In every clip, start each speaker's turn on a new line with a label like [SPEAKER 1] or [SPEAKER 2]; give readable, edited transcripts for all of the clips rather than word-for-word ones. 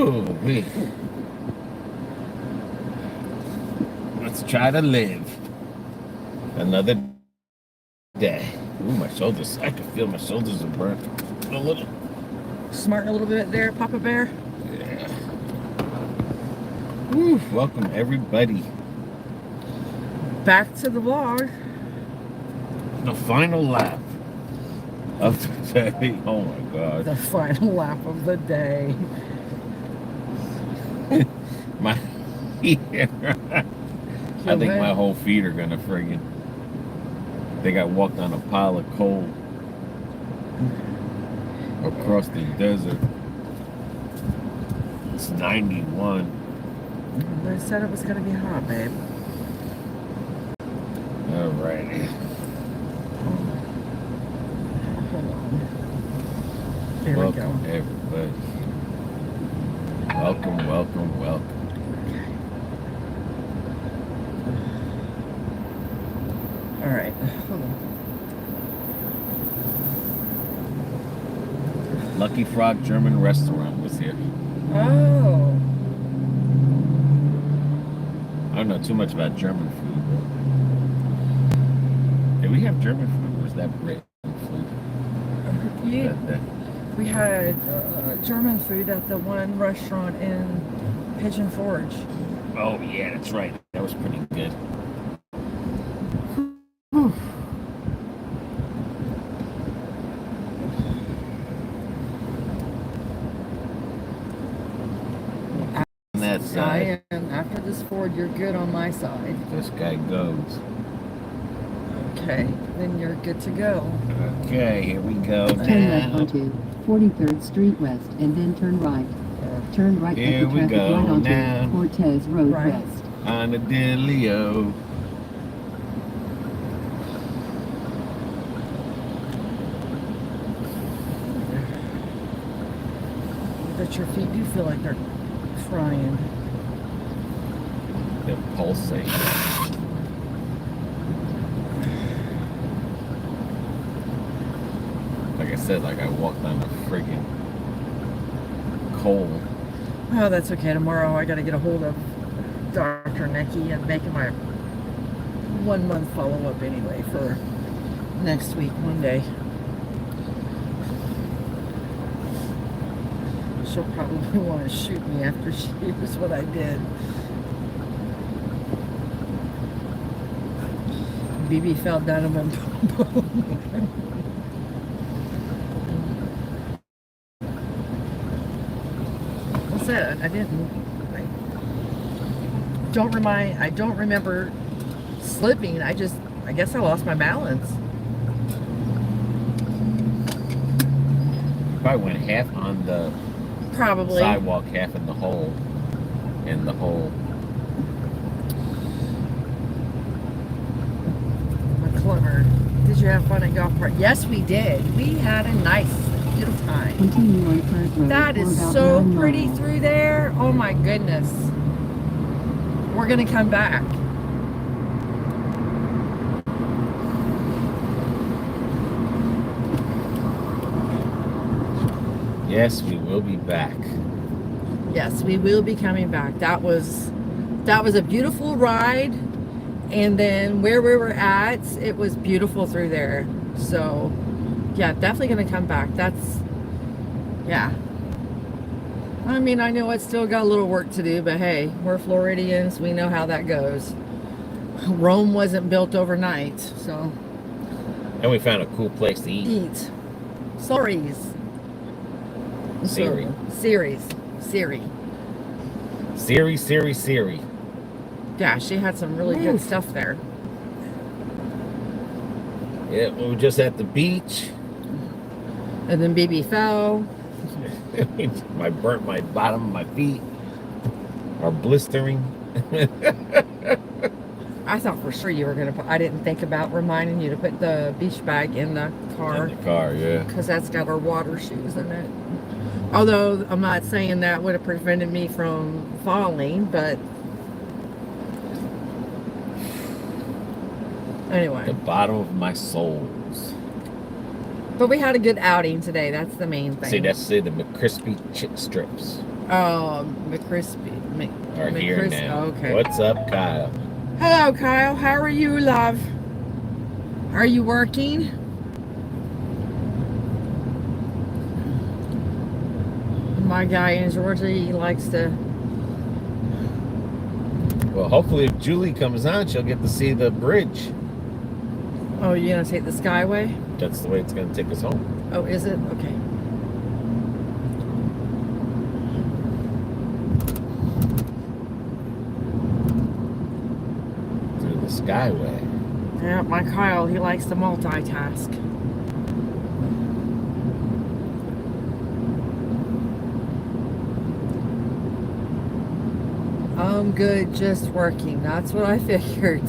[SPEAKER 1] Woo-wee. Let's try to live another day. Ooh, my shoulders. I can feel my shoulders are burnt a little.
[SPEAKER 2] Smarting a little bit there, Papa Bear.
[SPEAKER 1] Yeah. Woo, welcome everybody.
[SPEAKER 2] Back to the vlog.
[SPEAKER 1] The final lap of the day. Oh my God.
[SPEAKER 2] The final lap of the day.
[SPEAKER 1] My I think my whole feet are gonna friggin'. They got walked on a pile of coal across the desert. It's 91.
[SPEAKER 2] They said it was gonna be hot, babe.
[SPEAKER 1] Alrighty.
[SPEAKER 2] Hold on. There
[SPEAKER 1] Welcome,
[SPEAKER 2] we go.
[SPEAKER 1] everybody. Welcome, welcome, welcome.
[SPEAKER 2] All right. Hold on.
[SPEAKER 1] Lucky Frog German Restaurant was here.
[SPEAKER 2] Oh.
[SPEAKER 1] I don't know too much about German food. Did we have German food, or was that British food?
[SPEAKER 2] Yeah. We had German food at the one restaurant in Pigeon Forge.
[SPEAKER 1] Oh, yeah, that's right. That was pretty good. That side.
[SPEAKER 2] And after this Ford, you're good on my side.
[SPEAKER 1] This guy goes.
[SPEAKER 2] Okay, then you're good to go.
[SPEAKER 1] Okay, here we go.
[SPEAKER 3] Turn left onto 43rd Street West and then turn right. Turn right
[SPEAKER 1] Here
[SPEAKER 3] at the
[SPEAKER 1] we
[SPEAKER 3] traffic
[SPEAKER 1] go
[SPEAKER 3] light onto
[SPEAKER 1] now.
[SPEAKER 3] Cortez Road
[SPEAKER 2] Right.
[SPEAKER 3] West.
[SPEAKER 1] On the Delio.
[SPEAKER 2] But your feet do feel like they're frying.
[SPEAKER 1] They're pulsating. Like I said, like I walked on a friggin' coal.
[SPEAKER 2] Oh, that's okay. Tomorrow I got to get a hold of Dr. Necky and make my 1 month follow-up anyway for next week, Monday. She'll probably want to shoot me after she hears what I did. BB fell down and went boom. What's that? I don't remember slipping. I guess I lost my balance.
[SPEAKER 1] Probably went half on the
[SPEAKER 2] Probably.
[SPEAKER 1] sidewalk, half in the hole. In the hole.
[SPEAKER 2] McClummer. Did you have fun at golf park? Yes, we did. We had a nice, beautiful time.
[SPEAKER 3] Continue on First Road.
[SPEAKER 2] That
[SPEAKER 3] for
[SPEAKER 2] is
[SPEAKER 3] about
[SPEAKER 2] so
[SPEAKER 3] 9
[SPEAKER 2] pretty
[SPEAKER 3] miles.
[SPEAKER 2] through there. Oh my goodness. We're gonna come back.
[SPEAKER 1] Yes, we will be back.
[SPEAKER 2] Yes, we will be coming back. That was a beautiful ride. And then where we were at, it was beautiful through there. So yeah, definitely gonna come back. Yeah. I mean, I know it's still got a little work to do, but hey, we're Floridians. We know how that goes. Rome wasn't built overnight, so.
[SPEAKER 1] And we found a cool place to eat.
[SPEAKER 2] Stories.
[SPEAKER 1] Siri.
[SPEAKER 2] Siri.
[SPEAKER 1] Siri.
[SPEAKER 2] Yeah, she had some really good stuff there.
[SPEAKER 1] Yeah, we were just at the beach.
[SPEAKER 2] And then BB fell.
[SPEAKER 1] I burnt my bottom of my feet. Are blistering.
[SPEAKER 2] I thought for sure you were going to put, I didn't think about reminding you to put the beach bag in the car.
[SPEAKER 1] In the car, yeah.
[SPEAKER 2] Because that's got our water shoes in it. Although I'm not saying that would have prevented me from falling, but anyway.
[SPEAKER 1] The bottom of my soles.
[SPEAKER 2] But we had a good outing today. That's the main thing.
[SPEAKER 1] See, that's the McCrispy chip strips
[SPEAKER 2] Oh, McCrispy.
[SPEAKER 1] are here now.
[SPEAKER 2] Okay.
[SPEAKER 1] What's up, Kyle?
[SPEAKER 2] Hello, Kyle. How are you, love? Are you working? My guy in Georgia, he likes to...
[SPEAKER 1] Well, hopefully if Julie comes on, she'll get to see the bridge.
[SPEAKER 2] Oh, you're going to take the Skyway?
[SPEAKER 1] That's the way it's going to take us home.
[SPEAKER 2] Oh, is it? Okay.
[SPEAKER 1] Through the Skyway.
[SPEAKER 2] Yeah, my Kyle, he likes to multitask. I'm good, just working. That's what I figured.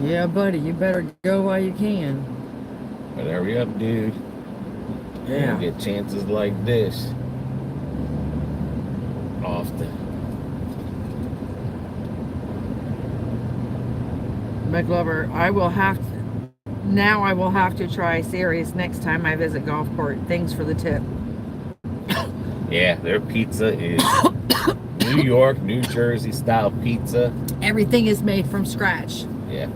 [SPEAKER 2] Yeah, buddy, you better go while you can.
[SPEAKER 1] But hurry up, dude. You
[SPEAKER 2] Yeah.
[SPEAKER 1] don't get chances like this often.
[SPEAKER 2] McLover, I will have to, now I will have to try Ceres next time I visit Gulfport. Thanks for the tip.
[SPEAKER 1] Yeah, their pizza is New York, New Jersey style pizza.
[SPEAKER 2] Everything is made from scratch.
[SPEAKER 1] Yeah.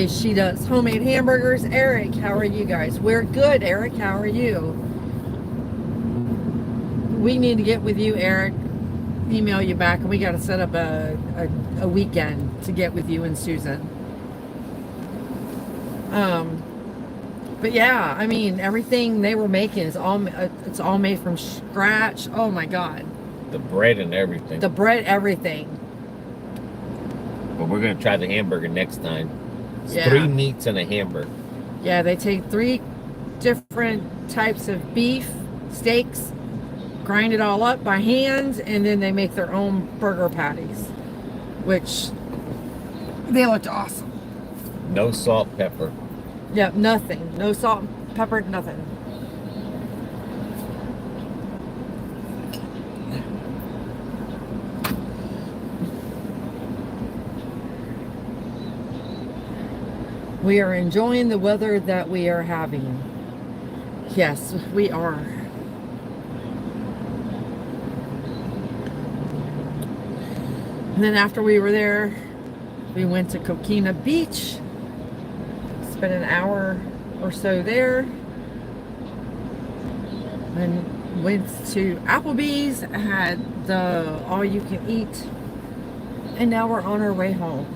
[SPEAKER 2] She does homemade hamburgers. Eric, how are you guys? We're good, Eric. How are you? We need to get with you, Eric. Email you back, and we got to set up a weekend to get with you and Susan. But yeah, I mean, everything they were making is it's all made from scratch. Oh my God.
[SPEAKER 1] The bread and everything.
[SPEAKER 2] The bread, everything.
[SPEAKER 1] But we're going to try the hamburger next time. It's
[SPEAKER 2] Yeah.
[SPEAKER 1] 3 meats and a hamburger.
[SPEAKER 2] Yeah, they take 3 different types of beef, steaks, grind it all up by hand, and then they make their own burger patties, which they looked awesome.
[SPEAKER 1] No salt, pepper.
[SPEAKER 2] Yep, nothing. No salt, pepper, nothing. We are enjoying the weather that we are having. Yes, we are. And then after we were there, we went to Coquina Beach. Spent an hour or so there. And went to Applebee's, had the all-you-can-eat. And now we're on our way home.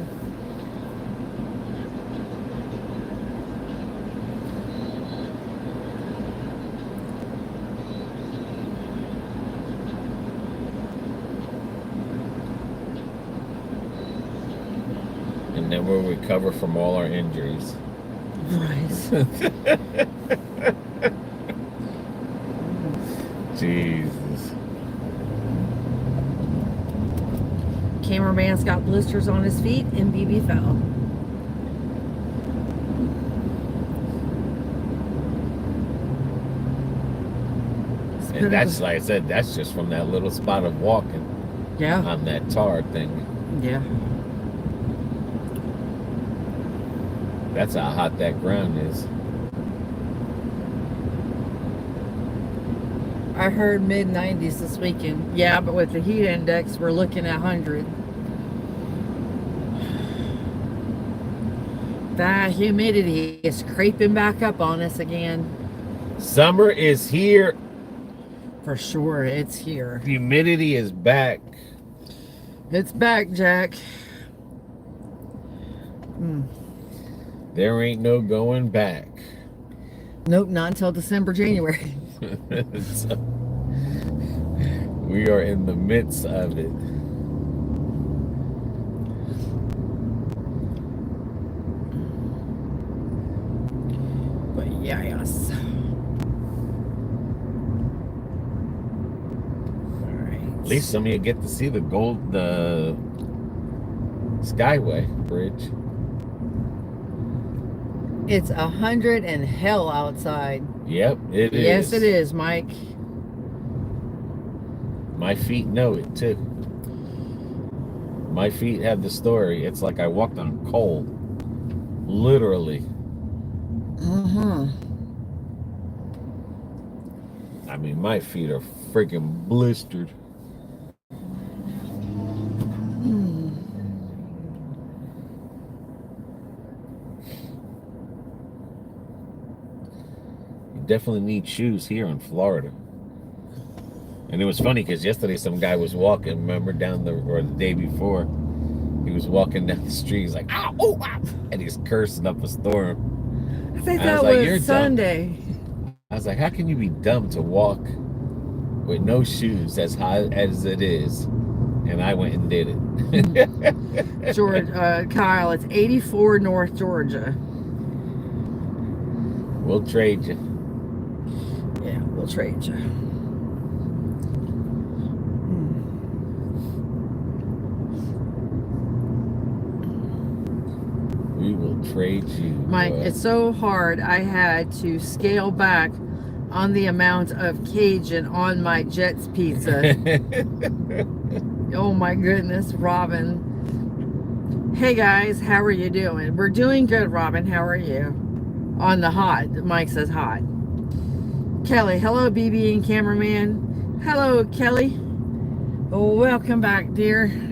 [SPEAKER 1] And then we'll recover from all our injuries.
[SPEAKER 2] Right.
[SPEAKER 1] Jesus.
[SPEAKER 2] Cameraman's got blisters on his feet and BB fell.
[SPEAKER 1] And that's, like I said, that's just from that little spot of walking
[SPEAKER 2] Yeah.
[SPEAKER 1] on that tar thing.
[SPEAKER 2] Yeah.
[SPEAKER 1] That's how hot that ground is.
[SPEAKER 2] I heard mid-90s this weekend. Yeah, but with the heat index, we're looking at 100. That humidity is creeping back up on us again.
[SPEAKER 1] Summer is here.
[SPEAKER 2] For sure, it's here.
[SPEAKER 1] Humidity is back.
[SPEAKER 2] It's back, Jack.
[SPEAKER 1] There ain't no going back.
[SPEAKER 2] Nope, not until December, January.
[SPEAKER 1] So, we are in the midst of it.
[SPEAKER 2] But yes.
[SPEAKER 1] At least some of you get to see the Skyway bridge.
[SPEAKER 2] It's 100 and hell outside.
[SPEAKER 1] Yep, it is.
[SPEAKER 2] Yes, it is, Mike.
[SPEAKER 1] My feet know it too. My feet have the story. It's like I walked on coal. Literally. I mean, my feet are freaking blistered. You definitely need shoes here in Florida. And it was funny because yesterday some guy was walking, remember, or the day before, he was walking down the street. He's like, ow, oh, ow, and he's cursing up a storm.
[SPEAKER 2] I think
[SPEAKER 1] And I
[SPEAKER 2] that
[SPEAKER 1] was like,
[SPEAKER 2] was
[SPEAKER 1] "You're
[SPEAKER 2] Sunday.
[SPEAKER 1] dumb." I was like, how can you be dumb to walk with no shoes as high as it is? And I went and did it.
[SPEAKER 2] Kyle, it's 84 North Georgia.
[SPEAKER 1] We'll trade you.
[SPEAKER 2] Yeah, we'll trade you.
[SPEAKER 1] We will trade you.
[SPEAKER 2] Mike, it's so hard. I had to scale back on the amount of Cajun on my Jets pizza. Oh my goodness, Robin. Hey guys, how are you doing? We're doing good, Robin. How are you? On the hot. Mike says hot. Kelly, hello, BB and cameraman. Hello, Kelly. Oh, welcome back, dear.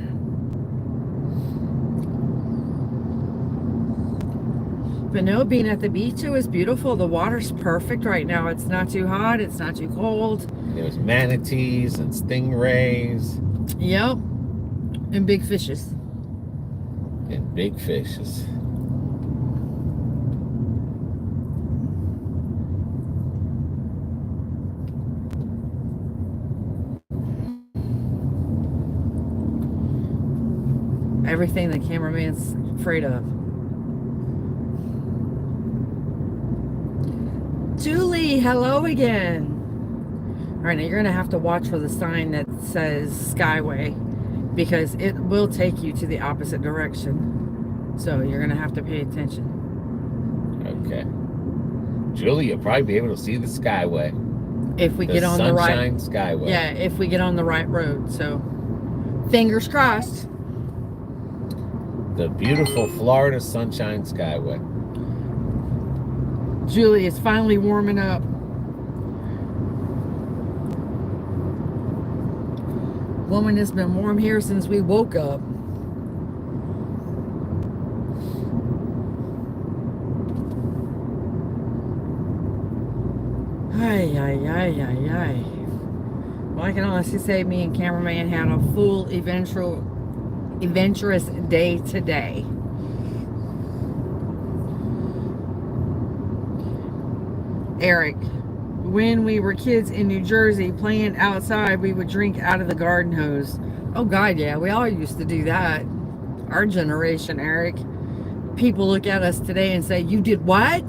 [SPEAKER 2] But no, being at the beach, it was beautiful. The water's perfect right now. It's not too hot. It's not too cold.
[SPEAKER 1] There was manatees and stingrays.
[SPEAKER 2] Yep. And big fishes.
[SPEAKER 1] And big fishes.
[SPEAKER 2] Everything the cameraman's afraid of. Julie, hello again. All right, now you're gonna have to watch for the sign that says Skyway, because it will take you to the opposite direction. So you're gonna have to pay attention.
[SPEAKER 1] Okay. Julie, you'll probably be able to see the Skyway.
[SPEAKER 2] If we get on the right
[SPEAKER 1] Sunshine Skyway.
[SPEAKER 2] Yeah, if we get on the right road. So fingers crossed.
[SPEAKER 1] The beautiful Florida Sunshine Skyway.
[SPEAKER 2] Julie is finally warming up. Woman, it's been warm here since we woke up. Ay, ay, ay, ay, ay. Well, I can honestly say me and cameraman had a full adventurous day today. Eric, when we were kids in New Jersey playing outside, we would drink out of the garden hose. Oh God, yeah, we all used to do that. Our generation, Eric. People look at us today and say, "You did what?"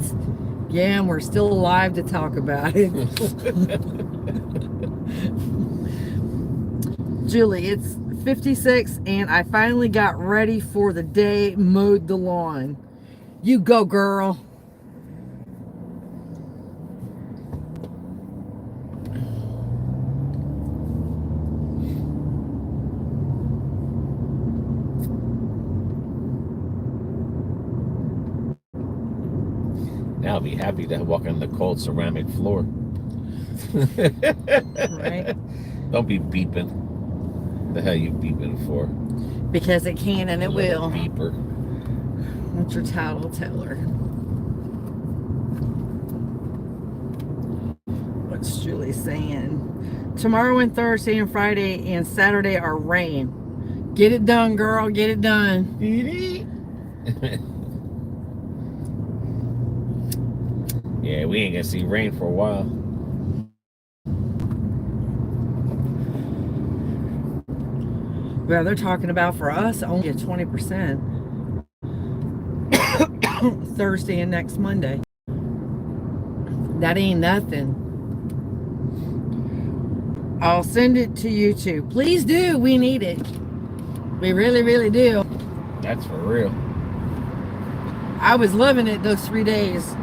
[SPEAKER 2] Yeah, and we're still alive to talk about it. Julie, it's 56 and I finally got ready for the day, mowed the lawn. You go, girl.
[SPEAKER 1] Now I'll be happy to walk on the cold ceramic floor.
[SPEAKER 2] Right?
[SPEAKER 1] Don't be beeping. The hell you beeping for?
[SPEAKER 2] Because it can and it will.
[SPEAKER 1] Beeper.
[SPEAKER 2] What's your title teller? What's Julie saying? Tomorrow and Thursday and Friday and Saturday are rain. Get it done, girl. Get it done.
[SPEAKER 1] Yeah, we ain't gonna see rain for a while.
[SPEAKER 2] Well, they're talking about for us only a 20%. Thursday and next Monday. That ain't nothing. I'll send it to you too. Please do. We need it. We really, really do.
[SPEAKER 1] That's for real.
[SPEAKER 2] I was loving it those 3 days.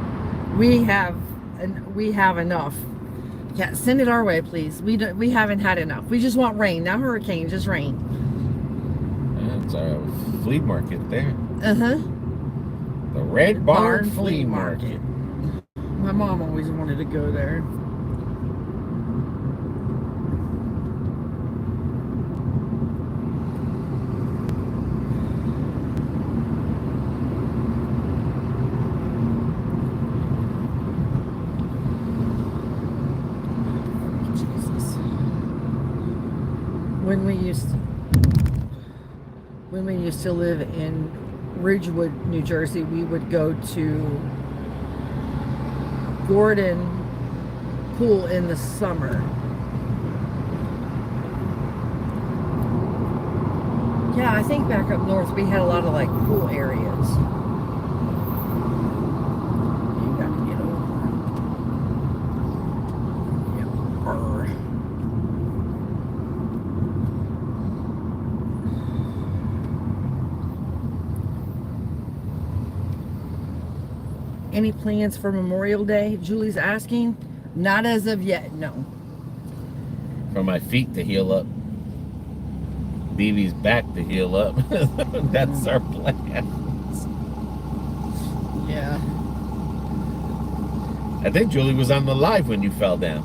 [SPEAKER 2] We have enough. Yeah, send it our way, please. We haven't had enough. We just want rain, not hurricane, just rain.
[SPEAKER 1] That's a flea market there.
[SPEAKER 2] Uh-huh.
[SPEAKER 1] The Red Barn Flea Market.
[SPEAKER 2] My mom always wanted to go there. Jesus. When we used to live in Ridgewood, New Jersey, we would go to Gordon Pool in the summer. Yeah, I think back up north we had a lot of like pool areas. You gotta get over. Yeah. Arr. Any plans for Memorial Day? Julie's asking. Not as of yet, no.
[SPEAKER 1] For my feet to heal up. BB's back to heal up. That's our plans.
[SPEAKER 2] Yeah.
[SPEAKER 1] I think Julie was on the live when you fell down.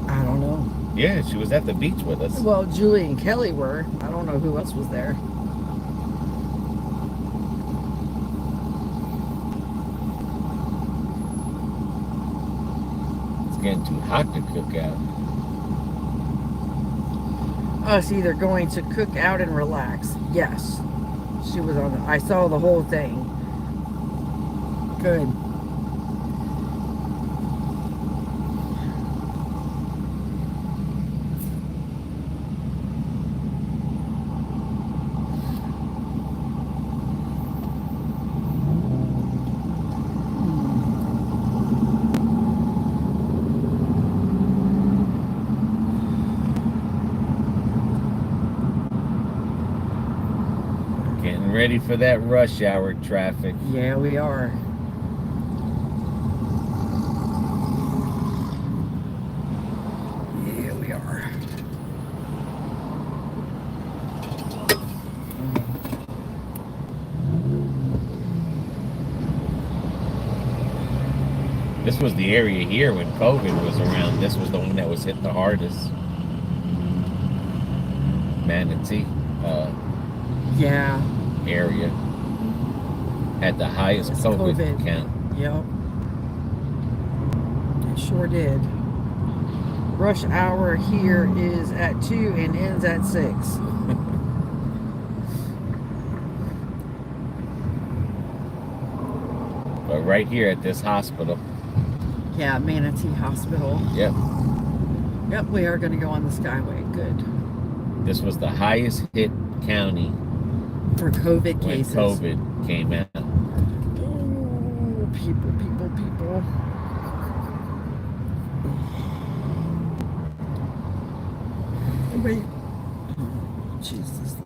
[SPEAKER 2] I don't know.
[SPEAKER 1] Yeah, she was at the beach with us.
[SPEAKER 2] Well, Julie and Kelly were. I don't know who else was there.
[SPEAKER 1] Getting too hot to cook out.
[SPEAKER 2] Us either going to cook out and relax. Yes. She was on I saw the whole thing. Good.
[SPEAKER 1] Ready for that rush hour traffic.
[SPEAKER 2] Yeah, we are. Yeah, we are.
[SPEAKER 1] This was the area here when COVID was around. This was the one that was hit the hardest. Manatee.
[SPEAKER 2] Yeah.
[SPEAKER 1] Area had the highest COVID count.
[SPEAKER 2] Yep. It sure did. Rush hour here is at 2 and ends at 6.
[SPEAKER 1] But right here at this hospital.
[SPEAKER 2] Yeah, Manatee Hospital.
[SPEAKER 1] Yep.
[SPEAKER 2] Yep, we are going to go on the Skyway. Good.
[SPEAKER 1] This was the highest hit county
[SPEAKER 2] for COVID cases.
[SPEAKER 1] When COVID came out.
[SPEAKER 2] Oh, people. Wait. Oh, Jesus.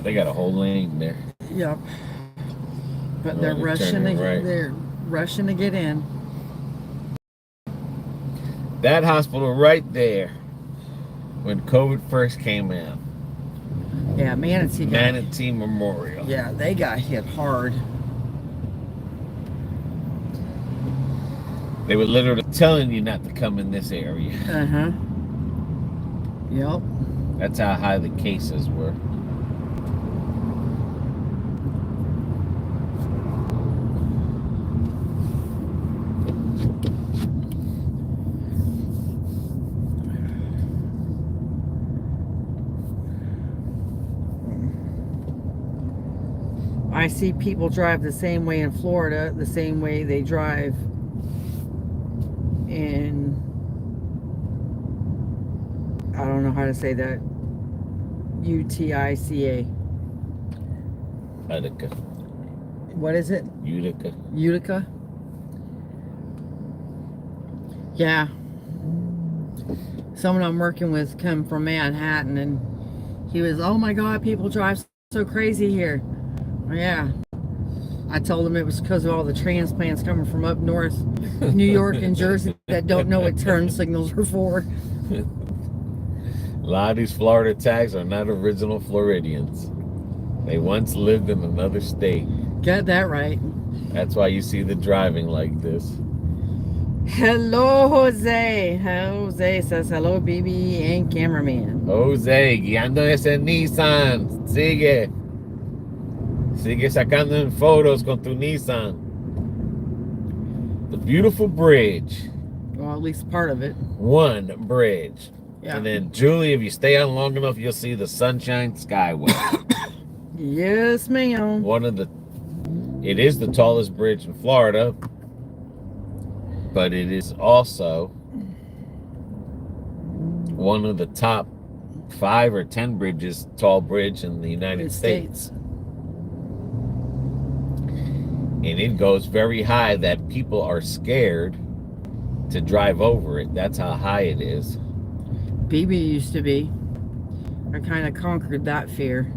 [SPEAKER 1] They got a whole lane there.
[SPEAKER 2] Yep. But they're rushing to get in.
[SPEAKER 1] That hospital right there, when COVID first came out.
[SPEAKER 2] Yeah,
[SPEAKER 1] Manatee Memorial.
[SPEAKER 2] Yeah, they got hit hard.
[SPEAKER 1] They were literally telling you not to come in this area.
[SPEAKER 2] Uh-huh. Yep.
[SPEAKER 1] That's how high the cases were.
[SPEAKER 2] I see people drive the same way in Florida, the same way they drive in, I don't know how to say that, Utica.
[SPEAKER 1] Utica.
[SPEAKER 2] What is it?
[SPEAKER 1] Utica.
[SPEAKER 2] Utica? Yeah. Someone I'm working with come from Manhattan, and he was, oh my God, people drive so crazy here. Yeah. I told him it was because of all the transplants coming from up north, New York and Jersey, that don't know what turn signals are for.
[SPEAKER 1] A lot of these Florida tags are not original Floridians. They once lived in another state.
[SPEAKER 2] Got that right.
[SPEAKER 1] That's why you see the driving like this.
[SPEAKER 2] Hello, Jose. Jose says hello, BB and cameraman.
[SPEAKER 1] Jose, guiando ese Nissan. Sigue. Sigue sacando photos con tu Nissan. The beautiful bridge.
[SPEAKER 2] Well, at least part of it.
[SPEAKER 1] One bridge.
[SPEAKER 2] Yeah.
[SPEAKER 1] And then, Julie, if you stay on long enough, you'll see the Sunshine Skyway.
[SPEAKER 2] Yes, ma'am.
[SPEAKER 1] It is the tallest bridge in Florida, but it is also one of the top 5 or 10 bridges, tall bridge in the United States. And it goes very high that people are scared to drive over it. That's how high it is.
[SPEAKER 2] BB used to be. I kind of conquered that fear.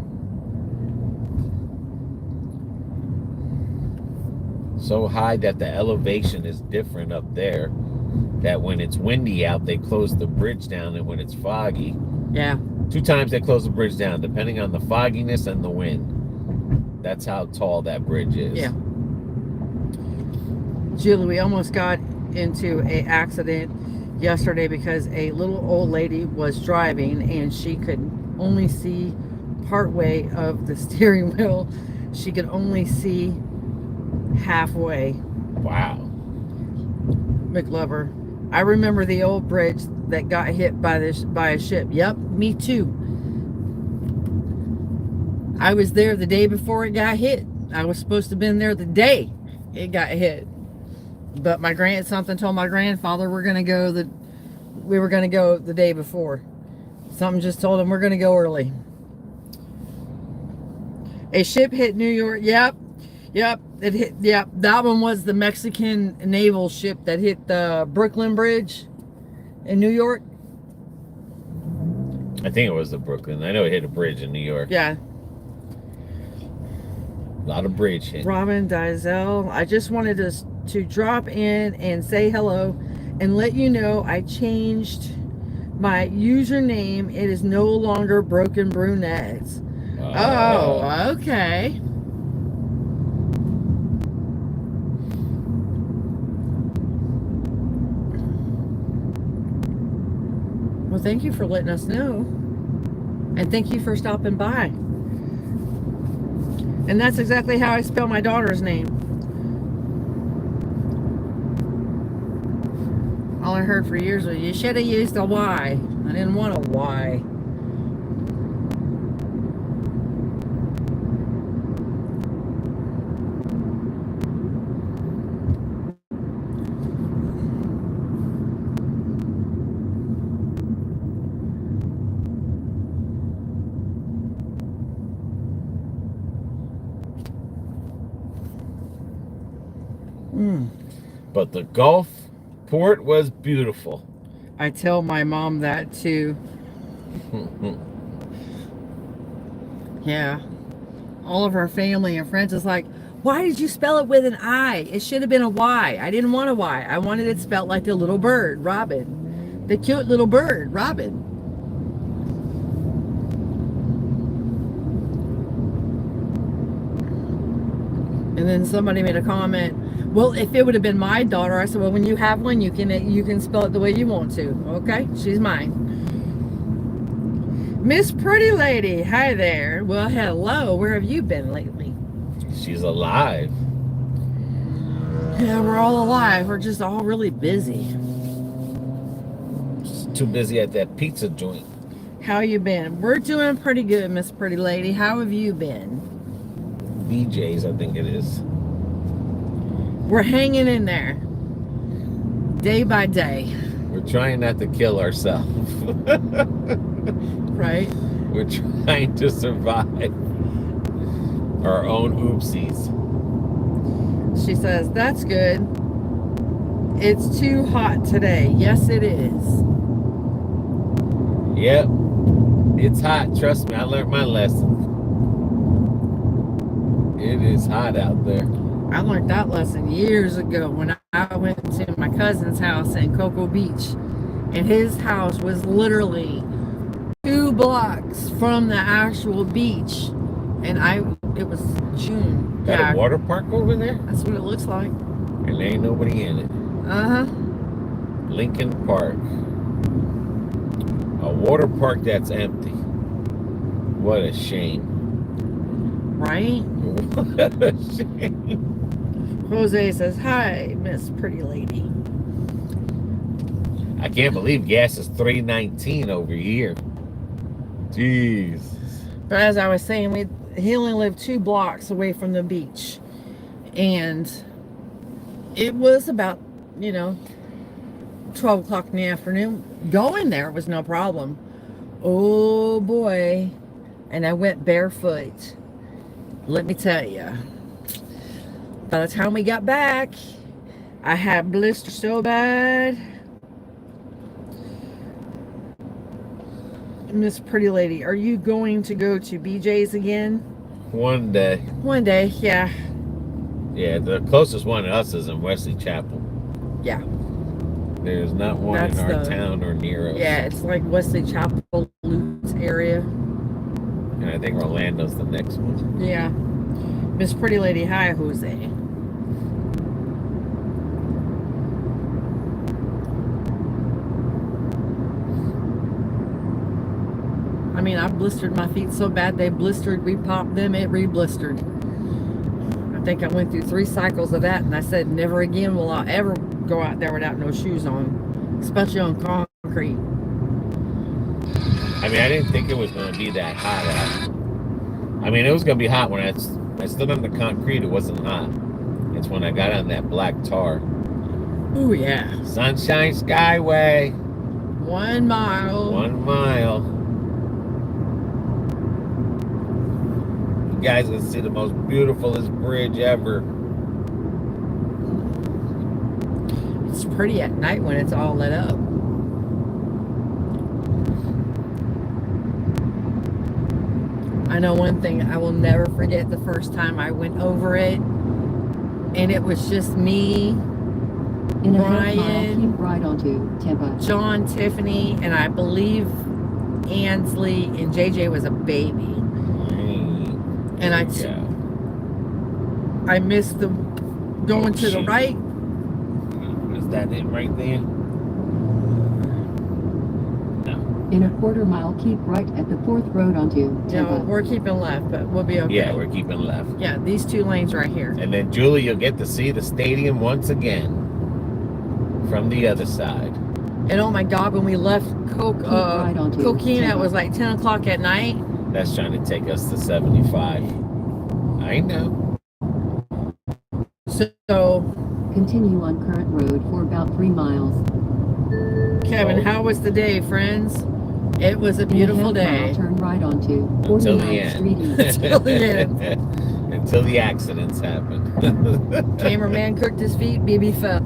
[SPEAKER 1] So high that the elevation is different up there, that when it's windy out, they close the bridge down, and when it's foggy,
[SPEAKER 2] Yeah.
[SPEAKER 1] 2 times they close the bridge down, depending on the fogginess and the wind. That's how tall that bridge is.
[SPEAKER 2] Yeah. Julie, we almost got into an accident yesterday because a little old lady was driving and she could only see part way of the steering wheel. She could only see halfway.
[SPEAKER 1] Wow.
[SPEAKER 2] McLover. I remember the old bridge that got hit by a ship. Yep, me too. I was there the day before it got hit. I was supposed to have been there the day it got hit. But something told my grandfather we were gonna go the day before. Something just told him we're gonna go early. A ship hit New York. Yep. It hit. Yep. That one was the Mexican naval ship that hit the Brooklyn Bridge in New York.
[SPEAKER 1] I think it was the Brooklyn. I know it hit a bridge in New York.
[SPEAKER 2] Yeah.
[SPEAKER 1] A lot of bridge hit.
[SPEAKER 2] Robin Dizel, I just wanted to drop in and say hello and let you know I changed my username. It is no longer Broken Brunettes. Oh, okay. Well, thank you for letting us know. And thank you for stopping by. And that's exactly how I spell my daughter's name. All I heard for years was, you should have used a Y. I didn't want a Y.
[SPEAKER 1] But the Gulf port was beautiful.
[SPEAKER 2] I tell my mom that too. Yeah. All of our family and friends is like, why did you spell it with an I? It should have been a Y. I didn't want a Y. I wanted it spelled like the little bird, Robin. The cute little bird, Robin. And then somebody made a comment, well, if it would have been my daughter, I said, well, when you have one, you can spell it the way you want to. Okay, she's mine. Miss Pretty Lady, hi there. Well, hello. Where have you been lately?
[SPEAKER 1] She's alive.
[SPEAKER 2] Yeah, we're all alive. We're just all really busy.
[SPEAKER 1] She's too busy at that pizza joint.
[SPEAKER 2] How you been? We're doing pretty good, Miss Pretty Lady. How have you been?
[SPEAKER 1] BJ's, I think it is.
[SPEAKER 2] We're hanging in there. Day by day.
[SPEAKER 1] We're trying not to kill ourselves.
[SPEAKER 2] Right?
[SPEAKER 1] We're trying to survive our own oopsies.
[SPEAKER 2] She says, that's good. It's too hot today. Yes, it is.
[SPEAKER 1] Yep. It's hot. Trust me, I learned my lesson. It is hot out there.
[SPEAKER 2] I learned that lesson years ago when I went to my cousin's house in Cocoa Beach, and his house was literally 2 blocks from the actual beach, and it was June.
[SPEAKER 1] Got a water park over there?
[SPEAKER 2] That's what it looks like.
[SPEAKER 1] And there ain't nobody in it.
[SPEAKER 2] Uh-huh.
[SPEAKER 1] Lincoln Park. A water park that's empty. What a shame.
[SPEAKER 2] Right?
[SPEAKER 1] What a shame.
[SPEAKER 2] Jose says, "Hi, Miss Pretty Lady."
[SPEAKER 1] I can't believe gas is $3.19 over here. Jeez.
[SPEAKER 2] But as I was saying, he only lived 2 blocks away from the beach. And it was about, 12 o'clock in the afternoon. Going there was no problem. Oh boy. And I went barefoot. Let me tell you. By the time we got back, I had blisters so bad. Miss Pretty Lady, are you going to go to BJ's again?
[SPEAKER 1] One day.
[SPEAKER 2] One day, yeah.
[SPEAKER 1] Yeah, the closest one to us is in Wesley Chapel.
[SPEAKER 2] Yeah.
[SPEAKER 1] There's not one in our town or near us.
[SPEAKER 2] Yeah, it's like Wesley Chapel, Lutz area.
[SPEAKER 1] And I think Orlando's the next one.
[SPEAKER 2] Yeah. Miss Pretty Lady, hi, Jose. I mean, I blistered my feet so bad they blistered. We popped them, it re-blistered. I think I went through 3 cycles of that, and I said, never again will I ever go out there without no shoes on, especially on concrete.
[SPEAKER 1] I mean, I didn't think it was going to be that hot out. I mean, it was going to be hot when I stood on the concrete. It wasn't hot. It's when I got on that black tar.
[SPEAKER 2] Ooh, yeah.
[SPEAKER 1] Sunshine Skyway.
[SPEAKER 2] 1 mile.
[SPEAKER 1] 1 mile. You guys can see the most beautifulest bridge ever.
[SPEAKER 2] It's pretty at night when it's all lit up. I know one thing, I will never forget the first time I went over it, and it was just me,
[SPEAKER 3] In a half mile,
[SPEAKER 2] Brian,
[SPEAKER 3] keep right onto Tampa.
[SPEAKER 2] John, Tiffany, and I believe Ansley, and JJ was a baby. And I missed the going to the right.
[SPEAKER 1] Is that it right there? No.
[SPEAKER 3] In a quarter mile, keep right at the 4th road onto Tampa.
[SPEAKER 2] No, we're keeping left, but we'll be okay.
[SPEAKER 1] Yeah, we're keeping left.
[SPEAKER 2] Yeah, these 2 lanes right here.
[SPEAKER 1] And then, Julie, you'll get to see the stadium once again from the other side.
[SPEAKER 2] And oh my God, when we left
[SPEAKER 3] right onto
[SPEAKER 2] Coquina, it
[SPEAKER 3] Tampa.
[SPEAKER 2] was like 10 o'clock at night.
[SPEAKER 1] That's trying to take us to 75. I know.
[SPEAKER 2] So,
[SPEAKER 3] Continue on current road for about 3 miles.
[SPEAKER 2] Kevin, how was the day, friends? It was a beautiful
[SPEAKER 3] In a half
[SPEAKER 2] day.
[SPEAKER 3] mile, turn right onto
[SPEAKER 1] Until the
[SPEAKER 3] 49th Street
[SPEAKER 1] end.
[SPEAKER 3] East.
[SPEAKER 2] Until the end.
[SPEAKER 1] Until the accidents happen.
[SPEAKER 2] Cameraman crooked his feet, BB fell.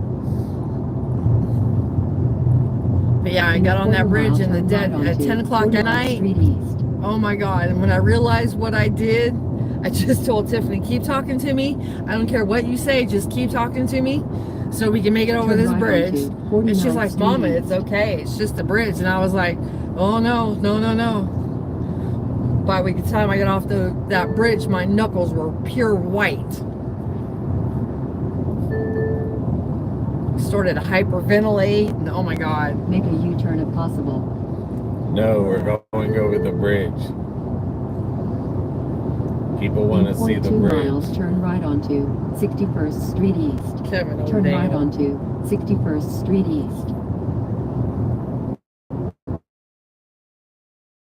[SPEAKER 2] But yeah, I got on that bridge in the dead at 10 o'clock at night.
[SPEAKER 3] Street East.
[SPEAKER 2] Oh my God. And when I realized what I did, I just told Tiffany, keep talking to me. I don't care what you say, just keep talking to me so we can make it over
[SPEAKER 3] Turn
[SPEAKER 2] this
[SPEAKER 3] right
[SPEAKER 2] bridge.
[SPEAKER 3] onto
[SPEAKER 2] And she's
[SPEAKER 3] 49th
[SPEAKER 2] like,
[SPEAKER 3] Street
[SPEAKER 2] Mama,
[SPEAKER 3] East.
[SPEAKER 2] it's okay. It's just a bridge. And I was like, oh no, no, no, no. By the time I got off that bridge, my knuckles were pure white. Started to hyperventilate, and oh my God.
[SPEAKER 3] Make a U-turn if possible.
[SPEAKER 1] No, we're going over the bridge. People want to see the
[SPEAKER 3] 0.2
[SPEAKER 1] bridge.
[SPEAKER 3] miles, turn right onto 61st Street East.
[SPEAKER 2] Kevin,
[SPEAKER 3] Turn right
[SPEAKER 2] O'Daniel.
[SPEAKER 3] onto 61st Street East.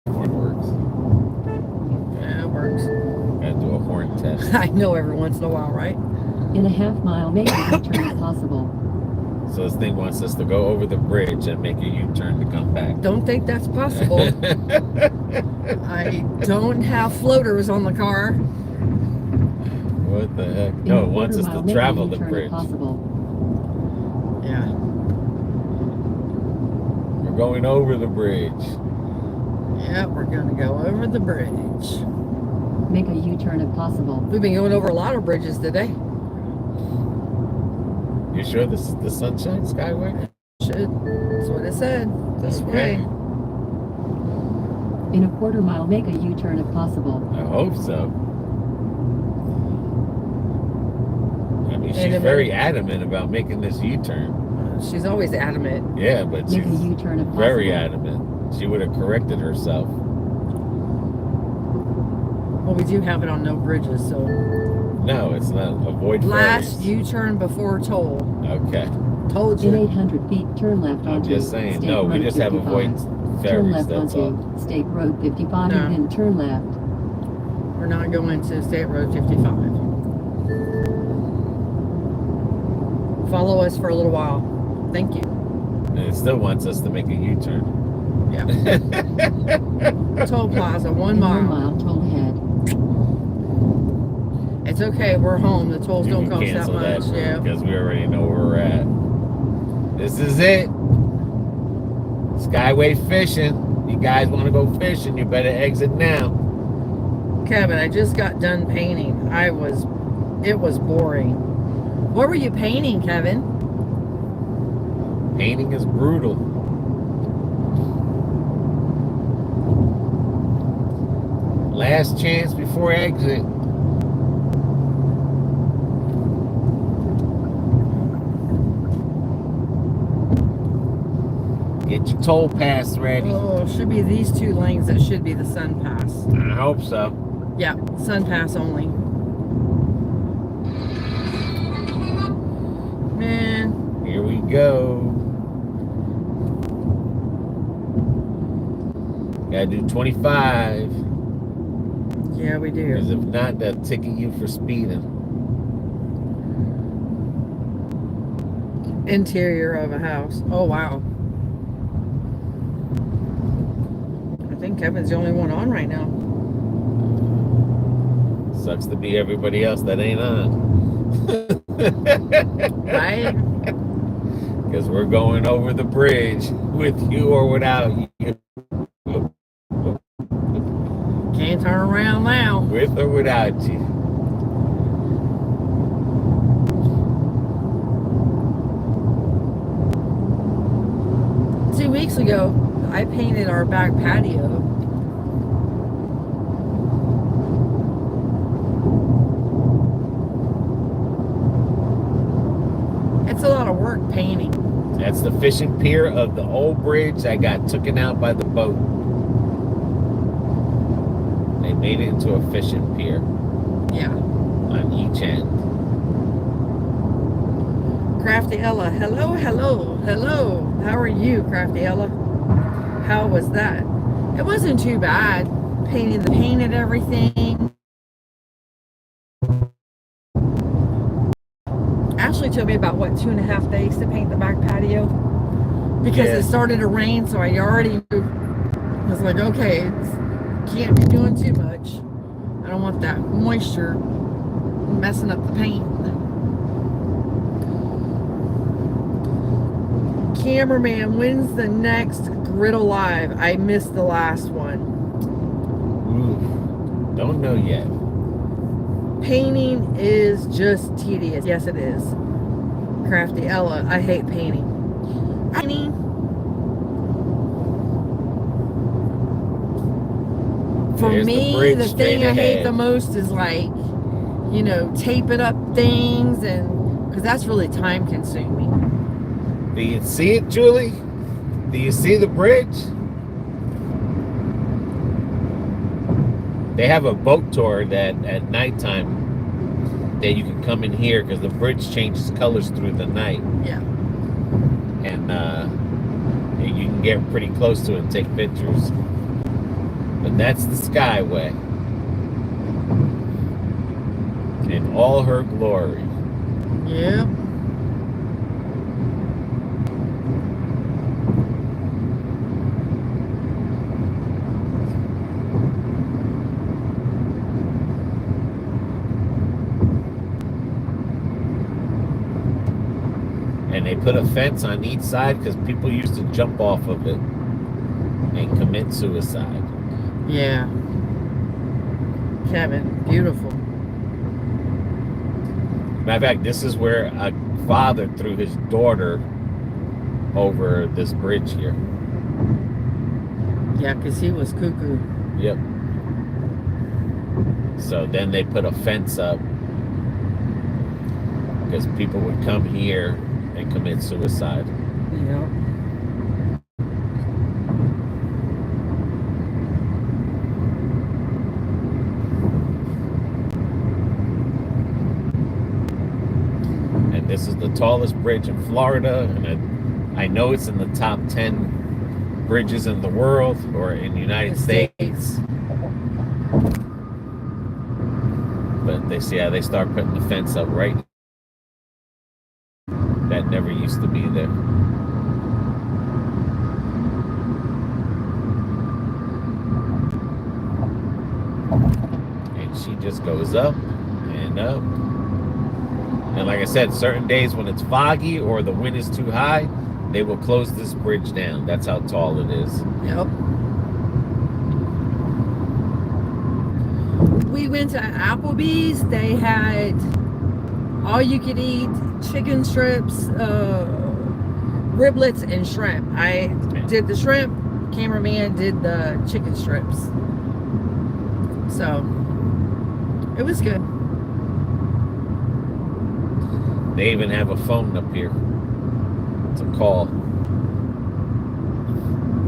[SPEAKER 1] Horn works.
[SPEAKER 2] Yeah, it works.
[SPEAKER 1] Gotta do a horn test.
[SPEAKER 2] I know every once in a while, right?
[SPEAKER 3] In a half mile, make a U-turn if possible.
[SPEAKER 1] So this thing wants us to go over the bridge and make a U-turn to come back.
[SPEAKER 2] Don't think that's possible. I don't have floaters on the car.
[SPEAKER 1] What the heck?
[SPEAKER 3] In
[SPEAKER 1] No,
[SPEAKER 3] a
[SPEAKER 1] it wants us
[SPEAKER 3] quarter
[SPEAKER 1] to
[SPEAKER 3] mile,
[SPEAKER 1] travel
[SPEAKER 3] make a
[SPEAKER 1] the
[SPEAKER 3] U-turn if
[SPEAKER 1] bridge.
[SPEAKER 3] possible.
[SPEAKER 2] Yeah.
[SPEAKER 1] We're going over the bridge.
[SPEAKER 2] Yeah, we're gonna go over the bridge.
[SPEAKER 3] Make a U-turn if possible.
[SPEAKER 2] We've been going over a lot of bridges today.
[SPEAKER 1] You sure this is the Sunshine Skyway?
[SPEAKER 2] Should. That's what it said. This way.
[SPEAKER 3] In a quarter mile, make a U-turn if possible.
[SPEAKER 1] I hope so. I mean, she's
[SPEAKER 2] Adamant.
[SPEAKER 1] very adamant about making this U-turn.
[SPEAKER 2] She's always adamant.
[SPEAKER 1] Yeah, but
[SPEAKER 3] Make
[SPEAKER 1] she's
[SPEAKER 3] a U-turn if possible.
[SPEAKER 1] very adamant. She would have corrected herself.
[SPEAKER 2] Well, we do have it on no bridges, so.
[SPEAKER 1] No, it's not. Avoid
[SPEAKER 2] Last
[SPEAKER 1] ferries.
[SPEAKER 2] U-turn before toll.
[SPEAKER 1] Okay.
[SPEAKER 2] Told
[SPEAKER 3] In
[SPEAKER 2] you.
[SPEAKER 3] 800 feet, turn left
[SPEAKER 1] I'm
[SPEAKER 3] onto
[SPEAKER 1] just saying.
[SPEAKER 3] State
[SPEAKER 1] No, we
[SPEAKER 3] Road
[SPEAKER 1] just have
[SPEAKER 3] 55.
[SPEAKER 1] avoid
[SPEAKER 3] Turn
[SPEAKER 1] ferries.
[SPEAKER 3] left
[SPEAKER 1] That's
[SPEAKER 3] onto
[SPEAKER 1] all.
[SPEAKER 3] State Road 55
[SPEAKER 2] No.
[SPEAKER 3] and then turn left.
[SPEAKER 2] We're not going to State Road 55. Follow us for a little while. Thank you.
[SPEAKER 1] And it still wants us to make a U-turn.
[SPEAKER 2] Yeah. Toll plaza, 1
[SPEAKER 3] In 1
[SPEAKER 2] mile.
[SPEAKER 3] mile, toll ahead.
[SPEAKER 2] It's okay. We're home. The tolls
[SPEAKER 1] You
[SPEAKER 2] don't
[SPEAKER 1] can
[SPEAKER 2] cost that
[SPEAKER 1] cancel
[SPEAKER 2] much. Yeah.
[SPEAKER 1] because we already know where we're at. This is it. Skyway fishing. You guys want to go fishing? You better exit now.
[SPEAKER 2] Kevin, I just got done painting. It was boring. What were you painting, Kevin?
[SPEAKER 1] Painting is brutal. Last chance before exit. Get your toll pass ready.
[SPEAKER 2] Oh, it should be these 2 lanes that should be the Sun Pass.
[SPEAKER 1] I hope so.
[SPEAKER 2] Yeah, Sun Pass only. Man,
[SPEAKER 1] Here we go. Gotta do 25.
[SPEAKER 2] yeah, we
[SPEAKER 1] Because
[SPEAKER 2] do.
[SPEAKER 1] if not, they'll ticket you for speeding.
[SPEAKER 2] Interior of a house. Oh, wow. I think Kevin's the only one on right now.
[SPEAKER 1] Sucks to be everybody else that ain't on.
[SPEAKER 2] Right?
[SPEAKER 1] Because we're going over the bridge with you or without you.
[SPEAKER 2] Can't turn around now.
[SPEAKER 1] With or without you.
[SPEAKER 2] Two weeks ago, I painted our back patio. It's a lot of work painting.
[SPEAKER 1] That's the fishing pier of the old bridge that got taken out by the boat. They made it into a fishing pier
[SPEAKER 2] Yeah.
[SPEAKER 1] on each end.
[SPEAKER 2] Crafty Ella, hello, hello, hello. How are you, Crafty Ella? How was that? It wasn't too bad. Painted everything. Actually took me about, what, 2.5 days to paint the back patio? Because
[SPEAKER 1] Yeah.
[SPEAKER 2] it started to rain, so I already was like, okay, can't be doing too much. I don't want that moisture messing up the paint. Cameraman, when's the next Griddle Live? I missed the last one.
[SPEAKER 1] Ooh, don't know yet.
[SPEAKER 2] Painting is just tedious. Yes, it is. Crafty Ella, I hate painting. Painting. For
[SPEAKER 1] There's the
[SPEAKER 2] me,
[SPEAKER 1] bridge
[SPEAKER 2] the
[SPEAKER 1] straight
[SPEAKER 2] thing I hate
[SPEAKER 1] ahead.
[SPEAKER 2] the most is like, you know, taping up things, and because that's really time consuming.
[SPEAKER 1] Do you see it, Julie? Do you see the bridge? They have a boat tour that at nighttime that you can come in here because the bridge changes colors through the night.
[SPEAKER 2] Yeah.
[SPEAKER 1] And you can get pretty close to it and take pictures. But that's the Skyway in all her glory.
[SPEAKER 2] Yeah.
[SPEAKER 1] And they put a fence on each side because people used to jump off of it and commit suicide.
[SPEAKER 2] Yeah. Kevin, beautiful.
[SPEAKER 1] Matter of fact, this is where a father threw his daughter over this bridge here.
[SPEAKER 2] Yeah, because he was cuckoo.
[SPEAKER 1] Yep. So then they put a fence up because people would come here and commit suicide.
[SPEAKER 2] Yeah.
[SPEAKER 1] And this is the tallest bridge in Florida, and I know it's in the top 10 bridges in the world or in the United States. But they see how they start putting the fence up right. That never used to be there. And she just goes up and up. And like I said, certain days when it's foggy or the wind is too high, they will close this bridge down. That's how tall it is.
[SPEAKER 2] Yep. We went to Applebee's. They had all you could eat chicken strips, riblets, and shrimp. I did the shrimp. Cameraman did the chicken strips. So it was good.
[SPEAKER 1] They even have a phone up here to call.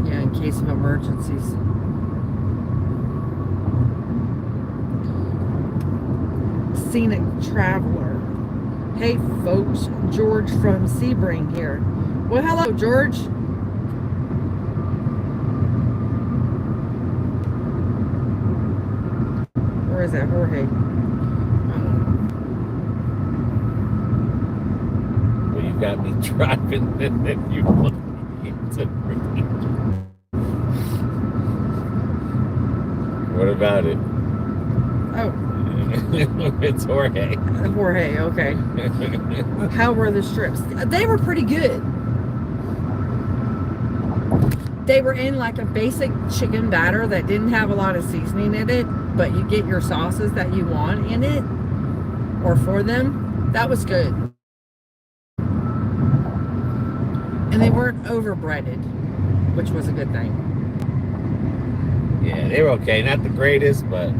[SPEAKER 2] Yeah, in case of emergencies. Scenic Traveler. Hey folks, George from Sebring here. Well, hello George. Or is that Jorge?
[SPEAKER 1] Well, you got me driving and then you want me to read. What about it?
[SPEAKER 2] Oh.
[SPEAKER 1] It's Jorge.
[SPEAKER 2] Jorge, okay. How were the strips? They were pretty good. They were in like a basic chicken batter that didn't have a lot of seasoning in it, but you get your sauces that you want in it or for them. That was good. And they weren't overbreaded, which was a good thing.
[SPEAKER 1] Yeah, they were okay. Not the greatest, but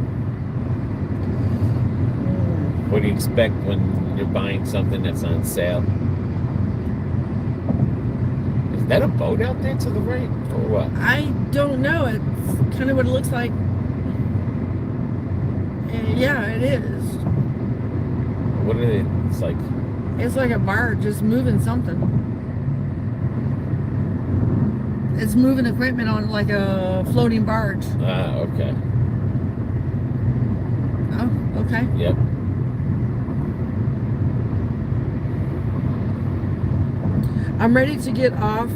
[SPEAKER 1] what do you expect when you're buying something that's on sale? Is that a boat out there to the right, or what?
[SPEAKER 2] I don't know. It's kind of what it looks like. Yeah, it is.
[SPEAKER 1] What are they? It's like
[SPEAKER 2] a barge just moving something. It's moving equipment on like a floating barge.
[SPEAKER 1] Ah, okay.
[SPEAKER 2] Oh, okay.
[SPEAKER 1] Yep.
[SPEAKER 2] I'm ready to get off.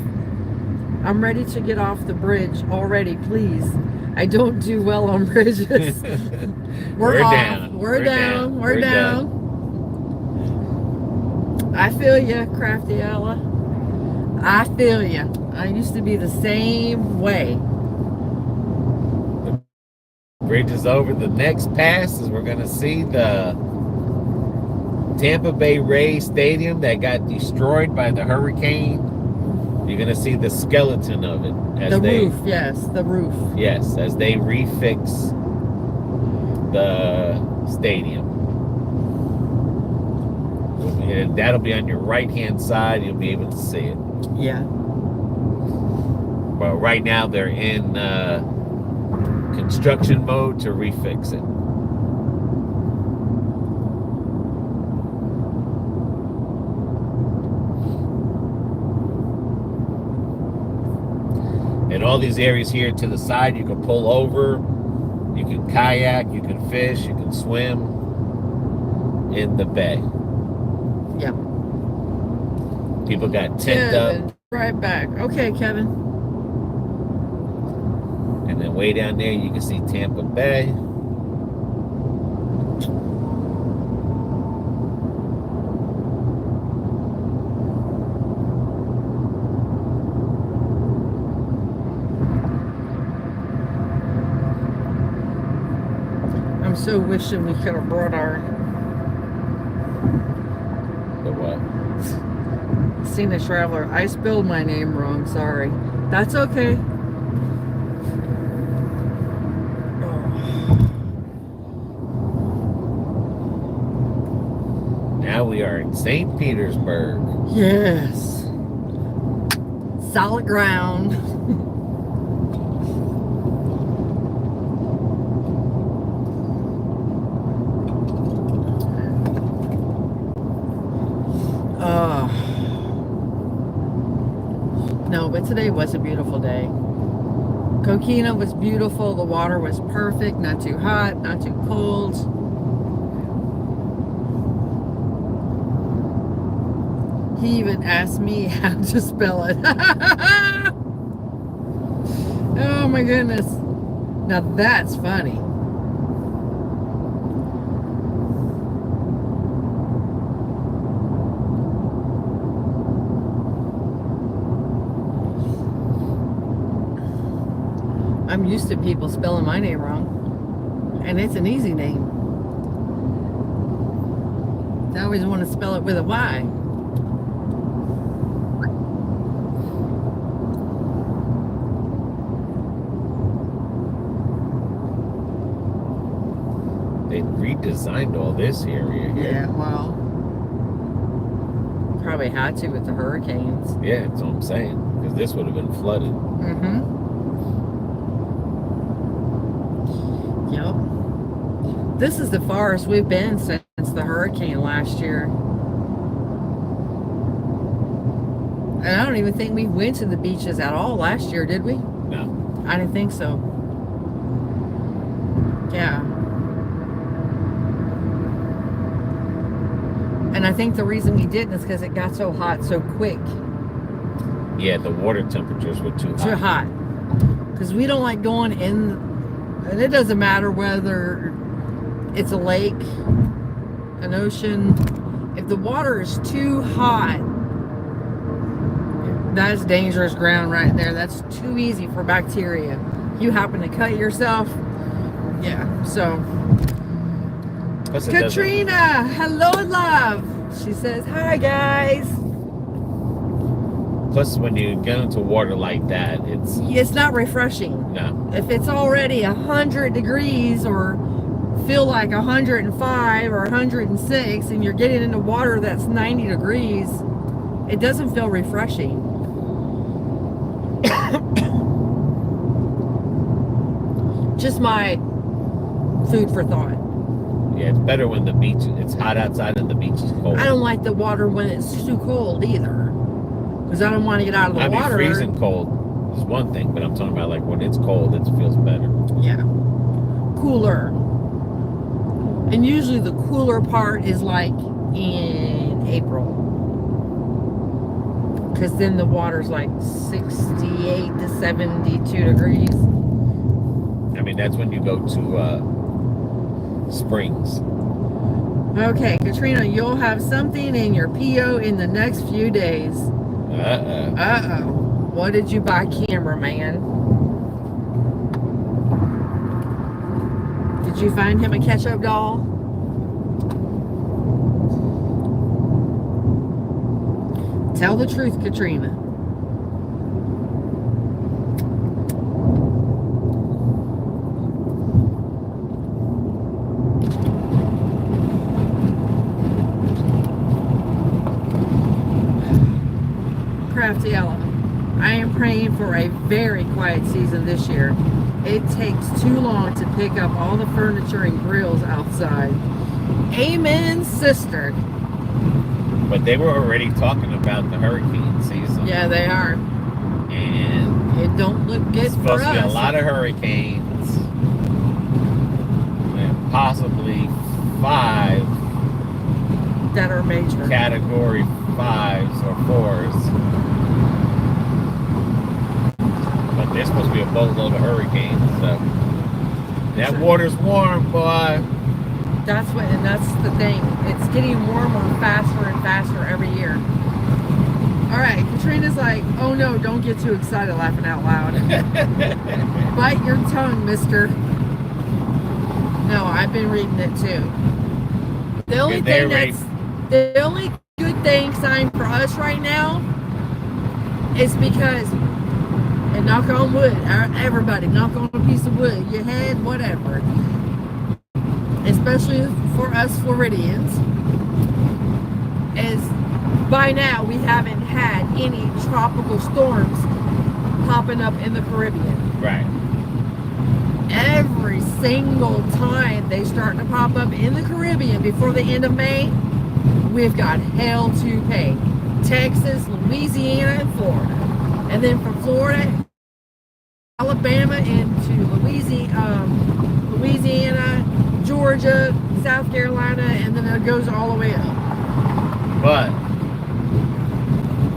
[SPEAKER 2] I'm ready to get off the bridge already, please. I don't do well on bridges. We're off.
[SPEAKER 1] Down.
[SPEAKER 2] We're down. We're down. I feel you, Crafty Ella. I feel you. I used to be the same way.
[SPEAKER 1] The bridge is over. The next pass is we're going to see the Tampa Bay Rays Stadium that got destroyed by the hurricane. You're going to see the skeleton of it.
[SPEAKER 2] The roof, yes, the roof.
[SPEAKER 1] Yes, as they refix the stadium. And that'll be on your right-hand side. You'll be able to see it.
[SPEAKER 2] Yeah.
[SPEAKER 1] But right now they're in construction mode to refix it. And all these areas here to the side, you can pull over, you can kayak, you can fish, you can swim in the bay.
[SPEAKER 2] Yeah.
[SPEAKER 1] People tent up.
[SPEAKER 2] Right back. Okay, Kevin.
[SPEAKER 1] And then way down there, you can see Tampa Bay.
[SPEAKER 2] I'm so wishing we could have brought our
[SPEAKER 1] what?
[SPEAKER 2] Seen a traveler. I spelled my name wrong. Sorry. That's okay.
[SPEAKER 1] Now we are in St. Petersburg.
[SPEAKER 2] Yes. Solid ground. No, but today was a beautiful day. Coquina was beautiful. The water was perfect. Not too hot, not too cold. He even asked me how to spell it. Oh my goodness. Now that's funny. I'm used to people spelling my name wrong. And it's an easy name. I always want to spell it with a Y.
[SPEAKER 1] They redesigned all this area here.
[SPEAKER 2] Yeah, well, probably had to with the hurricanes.
[SPEAKER 1] Yeah, that's what I'm saying. Because this would have been flooded.
[SPEAKER 2] Mm-hmm. Yep. This is the farthest we've been since the hurricane last year. And I don't even think we went to the beaches at all last year, did we?
[SPEAKER 1] No.
[SPEAKER 2] I didn't think so. Yeah. And I think the reason we didn't is because it got so hot so quick.
[SPEAKER 1] Yeah, the water temperatures were too hot.
[SPEAKER 2] Too hot. Because we don't like going in, and it doesn't matter whether it's a lake, an ocean. If the water is too hot, that's dangerous ground right there. That's too easy for bacteria. You happen to cut yourself, yeah. So,
[SPEAKER 1] Plus it
[SPEAKER 2] Katrina, hello, love. She says, hi, guys.
[SPEAKER 1] Plus, when you get into water like that,
[SPEAKER 2] It's not refreshing.
[SPEAKER 1] no.
[SPEAKER 2] If it's already 100 degrees or feel like 105 or 106 and you're getting into water that's 90 degrees, it doesn't feel refreshing. Just my food for thought.
[SPEAKER 1] Yeah, it's better when the beach, it's hot outside and the beach is cold.
[SPEAKER 2] I don't like the water when it's too cold either, because I don't want to get out of the
[SPEAKER 1] I mean,
[SPEAKER 2] water.
[SPEAKER 1] freezing cold is one thing, but I'm talking about like when it's cold, it feels better.
[SPEAKER 2] Yeah. Cooler. And usually the cooler part is like in April. Because then the water's like 68 to 72 degrees.
[SPEAKER 1] I mean, that's when you go to Springs.
[SPEAKER 2] Okay, Katrina, you'll have something in your PO in the next few days. Uh-oh. What did you buy, cameraman? Did you find him a ketchup doll? Tell the truth, Katrina. Crafty Ella, I am praying for a very quiet season this year. It takes too long to pick up all the furniture and grills outside. Amen, sister.
[SPEAKER 1] But they were already talking about the hurricane season.
[SPEAKER 2] Yeah, they are.
[SPEAKER 1] And
[SPEAKER 2] It don't look good
[SPEAKER 1] it's
[SPEAKER 2] for
[SPEAKER 1] supposed to be a
[SPEAKER 2] us.
[SPEAKER 1] lot of hurricanes. And possibly 5
[SPEAKER 2] That are major.
[SPEAKER 1] category 5s or 4s. But there's supposed to be a boatload of hurricanes, so that water's warm, boy.
[SPEAKER 2] That's the thing. It's getting warmer faster and faster every year. All right, Katrina's like, oh no, don't get too excited laughing out loud. Bite your tongue, mister. No, I've been reading it too. The only
[SPEAKER 1] They're
[SPEAKER 2] thing
[SPEAKER 1] ready.
[SPEAKER 2] the only good staying sign for us right now is because, and knock on wood, everybody knock on a piece of wood, your head, whatever. Especially for us Floridians, is by now we haven't had any tropical storms popping up in the Caribbean.
[SPEAKER 1] Right.
[SPEAKER 2] Every single time they start to pop up in the Caribbean before the end of May, we've got hell to pay. Texas, Louisiana, and Florida. And then from Florida, Alabama into Louisiana, Georgia, South Carolina, and then it goes all the way up.
[SPEAKER 1] But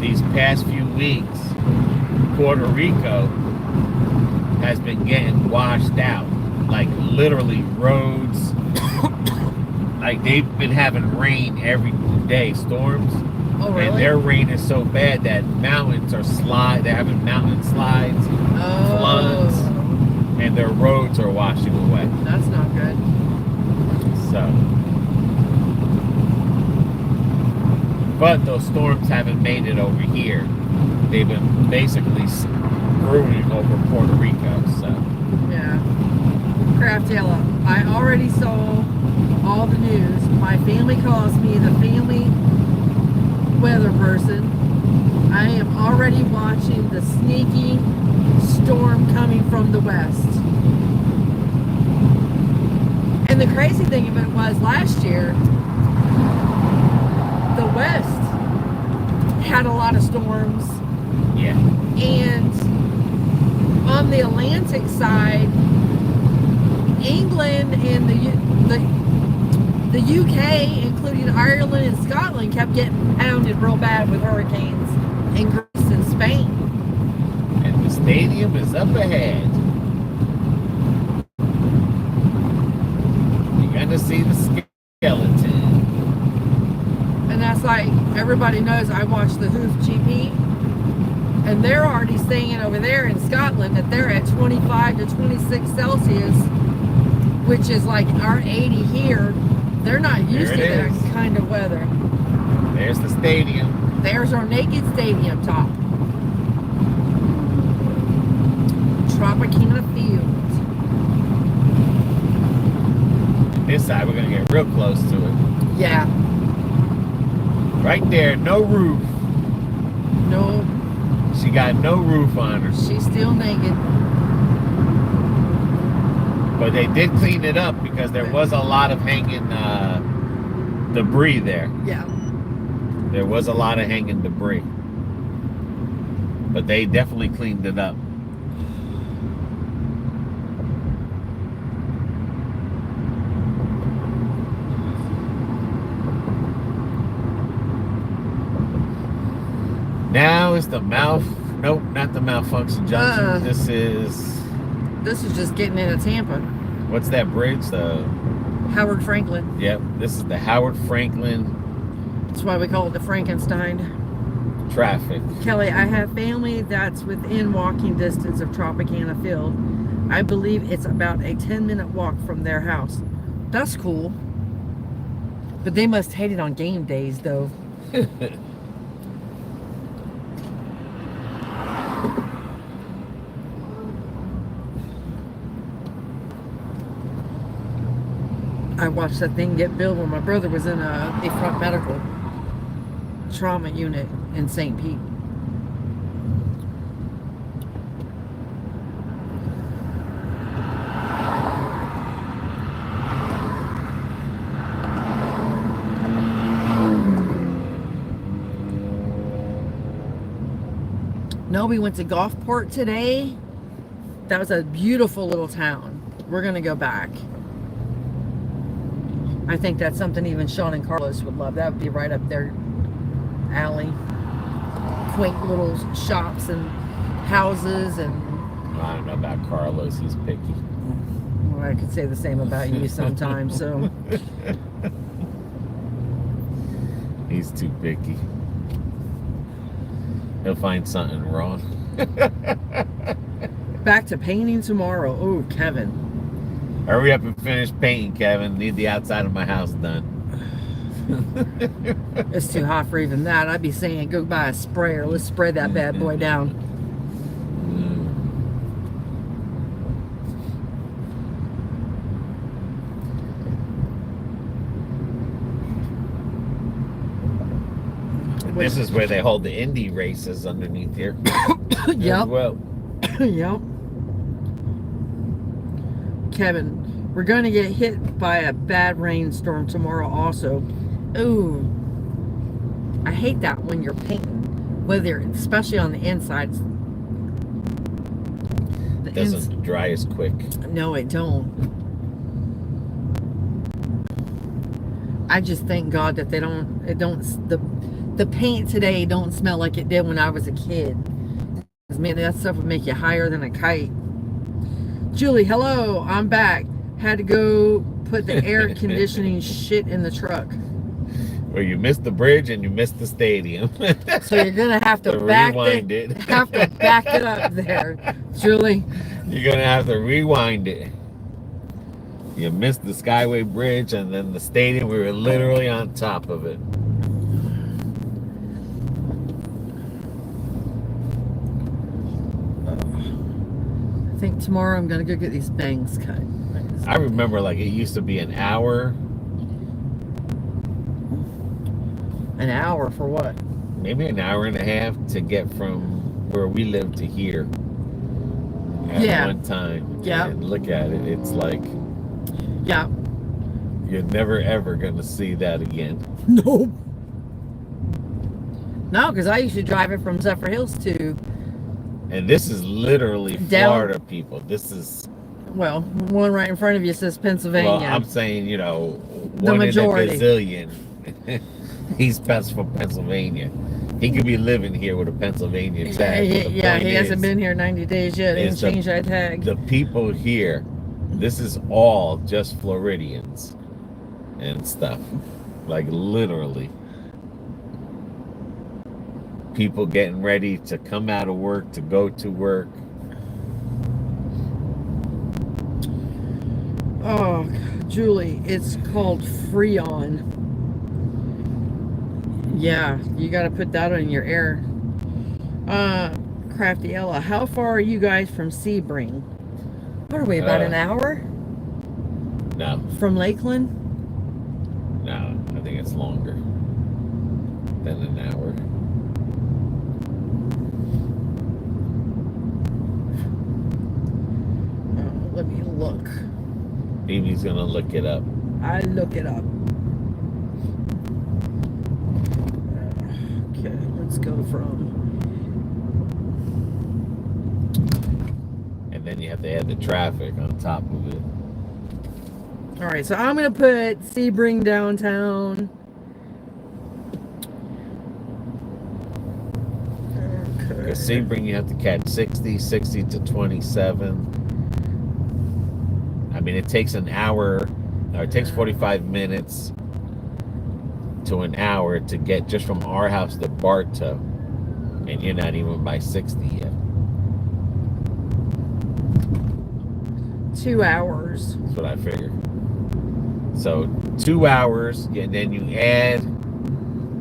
[SPEAKER 1] these past few weeks, Puerto Rico has been getting washed out. Like literally roads. Like they've been having rain every day, storms.
[SPEAKER 2] Oh, really?
[SPEAKER 1] And their rain is so bad that mountains are they're having mountain slides, floods, and their roads are washing away.
[SPEAKER 2] That's not good.
[SPEAKER 1] So, but those storms haven't made it over here. They've been basically brewing over Puerto Rico. So,
[SPEAKER 2] yeah. Craft Yellow. I already saw all the news. My family calls me the family weather person. I am already watching the sneaky storm coming from the west. And the crazy thing of it was last year, the west had a lot of storms.
[SPEAKER 1] yeah.
[SPEAKER 2] And on the Atlantic side, England and the UK, including Ireland and Scotland, kept getting pounded real bad with hurricanes in Greece and Spain.
[SPEAKER 1] And the stadium is up ahead. You're gonna see the skeleton.
[SPEAKER 2] And that's like, everybody knows I watch the Hoof GP. And they're already saying over there in Scotland that they're at 25 to 26 Celsius, which is like our 80 here. They're not used to that kind of weather.
[SPEAKER 1] There's the stadium.
[SPEAKER 2] There's our naked stadium top. Tropicana Field.
[SPEAKER 1] This side, we're gonna get real close to it.
[SPEAKER 2] Yeah.
[SPEAKER 1] Right there, no roof.
[SPEAKER 2] No,
[SPEAKER 1] She got no roof on her.
[SPEAKER 2] she's still naked.
[SPEAKER 1] But they did clean it up because there was a lot of hanging debris there.
[SPEAKER 2] Yeah.
[SPEAKER 1] There was a lot of hanging debris. But they definitely cleaned it up. Now is the nope, not the Malfunction Junction. This is
[SPEAKER 2] just getting into Tampa.
[SPEAKER 1] what's that bridge? The
[SPEAKER 2] Howard Franklin.
[SPEAKER 1] Yep, this is the Howard Franklin
[SPEAKER 2] That's why we call it the Frankenstein.
[SPEAKER 1] traffic.
[SPEAKER 2] Kelly, I have family that's within walking distance of Tropicana Field. I believe it's about a 10-minute walk from their house. That's cool. But they must hate it on game days, though. I watched that thing get built when my brother was in a front medical trauma unit in St. Pete. No, we went to Gulfport today. That was a beautiful little town. We're gonna go back. I think that's something even Sean and Carlos would love. That would be right up their alley. Quaint little shops and houses and...
[SPEAKER 1] I don't know about Carlos, he's picky.
[SPEAKER 2] Well, I could say the same about you sometimes, so...
[SPEAKER 1] He's too picky. He'll find something wrong.
[SPEAKER 2] Back to painting tomorrow. Oh, Kevin.
[SPEAKER 1] Hurry up and finish painting, Kevin. Need the outside of my house done.
[SPEAKER 2] It's too hot for even that. I'd be saying go buy a sprayer. Let's spray that bad boy down.
[SPEAKER 1] This is where they hold the Indy races underneath here.
[SPEAKER 2] Yep.
[SPEAKER 1] Well,
[SPEAKER 2] Yep. Kevin, we're going to get hit by a bad rainstorm tomorrow also. Ooh. I hate that when you're painting, whether, especially on the insides.
[SPEAKER 1] it doesn't dry as quick.
[SPEAKER 2] No, it don't. I just thank God that the paint today don't smell like it did when I was a kid. Because man, that stuff would make you higher than a kite. Julie, hello, I'm back. Had to go put the air conditioning shit in the truck.
[SPEAKER 1] Well, you missed the bridge and you missed the stadium.
[SPEAKER 2] So you're gonna have to
[SPEAKER 1] rewind it.
[SPEAKER 2] Have to back it up there, Julie.
[SPEAKER 1] You're gonna have to rewind it. You missed the Skyway bridge and then the stadium. We were literally on top of it.
[SPEAKER 2] I think tomorrow I'm gonna go get these bangs cut.
[SPEAKER 1] I remember like it used to be an hour.
[SPEAKER 2] An hour for what?
[SPEAKER 1] Maybe an hour and a half to get from where we live to here. At one time.
[SPEAKER 2] Yeah.
[SPEAKER 1] And look at it. It's like,
[SPEAKER 2] Yeah.
[SPEAKER 1] you're never ever gonna see that again.
[SPEAKER 2] Nope. No, because I used to drive it from Zephyr Hills to,
[SPEAKER 1] And this is literally
[SPEAKER 2] Down-
[SPEAKER 1] Florida, people. This is,
[SPEAKER 2] well, one right in front of you says Pennsylvania.
[SPEAKER 1] well, I'm saying, you know,
[SPEAKER 2] The
[SPEAKER 1] one
[SPEAKER 2] majority.
[SPEAKER 1] in a gazillion. He's best for Pennsylvania. He could be living here with a Pennsylvania tag. but the
[SPEAKER 2] Yeah,
[SPEAKER 1] point
[SPEAKER 2] he hasn't
[SPEAKER 1] is,
[SPEAKER 2] been here 90 days yet. They didn't
[SPEAKER 1] is the-
[SPEAKER 2] change that tag.
[SPEAKER 1] The people here, this is all just Floridians and stuff. Like literally. People getting ready to come out of work, to go to work.
[SPEAKER 2] Oh, Julie, it's called Freon. Yeah, you got to put that on your air. Crafty Ella, how far are you guys from Sebring? What are we, about an hour
[SPEAKER 1] No,
[SPEAKER 2] from Lakeland?
[SPEAKER 1] no, I think it's longer than an hour.
[SPEAKER 2] Let me look.
[SPEAKER 1] Amy's gonna look it up.
[SPEAKER 2] I look it up. Okay, let's go from.
[SPEAKER 1] And then you have to add the traffic on top of it.
[SPEAKER 2] All right, so I'm gonna put Sebring downtown. Okay.
[SPEAKER 1] Because Sebring, you have to catch 60 to 27. I mean, it takes an hour, or it takes 45 minutes to an hour to get just from our house to Bartow. And you're not even by 60 yet.
[SPEAKER 2] 2 hours.
[SPEAKER 1] That's what I figured. So 2 hours, and then you add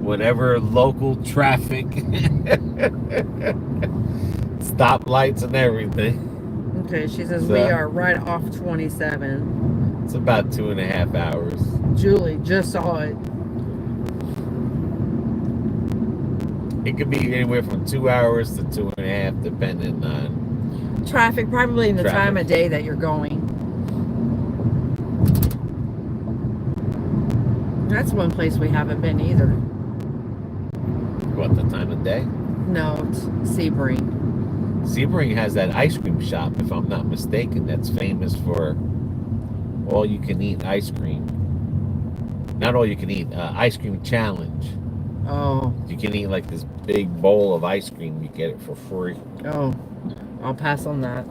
[SPEAKER 1] whatever local traffic, stoplights and everything.
[SPEAKER 2] Okay, she says
[SPEAKER 1] So-
[SPEAKER 2] we are right off 27.
[SPEAKER 1] It's about 2.5 hours.
[SPEAKER 2] Julie just saw it.
[SPEAKER 1] It could be anywhere from 2 hours to 2.5, depending on.
[SPEAKER 2] Traffic, probably in the
[SPEAKER 1] Traffic.
[SPEAKER 2] time of day that you're going. That's one place we haven't been either.
[SPEAKER 1] What, the time of day?
[SPEAKER 2] No, it's Sebring.
[SPEAKER 1] Sebring has that ice cream shop, if I'm not mistaken, that's famous for all-you-can-eat ice cream. Not all-you-can-eat, ice cream challenge.
[SPEAKER 2] Oh,
[SPEAKER 1] You can eat like this big bowl of ice cream. You get it for free.
[SPEAKER 2] oh, I'll pass on that.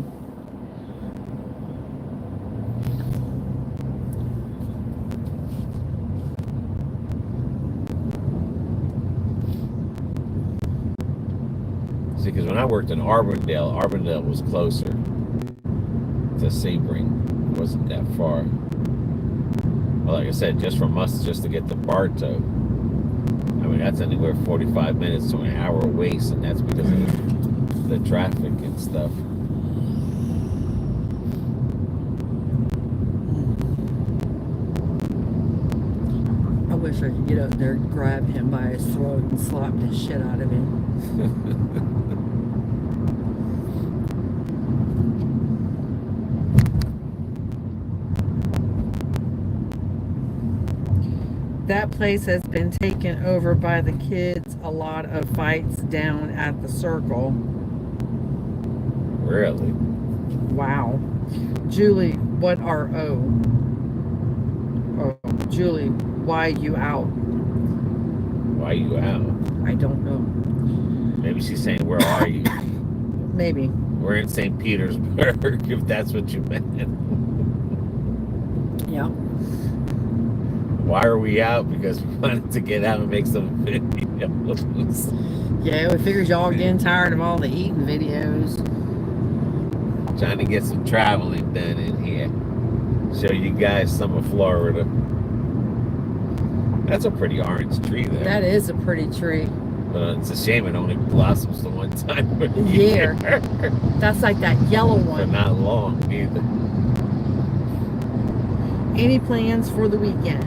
[SPEAKER 1] See, because when I worked in Arbondale was closer to Sebring. It wasn't that far. Well, like I said, just from us, just to get to Bartow, I mean, that's anywhere 45 minutes to an hour waste, and that's because of the traffic and stuff.
[SPEAKER 2] I wish I could get up there and grab him by his throat and slap the shit out of him. That place has been taken over by the kids. A lot of fights down at the circle.
[SPEAKER 1] Really?
[SPEAKER 2] Wow. Julie, what are O? Oh, Julie, why you out?
[SPEAKER 1] Why you out?
[SPEAKER 2] I don't know.
[SPEAKER 1] Maybe she's saying, where are you?
[SPEAKER 2] Maybe.
[SPEAKER 1] We're in St. Petersburg, if that's what you meant.
[SPEAKER 2] Yeah.
[SPEAKER 1] Why are we out? Because we wanted to get out and make some videos.
[SPEAKER 2] Yeah, we figured y'all getting tired of all the eating videos.
[SPEAKER 1] Trying to get some traveling done in here. Show you guys some of Florida. That's a pretty orange tree there.
[SPEAKER 2] That is a pretty tree.
[SPEAKER 1] But it's a shame it only blossoms the one time a
[SPEAKER 2] year. That's like that yellow
[SPEAKER 1] But
[SPEAKER 2] one.
[SPEAKER 1] not long either.
[SPEAKER 2] Any plans for the weekend?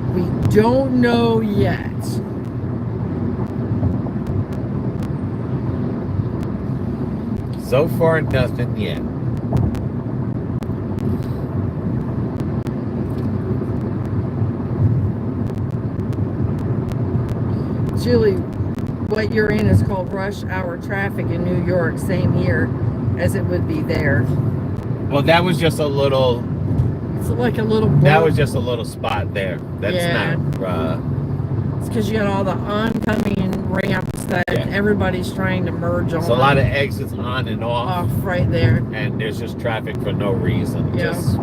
[SPEAKER 2] We don't know yet.
[SPEAKER 1] So far, nothing yet.
[SPEAKER 2] Julie, what you're in is called rush hour traffic in New York, same here as it would be there.
[SPEAKER 1] Well, that was just a little.
[SPEAKER 2] It's like a little.
[SPEAKER 1] That was just a little spot there. That's not.
[SPEAKER 2] It's because you got all the oncoming ramps that everybody's trying to merge on.
[SPEAKER 1] It's a lot of exits on and off.
[SPEAKER 2] Off right there.
[SPEAKER 1] And there's just traffic for no reason.
[SPEAKER 2] Yeah.
[SPEAKER 1] Just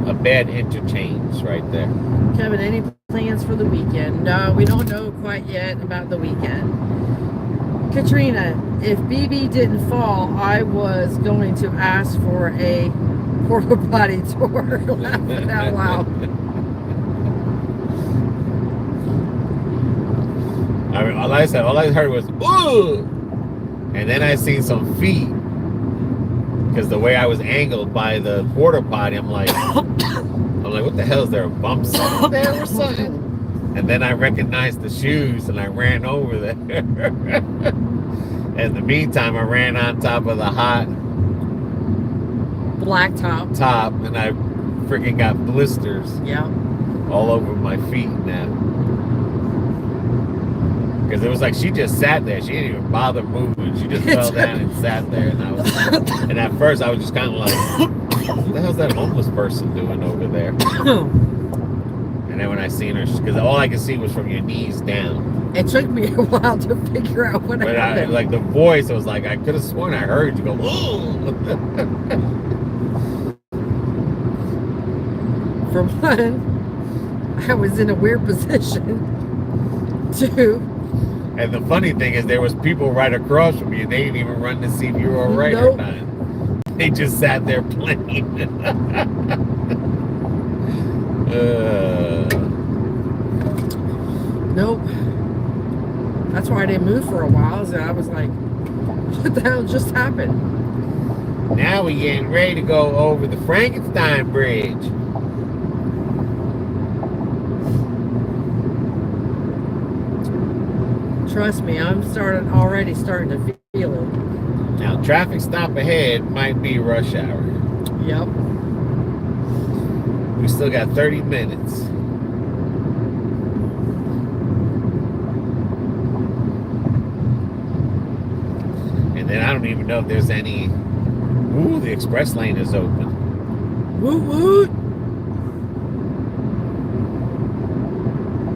[SPEAKER 1] a bad interchange right there.
[SPEAKER 2] Kevin, any plans for the weekend? No, we don't know quite yet about the weekend. Katrina, if BB didn't fall, I was going to ask for a porta potty tour. Laughing out loud.
[SPEAKER 1] I mean, all I heard was ooh, and then I seen some feet because the way I was angled by the porta potty, I'm like, what the hell is there a bump there or something? And then I recognized the shoes and I ran over there. In the meantime, I ran on top of the hot
[SPEAKER 2] black top
[SPEAKER 1] and I freaking got blisters.
[SPEAKER 2] Yeah.
[SPEAKER 1] All over my feet now. Because it was like she just sat there. She didn't even bother moving. She just fell down and sat there. And at first I was just kind of like, what the hell's that homeless person doing over there? And then when I seen her, because all I could see was from your knees down.
[SPEAKER 2] It took me a while to figure out what happened.
[SPEAKER 1] Like the voice, I was like, I could have sworn I heard you go, ooh.
[SPEAKER 2] For one, I was in a weird position. Two,
[SPEAKER 1] and the funny thing is there was people right across from you. They didn't even run to see if you were all right or not. They just sat there playing.
[SPEAKER 2] Nope. That's why I didn't move for a while. So I was like, what the hell just happened?
[SPEAKER 1] Now we're getting ready to go over the Frankenstein Bridge.
[SPEAKER 2] Trust me, I'm already starting to feel it.
[SPEAKER 1] Now, traffic stop ahead might be rush hour.
[SPEAKER 2] Yep.
[SPEAKER 1] We still got 30 minutes. And then I don't even know if there's any. Ooh, the express lane is open.
[SPEAKER 2] Woot woot.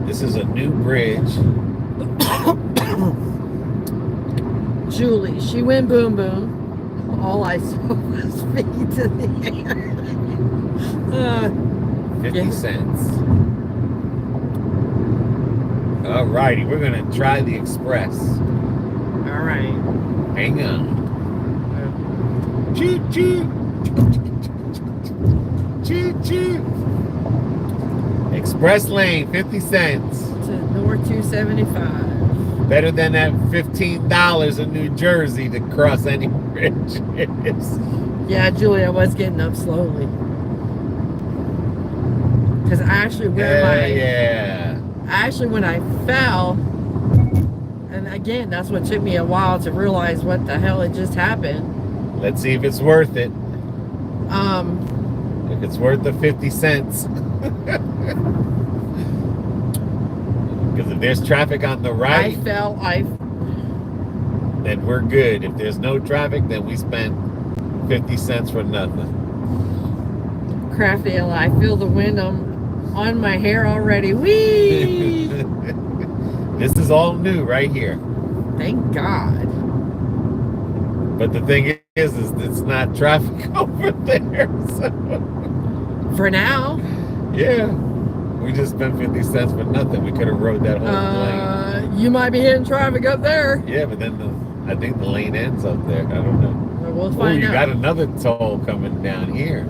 [SPEAKER 1] This is a new bridge.
[SPEAKER 2] Julie, she went boom boom. All I saw was feet in the air.
[SPEAKER 1] 50 cents. Alrighty, we're gonna try the express.
[SPEAKER 2] All right.
[SPEAKER 1] Hang on. Choo choo. Choo choo. Express lane, 50 cents.
[SPEAKER 2] To North 275.
[SPEAKER 1] Better than that $15 in New Jersey to cross any bridges.
[SPEAKER 2] Yeah, Julia was getting up slowly. Because actually actually when I fell, and again, that's what took me a while to realize what the hell had just happened.
[SPEAKER 1] Let's see if it's worth it. If it's worth the 50 cents. Because if there's traffic on the right, then we're good. If there's no traffic, then we spend 50 cents for nothing.
[SPEAKER 2] Crafty, I feel the wind on my hair already. Whee!
[SPEAKER 1] This is all new right here.
[SPEAKER 2] Thank God.
[SPEAKER 1] But the thing is it's not traffic over there. So.
[SPEAKER 2] For now.
[SPEAKER 1] Yeah. We just spent 50 cents for nothing. We could have rode that whole lane.
[SPEAKER 2] You might be hitting traffic up there.
[SPEAKER 1] Yeah, but then I think the lane ends up there. I don't know.
[SPEAKER 2] Well, we'll find out.
[SPEAKER 1] You got another toll coming down here.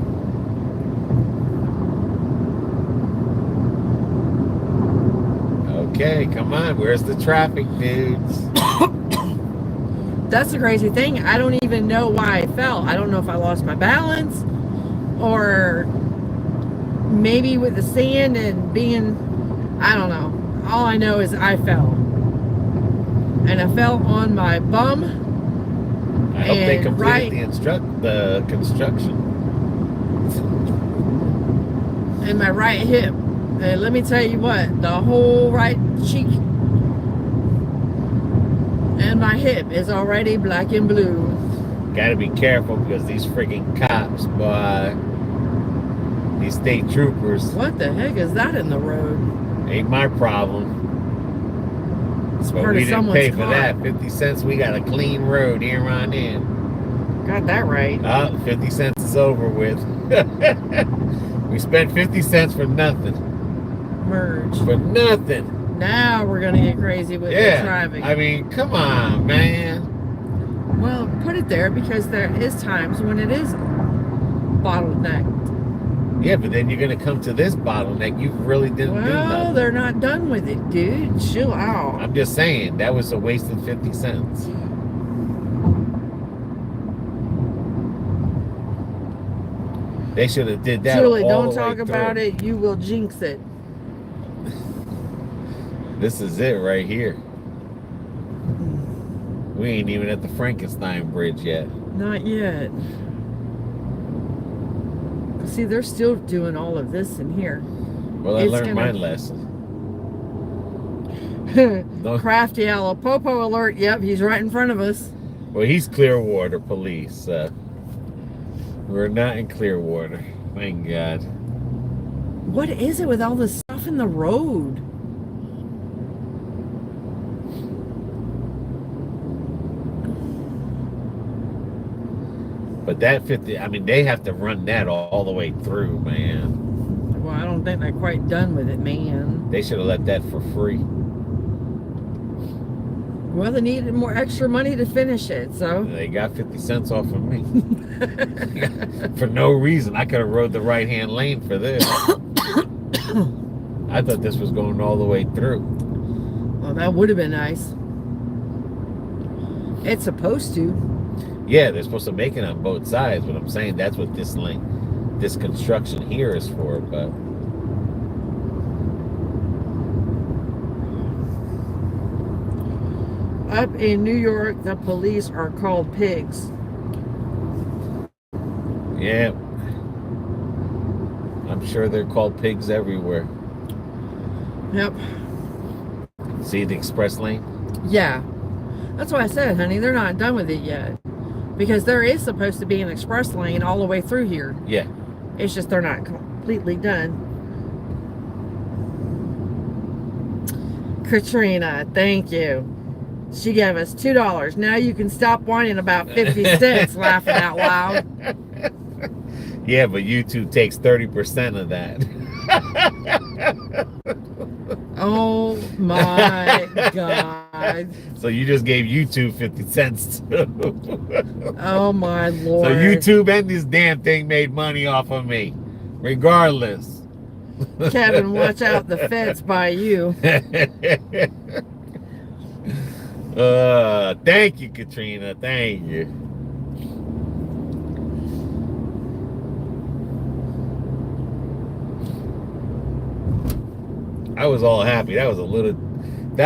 [SPEAKER 1] Okay, come on. Where's the traffic, dudes?
[SPEAKER 2] That's the crazy thing. I don't even know why I fell. I don't know if I lost my balance or maybe with the sand and being, I don't know. All I know is I fell. And I fell on my bum.
[SPEAKER 1] I hope they completed the construction.
[SPEAKER 2] And my right hip. And let me tell you what, the whole right cheek and my hip is already black and blue.
[SPEAKER 1] Gotta be careful because these freaking cops, boy, these state troopers.
[SPEAKER 2] What the heck is that in the road?
[SPEAKER 1] Ain't my problem.
[SPEAKER 2] It's
[SPEAKER 1] But
[SPEAKER 2] part
[SPEAKER 1] we
[SPEAKER 2] of
[SPEAKER 1] didn't
[SPEAKER 2] someone's
[SPEAKER 1] pay for
[SPEAKER 2] car.
[SPEAKER 1] that. 50 cents, we got a clean road here on in.
[SPEAKER 2] Got that right.
[SPEAKER 1] 50 cents is over with. We spent 50 cents for nothing.
[SPEAKER 2] Merge.
[SPEAKER 1] For nothing.
[SPEAKER 2] Now we're gonna get crazy with the traffic.
[SPEAKER 1] I mean, come on, man.
[SPEAKER 2] Well, put it there because there is times when it is bottlenecked.
[SPEAKER 1] Yeah, but then you're gonna come to this bottleneck. You really didn't do
[SPEAKER 2] Well,
[SPEAKER 1] nothing.
[SPEAKER 2] they're not done with it, dude. Chill out.
[SPEAKER 1] I'm just saying that was a waste of 50 cents. They should have did that.
[SPEAKER 2] Julie,
[SPEAKER 1] all
[SPEAKER 2] don't
[SPEAKER 1] the way
[SPEAKER 2] talk about
[SPEAKER 1] through.
[SPEAKER 2] it. You will jinx it.
[SPEAKER 1] This is it right here. We ain't even at the Frankenstein Bridge yet.
[SPEAKER 2] Not yet. See, they're still doing all of this in here.
[SPEAKER 1] Well, I learned my lesson.
[SPEAKER 2] Crafty Alapopo alert. Yep, he's right in front of us.
[SPEAKER 1] Well, he's Clearwater police. We're not in Clearwater. Thank God.
[SPEAKER 2] What is it with all this stuff in the road?
[SPEAKER 1] But that 50, I mean, they have to run that all the way through, man.
[SPEAKER 2] Well, I don't think they're quite done with it, man.
[SPEAKER 1] They should have let that for free.
[SPEAKER 2] Well, they needed more extra money to finish it, so.
[SPEAKER 1] They got 50 cents off of me. For no reason. I could have rode the right-hand lane for this. I thought this was going all the way through.
[SPEAKER 2] Well, that would have been nice. It's supposed to.
[SPEAKER 1] Yeah, they're supposed to make it on both sides, but I'm saying that's what this lane, this construction here is for, but.
[SPEAKER 2] Up in New York, the police are called pigs.
[SPEAKER 1] Yeah. I'm sure they're called pigs everywhere.
[SPEAKER 2] Yep.
[SPEAKER 1] See the express lane?
[SPEAKER 2] Yeah. That's why I said, honey, they're not done with it yet. Because there is supposed to be an express lane all the way through here.
[SPEAKER 1] Yeah.
[SPEAKER 2] It's just they're not completely done. Katrina, thank you. She gave us $2. Now you can stop whining about 50 cents, laughing out loud.
[SPEAKER 1] Yeah, but YouTube takes 30% of that.
[SPEAKER 2] Oh my God.
[SPEAKER 1] So you just gave YouTube 50 cents too.
[SPEAKER 2] Oh my Lord.
[SPEAKER 1] So YouTube and this damn thing made money off of me. Regardless.
[SPEAKER 2] Kevin, watch out, the feds by you.
[SPEAKER 1] Thank you, Katrina. Thank you. I was all happy. That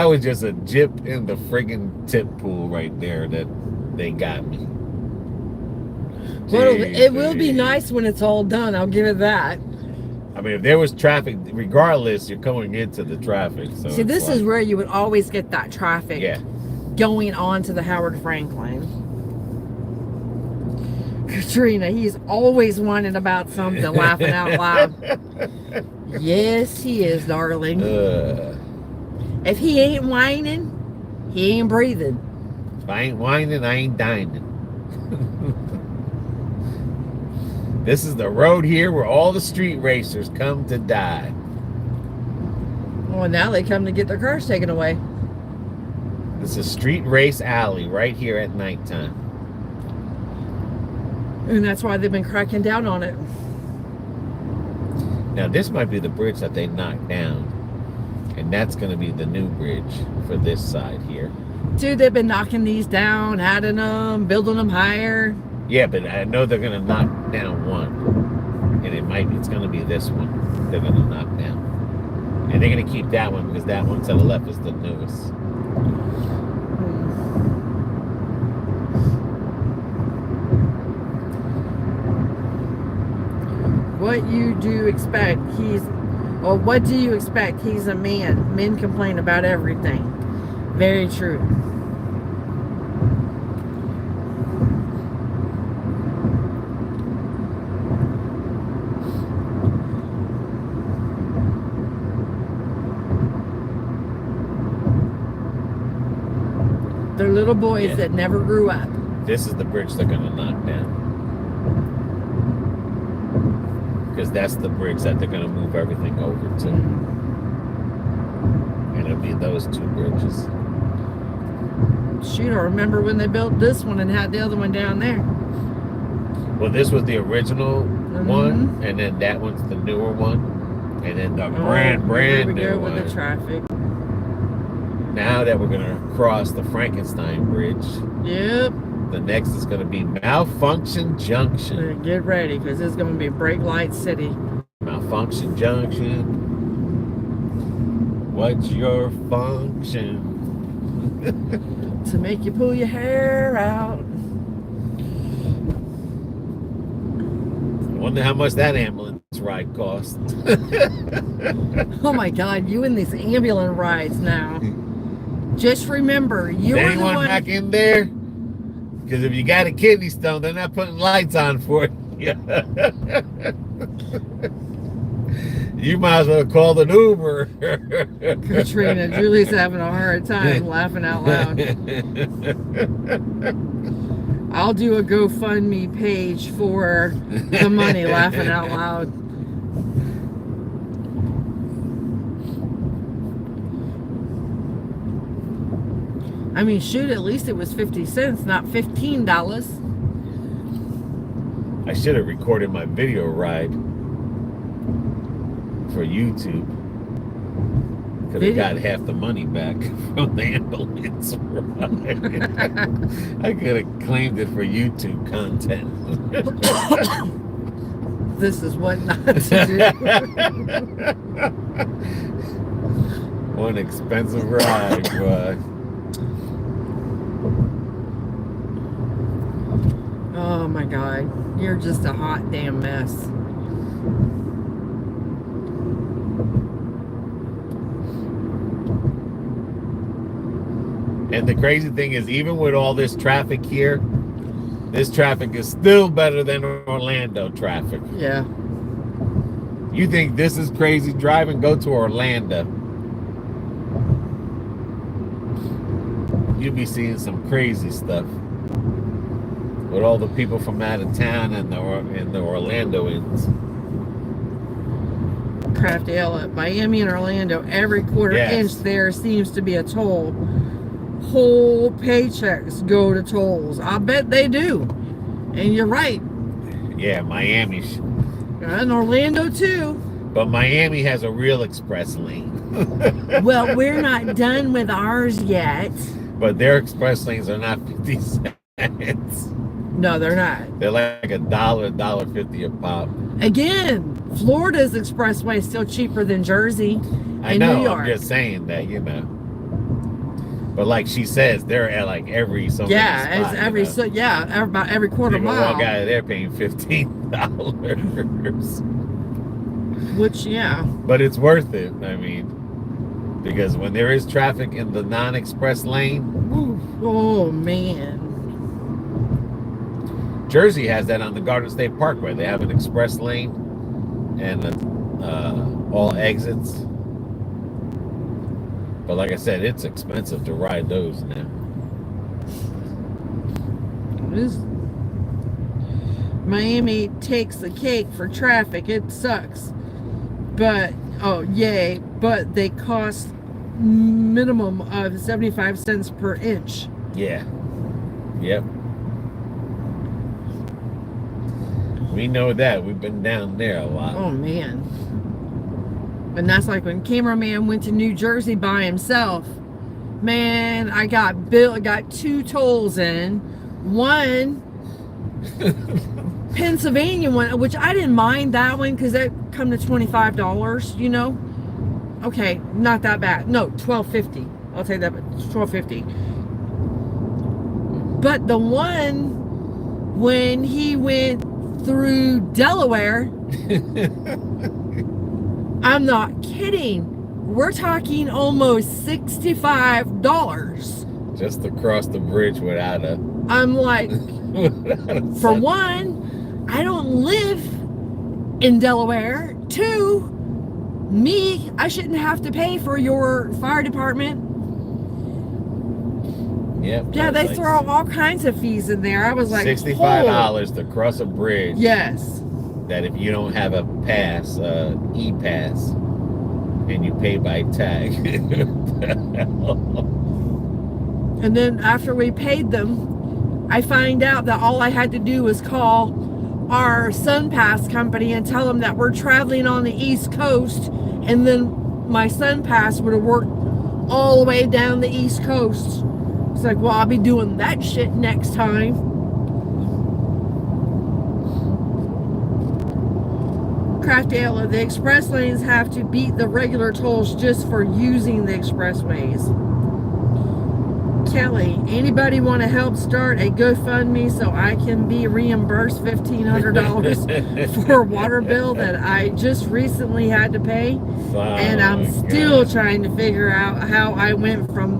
[SPEAKER 1] was just a jip in the friggin' tip pool right there that they got me.
[SPEAKER 2] Well, it will be nice when it's all done. I'll give it that.
[SPEAKER 1] I mean, if there was traffic, regardless, you're going into the traffic. So
[SPEAKER 2] see, this is where you would always get that traffic.
[SPEAKER 1] Yeah.
[SPEAKER 2] Going on to the Howard Franklin. Katrina, he's always whining about something, laughing out loud. Yes, he is, darling. If he ain't whining, he ain't breathing.
[SPEAKER 1] If I ain't whining, I ain't dining. This is the road here where all the street racers come to die.
[SPEAKER 2] Well, now they come to get their cars taken away.
[SPEAKER 1] It's a street race alley right here at nighttime.
[SPEAKER 2] And that's why they've been cracking down on it.
[SPEAKER 1] Now, this might be the bridge that they knocked down. And that's going to be the new bridge for this side here.
[SPEAKER 2] Dude, they've been knocking these down, adding them, building them higher.
[SPEAKER 1] Yeah, but I know they're going to knock down one. And it's going to be this one they're going to knock down. And they're going to keep that one because that one to the left is the newest.
[SPEAKER 2] What do you expect? He's a man. Men complain about everything. Very true. They're little boys that never grew up.
[SPEAKER 1] This is the bridge they're going to knock down. Because that's the bridge that they're going to move everything over to. And it'll be those two bridges.
[SPEAKER 2] Shoot, I remember when they built this one and had the other one down there.
[SPEAKER 1] Well, this was the original one, and then that one's the newer one. And then the brand new one.
[SPEAKER 2] With the traffic.
[SPEAKER 1] Now that we're going to cross the Frankenstein Bridge.
[SPEAKER 2] Yep.
[SPEAKER 1] The next is going to be Malfunction Junction.
[SPEAKER 2] Get ready, because it's going to be Brake Light City.
[SPEAKER 1] Malfunction Junction. What's your function?
[SPEAKER 2] To make you pull your hair out.
[SPEAKER 1] I wonder how much that ambulance ride cost.
[SPEAKER 2] Oh my God, you in these ambulance rides now. Just remember, you were the
[SPEAKER 1] anyone
[SPEAKER 2] one
[SPEAKER 1] back in there? Because if you got a kidney stone, they're not putting lights on for you. You might as well call an Uber.
[SPEAKER 2] Katrina, Julie's having a hard time laughing out loud. I'll do a GoFundMe page for the money laughing out loud. I mean, shoot, at least it was 50 cents, not $15.
[SPEAKER 1] I should have recorded my video ride for YouTube. Could have got half the money back from the ambulance ride. I could have claimed it for YouTube content.
[SPEAKER 2] This is what not to do.
[SPEAKER 1] One expensive ride, boy.
[SPEAKER 2] Oh my God, you're just a hot damn mess.
[SPEAKER 1] And the crazy thing is, even with all this traffic here, this traffic is still better than Orlando traffic.
[SPEAKER 2] Yeah.
[SPEAKER 1] You think this is crazy driving? Go to Orlando. You'll be seeing some crazy stuff with all the people from out of town and the Orlandoans.
[SPEAKER 2] Crafty hell at Miami and Orlando, every quarter inch there seems to be a toll. Whole paychecks go to tolls. I bet they do. And you're right.
[SPEAKER 1] Yeah, Miami.
[SPEAKER 2] And Orlando too.
[SPEAKER 1] But Miami has a real express lane.
[SPEAKER 2] Well, we're not done with ours yet.
[SPEAKER 1] But their express lanes are not 50 cents.
[SPEAKER 2] No, they're not.
[SPEAKER 1] They're like $1.50 a pop.
[SPEAKER 2] Again, Florida's expressway is still cheaper than Jersey
[SPEAKER 1] I
[SPEAKER 2] and
[SPEAKER 1] know,
[SPEAKER 2] New York.
[SPEAKER 1] I'm just saying that, you know. But like she says, they're at like every so many
[SPEAKER 2] Yeah,
[SPEAKER 1] spot,
[SPEAKER 2] it's every
[SPEAKER 1] you know?
[SPEAKER 2] so yeah, about every quarter
[SPEAKER 1] You can
[SPEAKER 2] mile.
[SPEAKER 1] walk out of there paying $15.
[SPEAKER 2] Which yeah.
[SPEAKER 1] But it's worth it. I mean, because when there is traffic in the non-express lane,
[SPEAKER 2] Oh man.
[SPEAKER 1] Jersey has that on the Garden State Parkway. They have an express lane and all exits. But like I said, it's expensive to ride those now.
[SPEAKER 2] Miami takes the cake for traffic. It sucks. But, oh, yay. But they cost minimum of 75 cents per inch.
[SPEAKER 1] Yeah. Yep. We know that. We've been down there a lot.
[SPEAKER 2] Oh, man. And that's like when cameraman went to New Jersey by himself. Man, I got 2 tolls in. One, Pennsylvania one, which I didn't mind that one because that come to $25, you know. Okay, not that bad. No, $12.50. I'll take that, but $12.50. But the one when he went through Delaware, I'm not kidding. We're talking almost $65
[SPEAKER 1] just to cross the bridge without a.
[SPEAKER 2] I'm like, for one, I don't live in Delaware. 2, I shouldn't have to pay for your fire department.
[SPEAKER 1] Yep.
[SPEAKER 2] Yeah, they
[SPEAKER 1] like
[SPEAKER 2] throw all kinds of fees in there. I was like,
[SPEAKER 1] $65 to cross a bridge.
[SPEAKER 2] Yes.
[SPEAKER 1] That if you don't have a pass, e-pass, and you pay by tag.
[SPEAKER 2] And then after we paid them, I find out that all I had to do was call our SunPass company and tell them that we're traveling on the East Coast, and then my SunPass would have worked all the way down the East Coast. It's like, well, I'll be doing that shit next time. Crafty Ella, the express lanes have to beat the regular tolls just for using the expressways. Kelly, anybody want to help start a GoFundMe so I can be reimbursed $1,500 for a water bill that I just recently had to pay? And I'm still trying to figure out how I went from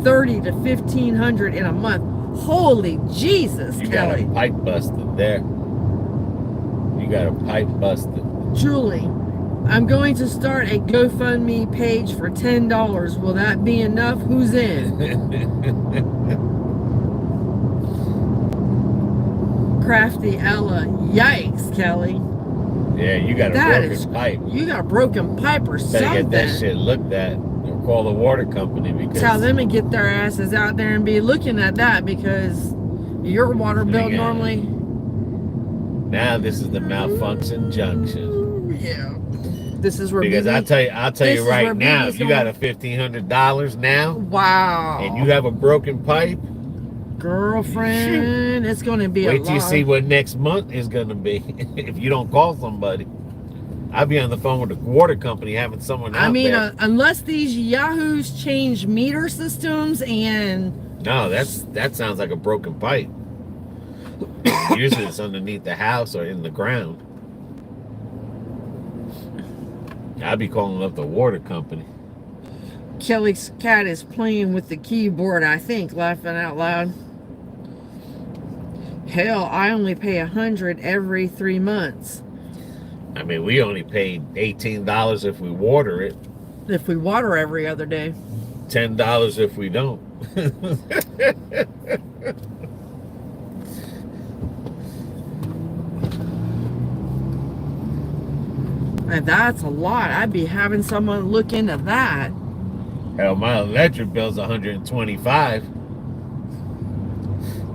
[SPEAKER 2] $30 to $1,500 in a month. Holy Jesus,
[SPEAKER 1] You
[SPEAKER 2] Kelly.
[SPEAKER 1] got a pipe busted there. You got a pipe busted.
[SPEAKER 2] Julie, I'm going to start a GoFundMe page for $10. Will that be enough? Who's in? Crafty Ella. Yikes, Kelly.
[SPEAKER 1] Yeah, you got a broken pipe.
[SPEAKER 2] You got a broken pipe or something.
[SPEAKER 1] Better get that shit looked at. Or call the water company because
[SPEAKER 2] Tell them to get their asses out there and be looking at that, because your water bill normally.
[SPEAKER 1] Now this is the Malfunction Junction.
[SPEAKER 2] Yeah. This is where
[SPEAKER 1] because I'll tell you right now, if you got a $1,500 now,
[SPEAKER 2] wow,
[SPEAKER 1] and you have a broken pipe,
[SPEAKER 2] girlfriend, it's going to be
[SPEAKER 1] wait till you see what next month is going to be if you don't call somebody. I'll be on the phone with the water company having someone out there.
[SPEAKER 2] Unless these yahoos change meter systems and...
[SPEAKER 1] No, that sounds like a broken pipe. Usually it's underneath the house or in the ground. I'll be calling up the water company.
[SPEAKER 2] Kelly's cat is playing with the keyboard, I think, laughing out loud. Hell, I only pay $100 every 3 months.
[SPEAKER 1] I mean, we only paid $18 if we water it.
[SPEAKER 2] If we water every other day.
[SPEAKER 1] $10 if we don't.
[SPEAKER 2] And that's a lot. I'd be having someone look into that.
[SPEAKER 1] Hell, my electric bill's $125.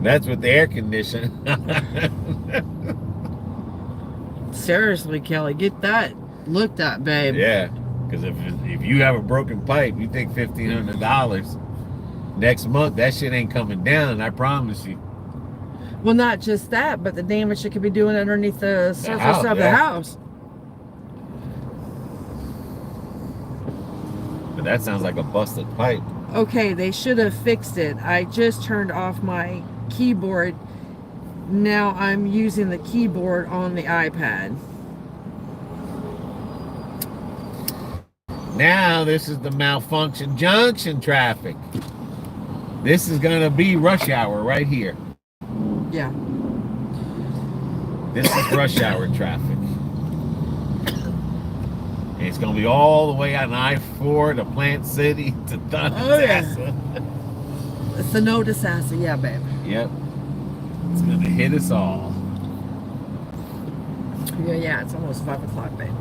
[SPEAKER 1] That's with the air conditioning.
[SPEAKER 2] Seriously, Kelly, get that Look that, babe.
[SPEAKER 1] Yeah, because if you have a broken pipe, you take $1,500. Next month, that shit ain't coming down. I promise you.
[SPEAKER 2] Well, not just that, but the damage it could be doing underneath the surface of the house.
[SPEAKER 1] But that sounds like a busted pipe.
[SPEAKER 2] Okay, they should have fixed it. I just turned off my keyboard. Now I'm using the keyboard on the iPad.
[SPEAKER 1] Now this is the Malfunction Junction traffic. This is gonna be rush hour right here.
[SPEAKER 2] Yeah.
[SPEAKER 1] This is rush hour traffic. And it's gonna be all the way on I-4 to Plant City to Thundersassa.
[SPEAKER 2] It's the no Thundersassa, yeah, babe.
[SPEAKER 1] Yep. It's gonna hit us all.
[SPEAKER 2] Yeah, it's almost 5 o'clock, babe.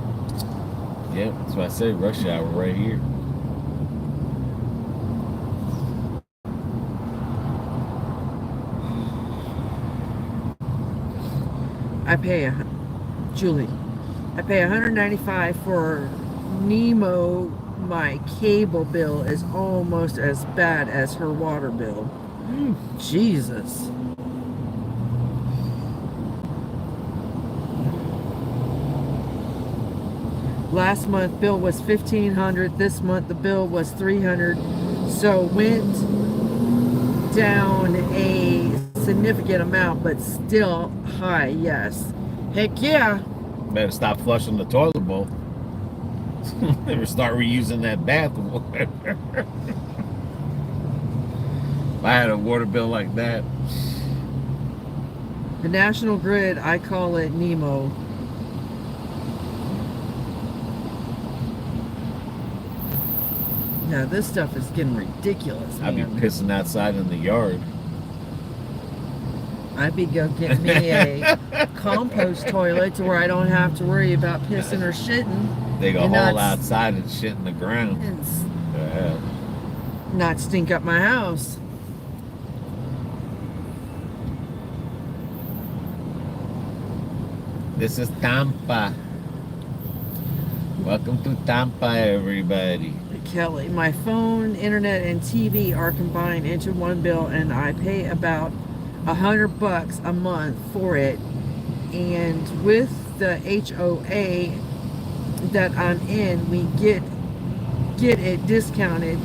[SPEAKER 1] Yep, that's why I say rush hour right here.
[SPEAKER 2] Julie, I pay $195 for Nemo. My cable bill is almost as bad as her water bill. Jesus. Last month bill was $1,500. This month the bill was $300. So went down a significant amount, but still high. Yes. Heck yeah.
[SPEAKER 1] Better stop flushing the toilet bowl. Never start reusing that bath water. If I had a water bill like that.
[SPEAKER 2] The National Grid, I call it Nemo. Yeah, this stuff is getting ridiculous, man.
[SPEAKER 1] I'd be pissing outside in the yard.
[SPEAKER 2] I'd be go get me a compost toilet to where I don't have to worry about pissing or shitting.
[SPEAKER 1] Dig a hole outside and shit in the ground.
[SPEAKER 2] Not stink up my house.
[SPEAKER 1] This is Tampa. Welcome to Tampa, everybody.
[SPEAKER 2] Kelly, my phone, internet, and TV are combined into one bill, and I pay about $100 a month for it. And with the HOA that I'm in, we get it discounted,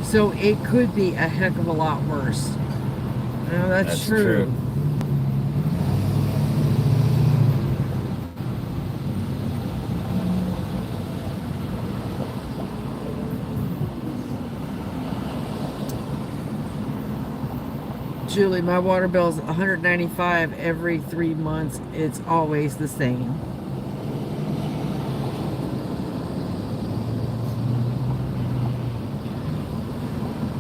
[SPEAKER 2] so it could be a heck of a lot worse. Now, that's true. Julie, my water bill is $195 every 3 months. It's always the same.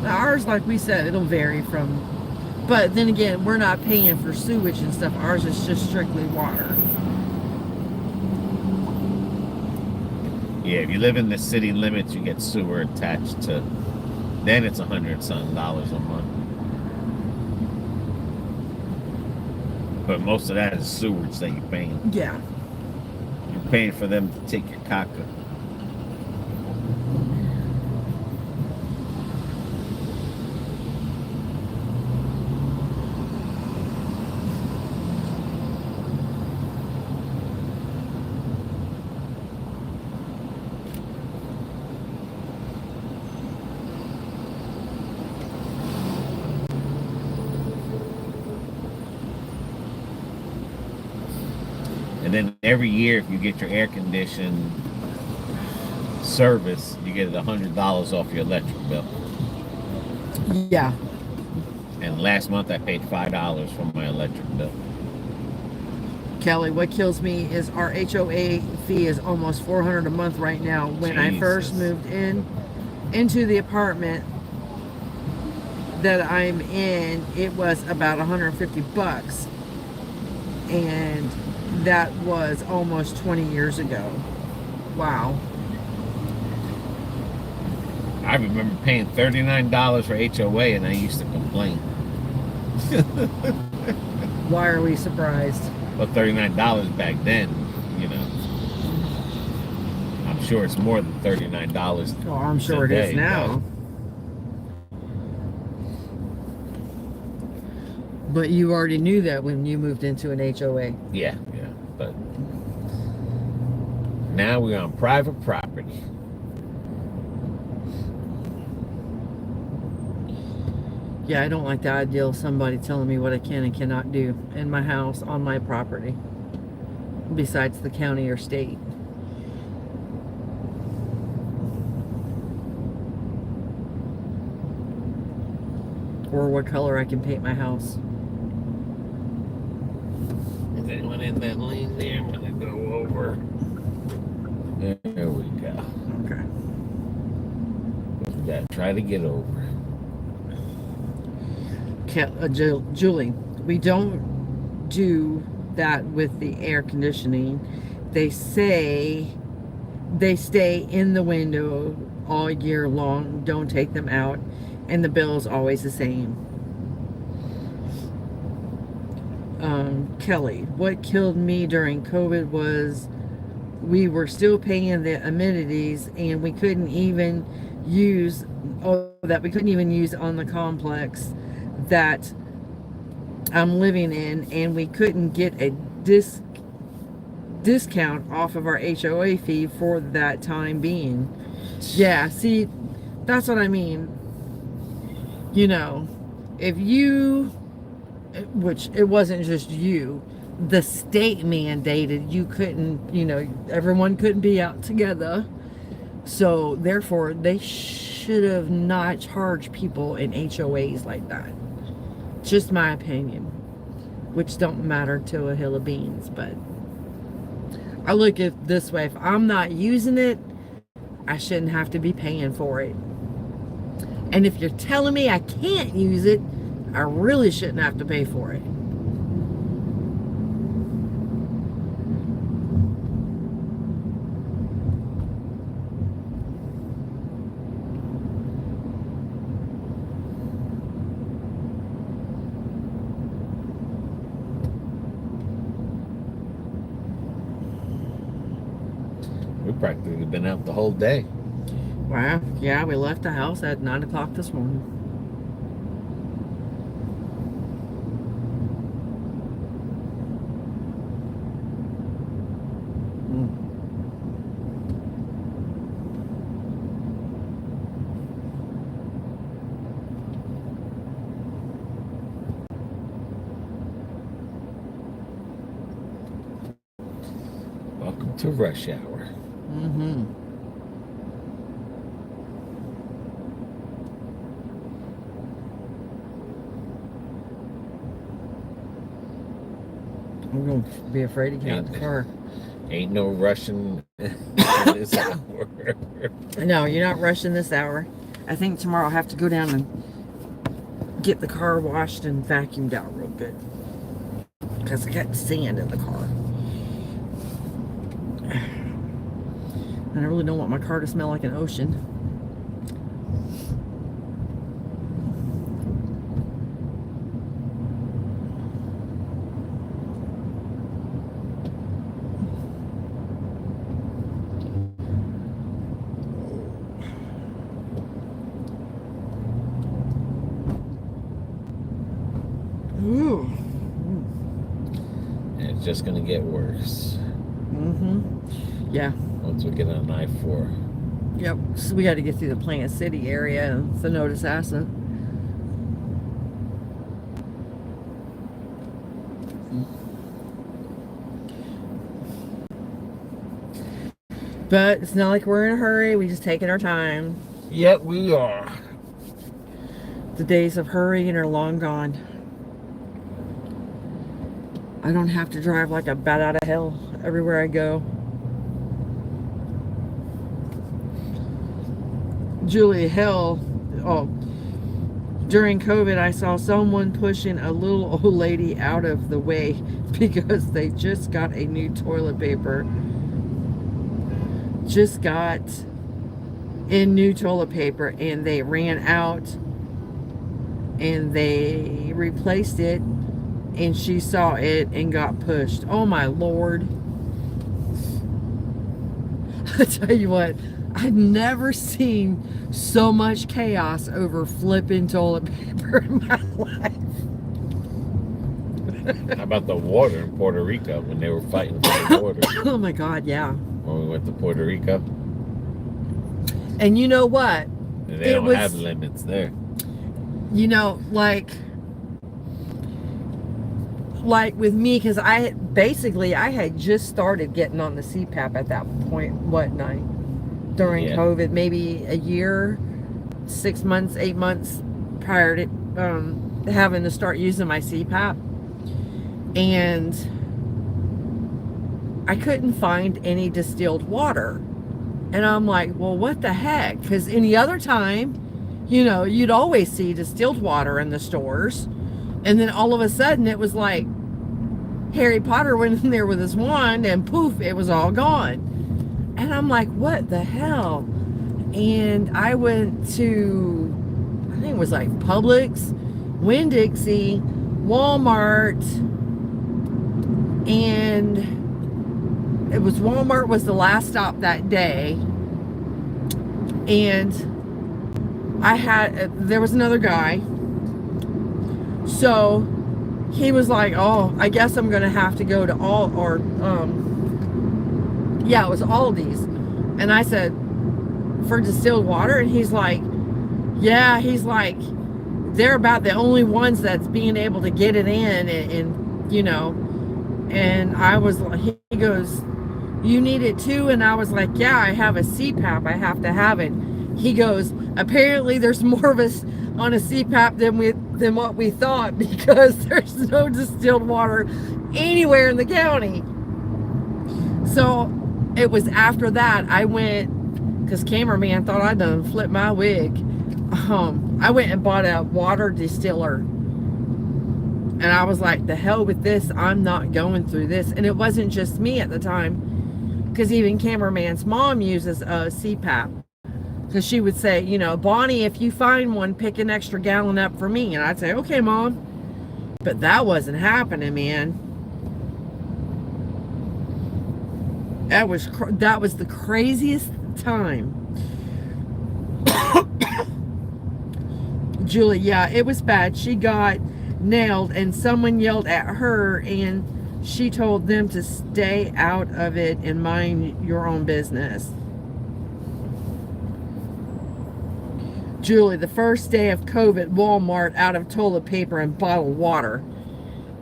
[SPEAKER 2] Now, ours, like we said, it'll vary from, but then again, we're not paying for sewage and stuff. Ours is just strictly water.
[SPEAKER 1] Yeah, if you live in the city limits, you get sewer attached to, then it's $100-something a month. But most of that is sewage that you're paying.
[SPEAKER 2] Yeah.
[SPEAKER 1] You're paying for them to take your caca. And then every year, if you get your air conditioned service, you get $100 off your electric bill.
[SPEAKER 2] Yeah.
[SPEAKER 1] And last month I paid $5 for my electric bill.
[SPEAKER 2] Kelly, what kills me is our HOA fee is almost $400 a month right now. When I first moved into the apartment that I'm in, it was about $150, and that was almost 20 years ago. Wow.
[SPEAKER 1] I remember paying $39 for HOA, and I used to complain.
[SPEAKER 2] Why are we surprised?
[SPEAKER 1] Well, $39 back then, you know. I'm sure it's more than $39.
[SPEAKER 2] Oh, I'm sure it is
[SPEAKER 1] today,
[SPEAKER 2] now. But you already knew that when you moved into an HOA.
[SPEAKER 1] Yeah, but now we're on private property.
[SPEAKER 2] Yeah, I don't like the idea of somebody telling me what I can and cannot do in my house, on my property, besides the county or state. Or what color I can paint my house.
[SPEAKER 1] Is anyone in that lane there? I'm gonna go over. There we go.
[SPEAKER 2] Okay.
[SPEAKER 1] We gotta try to get over.
[SPEAKER 2] Julie, we don't do that with the air conditioning. They say they stay in the window all year long. Don't take them out. And the bill is always the same. Kelly, what killed me during COVID was we were still paying the amenities and we couldn't even use on the complex that I'm living in, and we couldn't get a discount off of our HOA fee for that time being. Yeah, see, that's what I mean. You know, if you, which it wasn't just you, the state mandated you couldn't, everyone couldn't be out together. So therefore they should have not charged people in HOAs like that. Just my opinion, which don't matter to a hill of beans. But I look at it this way: if I'm not using it, I shouldn't have to be paying for it. And if you're telling me I can't use it, I really shouldn't have to pay for it.
[SPEAKER 1] We've practically been out the whole day.
[SPEAKER 2] Wow. Yeah, we left the house at 9 o'clock this morning.
[SPEAKER 1] Welcome to rush hour.
[SPEAKER 2] Mm-hmm. I'm going to be afraid to get out the car.
[SPEAKER 1] Ain't no rushing this hour.
[SPEAKER 2] No, you're not rushing this hour. I think tomorrow I'll have to go down and get the car washed and vacuumed out real good. Because I got sand in the car. And I really don't want my car to smell like an ocean. Ooh.
[SPEAKER 1] And it's just gonna get worse.
[SPEAKER 2] Mm-hmm. Yeah.
[SPEAKER 1] Once we get on I-4.
[SPEAKER 2] Yep. So we got to get through the Plant City area and Sonoma Sassa. But it's not like we're in a hurry. We just taking our time.
[SPEAKER 1] Yep, we are.
[SPEAKER 2] The days of hurrying are long gone. I don't have to drive like a bat out of hell everywhere I go. Julie, hell, during COVID, I saw someone pushing a little old lady out of the way because they just got a new toilet paper. Just got in new toilet paper and they ran out and they replaced it and she saw it and got pushed. Oh my Lord. I tell you what, I've never seen so much chaos over flipping toilet paper in my life.
[SPEAKER 1] How about the water in Puerto Rico when they were fighting for the water?
[SPEAKER 2] Oh my God, yeah.
[SPEAKER 1] When we went to Puerto Rico.
[SPEAKER 2] And you know what?
[SPEAKER 1] And they don't have limits there.
[SPEAKER 2] You know, like with me, because I had just started getting on the CPAP at that point, during COVID, maybe a year, 6 months, 8 months prior to having to start using my CPAP. And I couldn't find any distilled water. And I'm like, well, what the heck? Because any other time, you know, you'd always see distilled water in the stores. And then all of a sudden it was like Harry Potter went in there with his wand and poof, it was all gone. And I'm like, what the hell? And I went to, I think it was like Publix, Winn-Dixie, Walmart, and it was Walmart was the last stop that day. And there was another guy. So he was like, oh, I guess I'm going to have to go to it was Aldi's. And I said, for distilled water? And he's like, yeah, they're about the only ones that's being able to get it in and you know. And I was like, he goes, you need it too? And I was like, yeah, I have a CPAP. I have to have it. He goes, apparently there's more of us on a CPAP than what we thought, because there's no distilled water anywhere in the county. So it was after that I went, because cameraman thought I'd done flipped my wig. I went and bought a water distiller. And I was like, the hell with this. I'm not going through this. And it wasn't just me at the time, because even cameraman's mom uses a CPAP. Because she would say, you know, Bonnie, if you find one, pick an extra gallon up for me. And I'd say, okay, Mom. But that wasn't happening, man. That was the craziest time. Julie, yeah, it was bad. She got nailed and someone yelled at her and she told them to stay out of it and mind your own business. Julie, the first day of COVID, Walmart out of toilet paper and bottled water.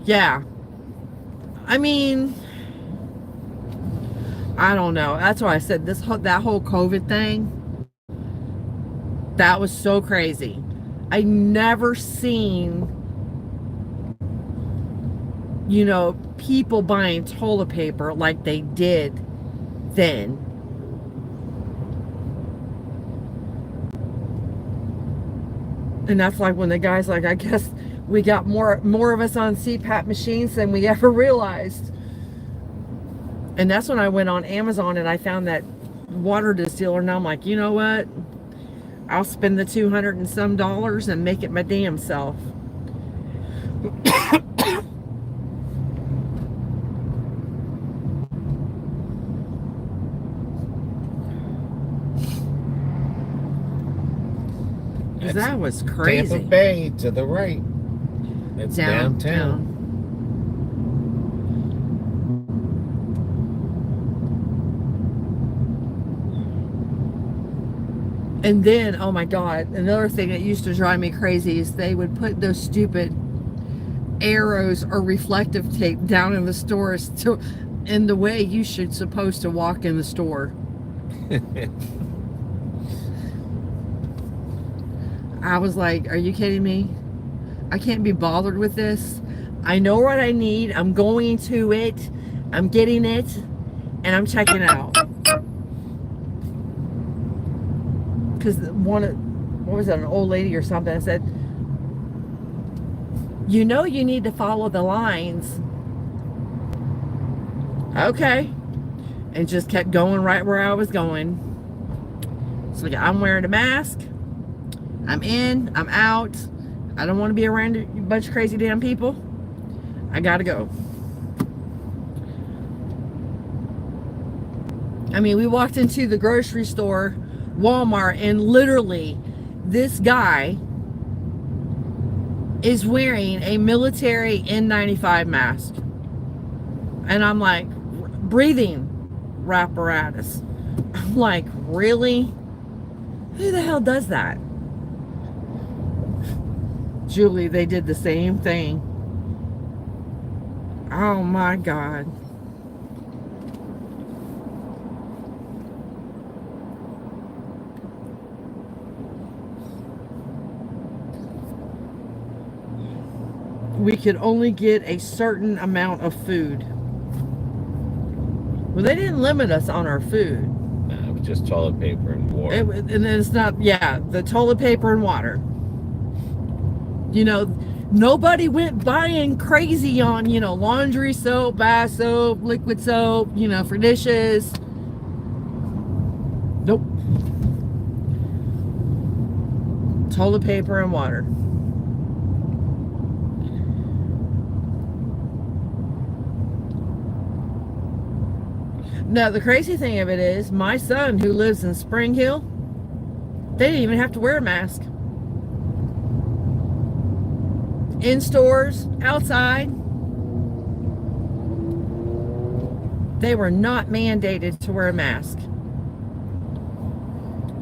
[SPEAKER 2] Yeah. I mean, I don't know. That's why I said that whole COVID thing, that was so crazy. I never seen, you know, people buying toilet paper like they did then. And that's like when the guy's like, I guess we got more of us on CPAP machines than we ever realized. And that's when I went on Amazon and I found that water distiller. And I'm like, you know what? I'll spend the $200 and some and make it my damn self. That was crazy.
[SPEAKER 1] Tampa Bay to the right. It's downtown.
[SPEAKER 2] And then, oh my God, another thing that used to drive me crazy is they would put those stupid arrows or reflective tape down in the stores in the way you should supposed to walk in the store. I was like, are you kidding me? I can't be bothered with this. I know what I need. I'm going to it. I'm getting it. And I'm checking out. Because what was that, an old lady or something? I said, you know you need to follow the lines. Okay. And just kept going right where I was going. So I'm wearing a mask. I'm in, I'm out. I don't want to be around a bunch of crazy damn people. I gotta go. I mean, we walked into the grocery store, Walmart, and literally this guy is wearing a military N95 mask. And I'm like, breathing apparatus. I'm like, really? Who the hell does that? Julie, they did the same thing. Oh my God. We could only get a certain amount of food. Well, they didn't limit us on our food.
[SPEAKER 1] Nah, it was just toilet paper and water.
[SPEAKER 2] And it's not, yeah, the toilet paper and water. You know, nobody went buying crazy on, you know, laundry soap, bath soap, liquid soap, you know, for dishes. Nope. Toilet paper and water. Now, the crazy thing of it is, my son who lives in Spring Hill, they didn't even have to wear a mask. In stores, outside, they were not mandated to wear a mask.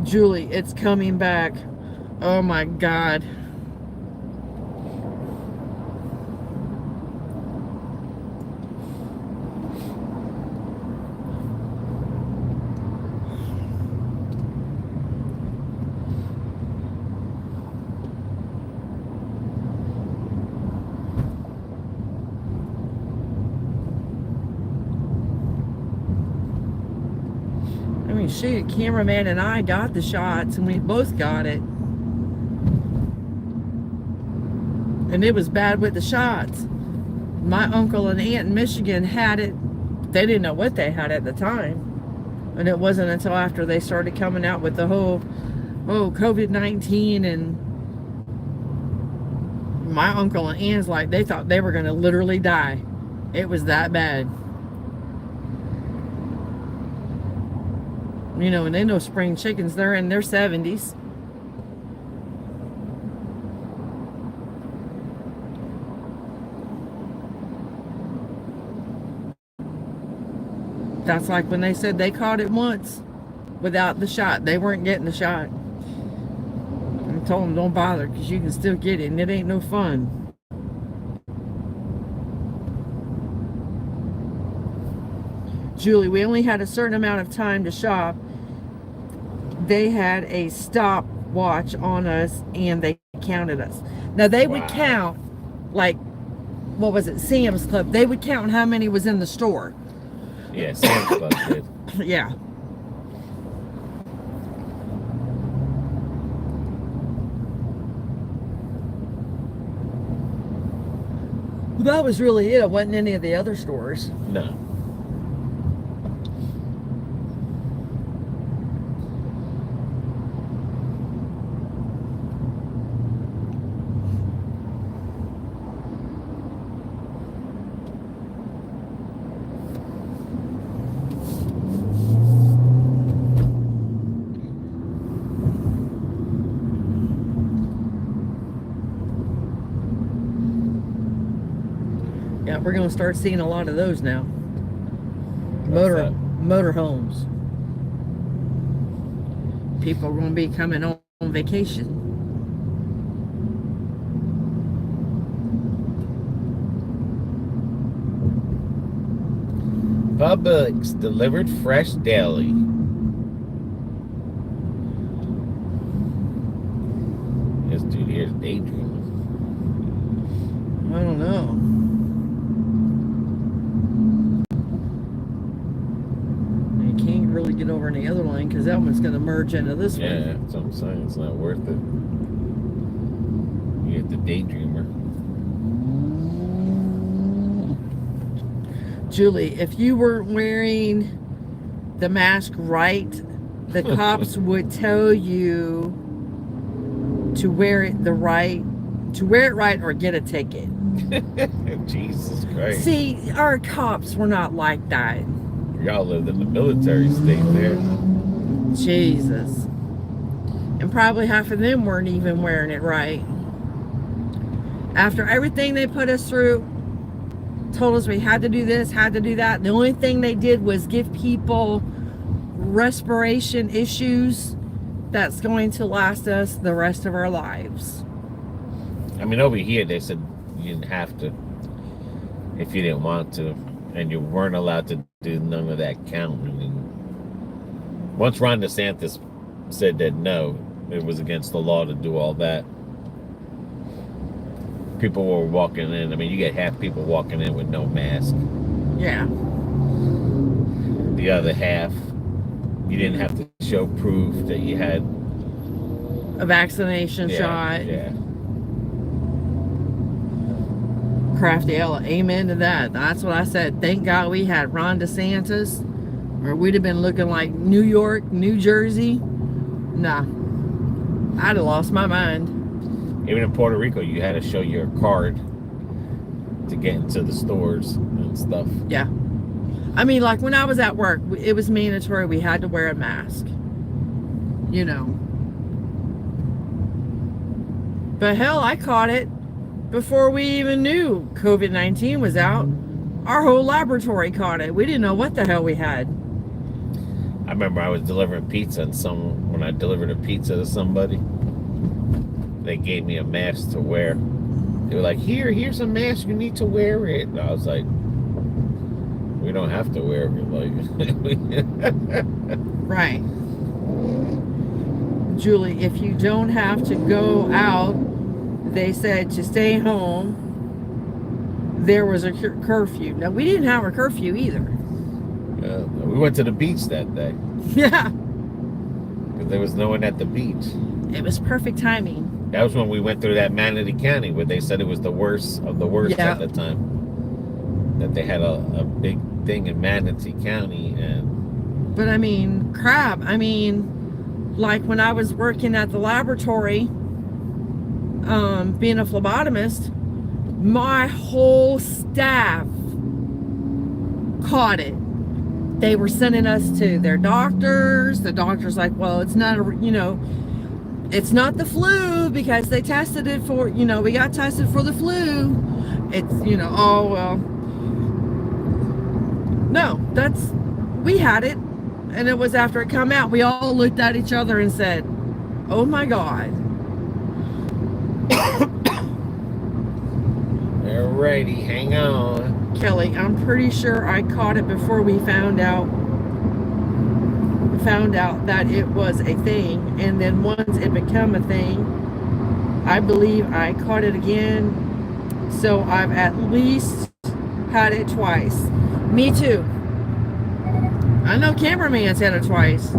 [SPEAKER 2] Julie, it's coming back. Oh my God. Shoot, cameraman and I got the shots, and we both got it. And it was bad with the shots. My uncle and aunt in Michigan had it. They didn't know what they had at the time. And it wasn't until after they started coming out with the whole, COVID-19, and my uncle and aunt's like, they thought they were going to literally die. It was that bad. You know, and they know spring chickens, they're in their 70s. That's like when they said they caught it once without the shot. They weren't getting the shot. I told them, don't bother, because you can still get it, and it ain't no fun. Julie, we only had a certain amount of time to shop. They had a stopwatch on us, and they counted us. Now, they would count, like, what was it, Sam's Club. They would count how many was in the store.
[SPEAKER 1] Yeah, Sam's Club did.
[SPEAKER 2] Yeah. Well, that was really it. It wasn't any of the other stores.
[SPEAKER 1] No.
[SPEAKER 2] Yeah, we're going to start seeing a lot of those now. Motorhomes. People are going to be coming on vacation.
[SPEAKER 1] Publix delivered fresh daily. This dude here's daydreaming.
[SPEAKER 2] I don't know. Really get over in the other lane, because that one's going to merge into this one.
[SPEAKER 1] Yeah, that's what I'm saying. It's not worth it. You get the daydreamer.
[SPEAKER 2] Julie, if you weren't wearing the mask right, the cops would tell you to wear it right or get a ticket.
[SPEAKER 1] Jesus Christ.
[SPEAKER 2] See, our cops were not like that.
[SPEAKER 1] Y'all lived in the military state there.
[SPEAKER 2] Jesus. And probably half of them weren't even wearing it right. After everything they put us through, told us we had to do this, had to do that. The only thing they did was give people respiration issues that's going to last us the rest of our lives.
[SPEAKER 1] I mean, over here they said you didn't have to if you didn't want to, and you weren't allowed to do none of that counting. And once Ron DeSantis said that no, it was against the law to do all that, people were walking in. I mean, you get half people walking in with no mask.
[SPEAKER 2] Yeah.
[SPEAKER 1] The other half, you didn't have to show proof that you had
[SPEAKER 2] A vaccination shot.
[SPEAKER 1] Yeah.
[SPEAKER 2] Crafty Ella, amen to that. That's what I said. Thank God we had Ron DeSantis, or we'd have been looking like New York, New Jersey. Nah, I'd have lost my mind.
[SPEAKER 1] Even in Puerto Rico, you had to show your card to get into the stores and stuff.
[SPEAKER 2] Yeah. I mean, like when I was at work, it was mandatory. We had to wear a mask. You know. But hell, I caught it before we even knew COVID-19 was out. Our whole laboratory caught it. We didn't know what the hell we had.
[SPEAKER 1] I remember I was delivering pizza, and when I delivered a pizza to somebody, they gave me a mask to wear. They were like, here's a mask, you need to wear it. And I was like, we don't have to wear it. Like,
[SPEAKER 2] right. Julie, if you don't have to go out, they said to stay home. There was a curfew. Now, we didn't have a curfew either.
[SPEAKER 1] We went to the beach that day.
[SPEAKER 2] Yeah.
[SPEAKER 1] Because there was no one at the beach.
[SPEAKER 2] It was perfect timing.
[SPEAKER 1] That was when we went through that Manatee County where they said it was the worst of the worst at the time. That they had a big thing in Manatee County.
[SPEAKER 2] But I mean, crap. I mean, like when I was working at the laboratory, being a phlebotomist, my whole staff caught it. They were sending us to their doctors. The doctor's like, well, it's not it's not the flu because they tested it for, we got tested for the flu. It's, oh, well. No, we had it. And it was after it come out, we all looked at each other and said, oh my God.
[SPEAKER 1] Alrighty, hang on.
[SPEAKER 2] Kelly, I'm pretty sure I caught it before we found out that it was a thing, and then once it became a thing, I believe I caught it again. So I've at least had it twice. Me too. I know cameraman's had it twice.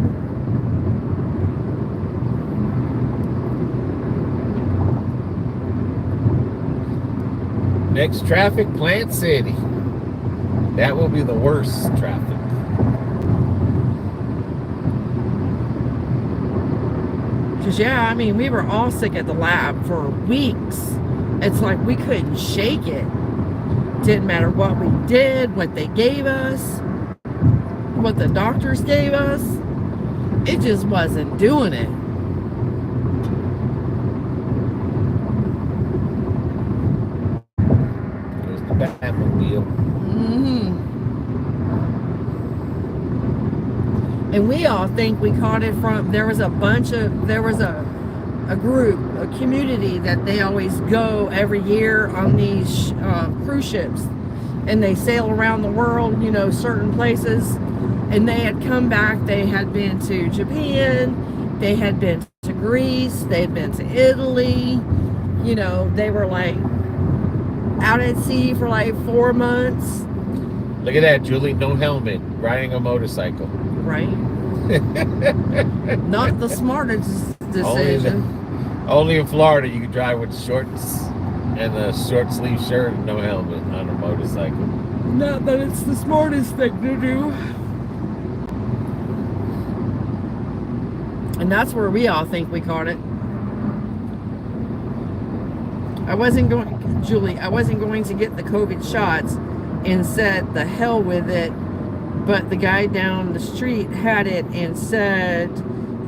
[SPEAKER 1] Next traffic, Plant City. That will be the worst traffic.
[SPEAKER 2] Because, yeah, I mean, we were all sick at the lab for weeks. It's like we couldn't shake it. Didn't matter what we did, what they gave us, what the doctors gave us. It just wasn't doing it.
[SPEAKER 1] Batmobile.
[SPEAKER 2] And we all think we caught it from, there was a group, a community that they always go every year on these cruise ships, and they sail around the world, certain places, and they had come back. They had been to Japan, they had been to Greece, they had been to Italy, they were like out at sea for like 4 months.
[SPEAKER 1] Look at that, Julie, no helmet, riding a motorcycle.
[SPEAKER 2] Right. Not the smartest decision.
[SPEAKER 1] Only in Florida you can drive with shorts and a short sleeve shirt and no helmet on a motorcycle.
[SPEAKER 2] Not that it's the smartest thing to do. And that's where we all think we caught it. Julie, I wasn't going to get the COVID shots and said the hell with it But the guy down the street had it and said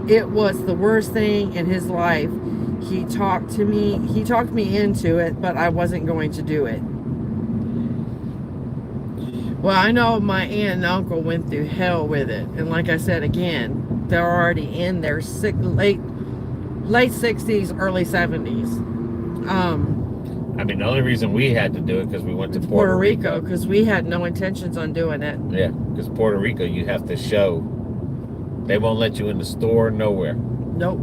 [SPEAKER 2] it was the worst thing in his life. He talked me into it, but I wasn't going to do it. Well, I know my aunt and uncle went through hell with it. And like I said again, they're already in their late 60s, early 70s.
[SPEAKER 1] I mean, the only reason we had to do it because we went to
[SPEAKER 2] Puerto Rico, because we had no intentions on doing it.
[SPEAKER 1] Yeah, because Puerto Rico, you have to show. They won't let you in the store, nowhere.
[SPEAKER 2] Nope.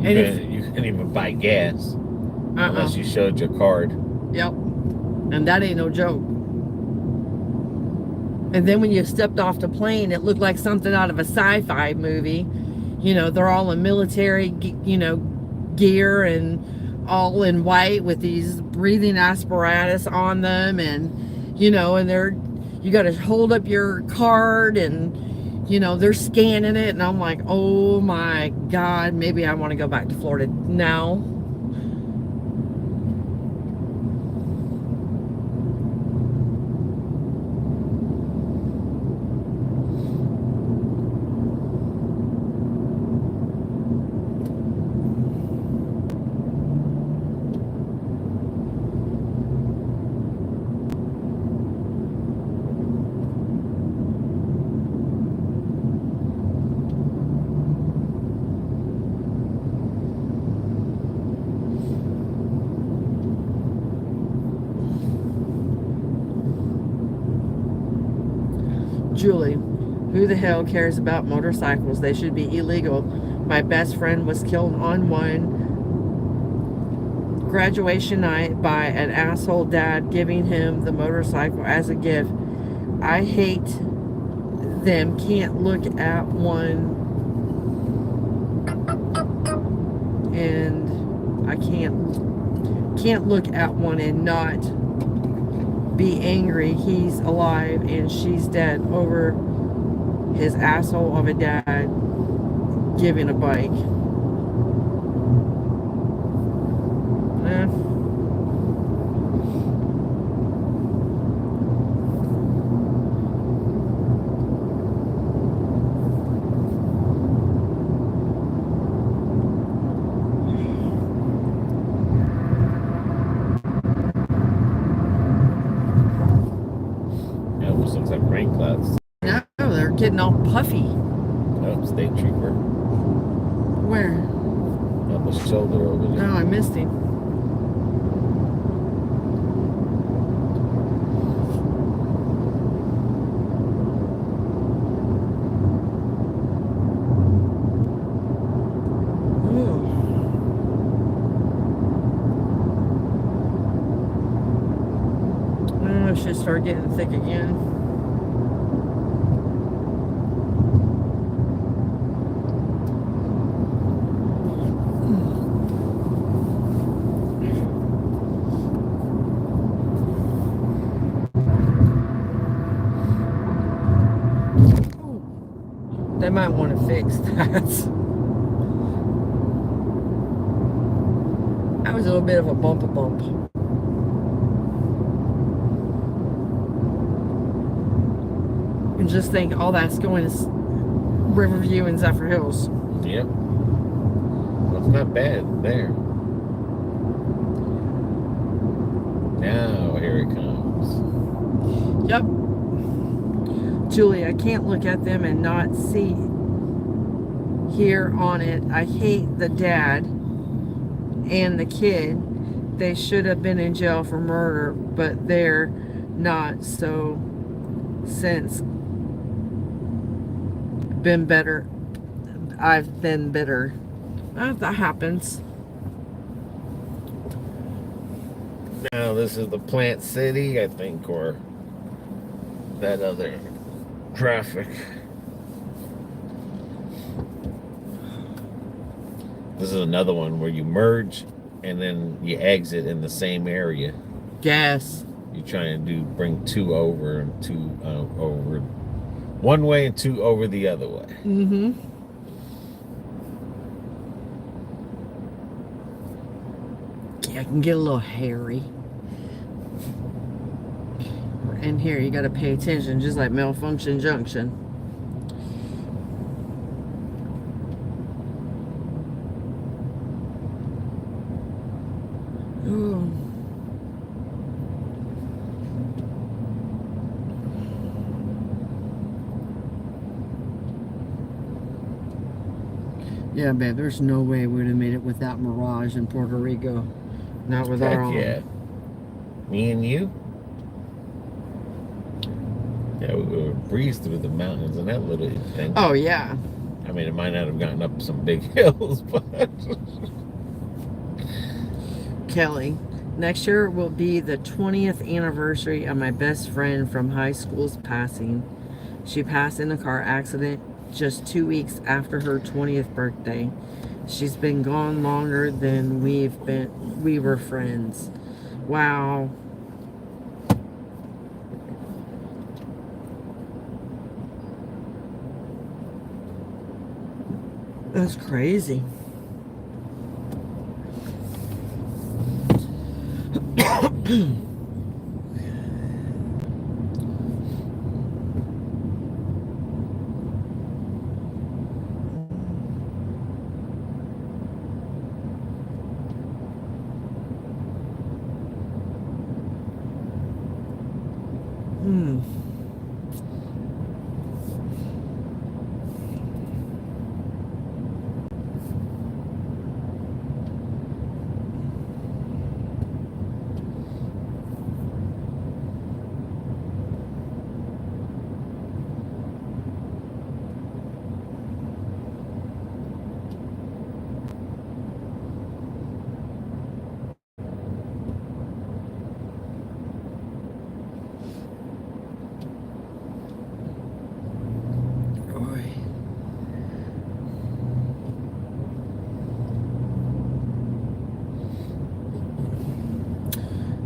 [SPEAKER 1] You couldn't even buy gas unless you showed your card.
[SPEAKER 2] Yep. And that ain't no joke. And then when you stepped off the plane, it looked like something out of a sci-fi movie. You know, they're all in military, you know, gear and all in white with these breathing apparatus on them, and you know, and you got to hold up your card, and you know, they're scanning it, and I'm like, oh my God, maybe I want to go back to Florida now. Julie, who the hell cares about motorcycles? They should be illegal. My best friend was killed on one graduation night by an asshole dad giving him the motorcycle as a gift. I hate them. Can't look at one, and I can't look at one and not be angry he's alive and she's dead over his asshole of a dad giving a bike. Getting all puffy.
[SPEAKER 1] Oh, state trooper.
[SPEAKER 2] Where?
[SPEAKER 1] On the shoulder over there.
[SPEAKER 2] Oh, I missed him. Oh, it should start getting thick again. They might want to fix that. That was a little bit of a bump. And just think, all that's going is Riverview and Zephyr Hills.
[SPEAKER 1] Yep. Well, it's not bad there. Now, here it comes.
[SPEAKER 2] Yep. Julie, I can't look at them and not see here on it. I hate the dad and the kid. They should have been in jail for murder, but they're not. So since been better, I've been bitter. That happens.
[SPEAKER 1] Now this is the Plant City, I think, or that other traffic. This is another one where you merge and then you exit in the same area.
[SPEAKER 2] Yes.
[SPEAKER 1] You're trying to bring two over and two over one way and two over the other way.
[SPEAKER 2] Mm-hmm. Yeah, I can get a little hairy. And here, you got to pay attention, just like Malfunction Junction. Ooh. Yeah, babe, there's no way we would have made it without Mirage in Puerto Rico. Not with our own.
[SPEAKER 1] Yeah. Me and you? Yeah, we breezed through the mountains and that little thing.
[SPEAKER 2] Oh, yeah.
[SPEAKER 1] I mean, it might not have gotten up some big hills, but...
[SPEAKER 2] Kelly, next year will be the 20th anniversary of my best friend from high school's passing. She passed in a car accident just 2 weeks after her 20th birthday. She's been gone longer than we were friends. Wow. That's crazy.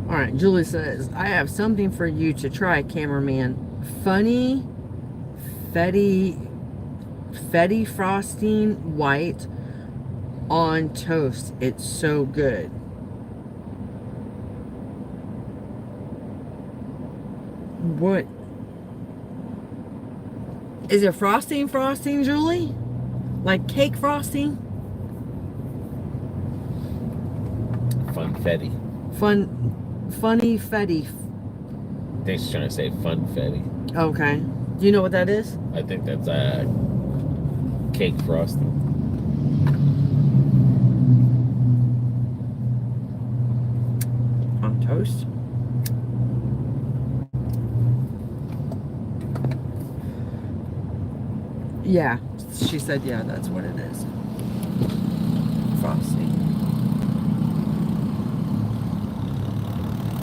[SPEAKER 2] Alright, Julie says, I have something for you to try, cameraman. Funny fetty frosting white on toast. It's so good. What? Is it frosting, Julie? Like cake frosting?
[SPEAKER 1] Funfetti.
[SPEAKER 2] Funny fetty.
[SPEAKER 1] I think she's trying to say funfetti.
[SPEAKER 2] Okay. Do you know what that is?
[SPEAKER 1] I think that's cake frosting.
[SPEAKER 2] On toast? Yeah. She said, yeah, that's what it is. Frosting.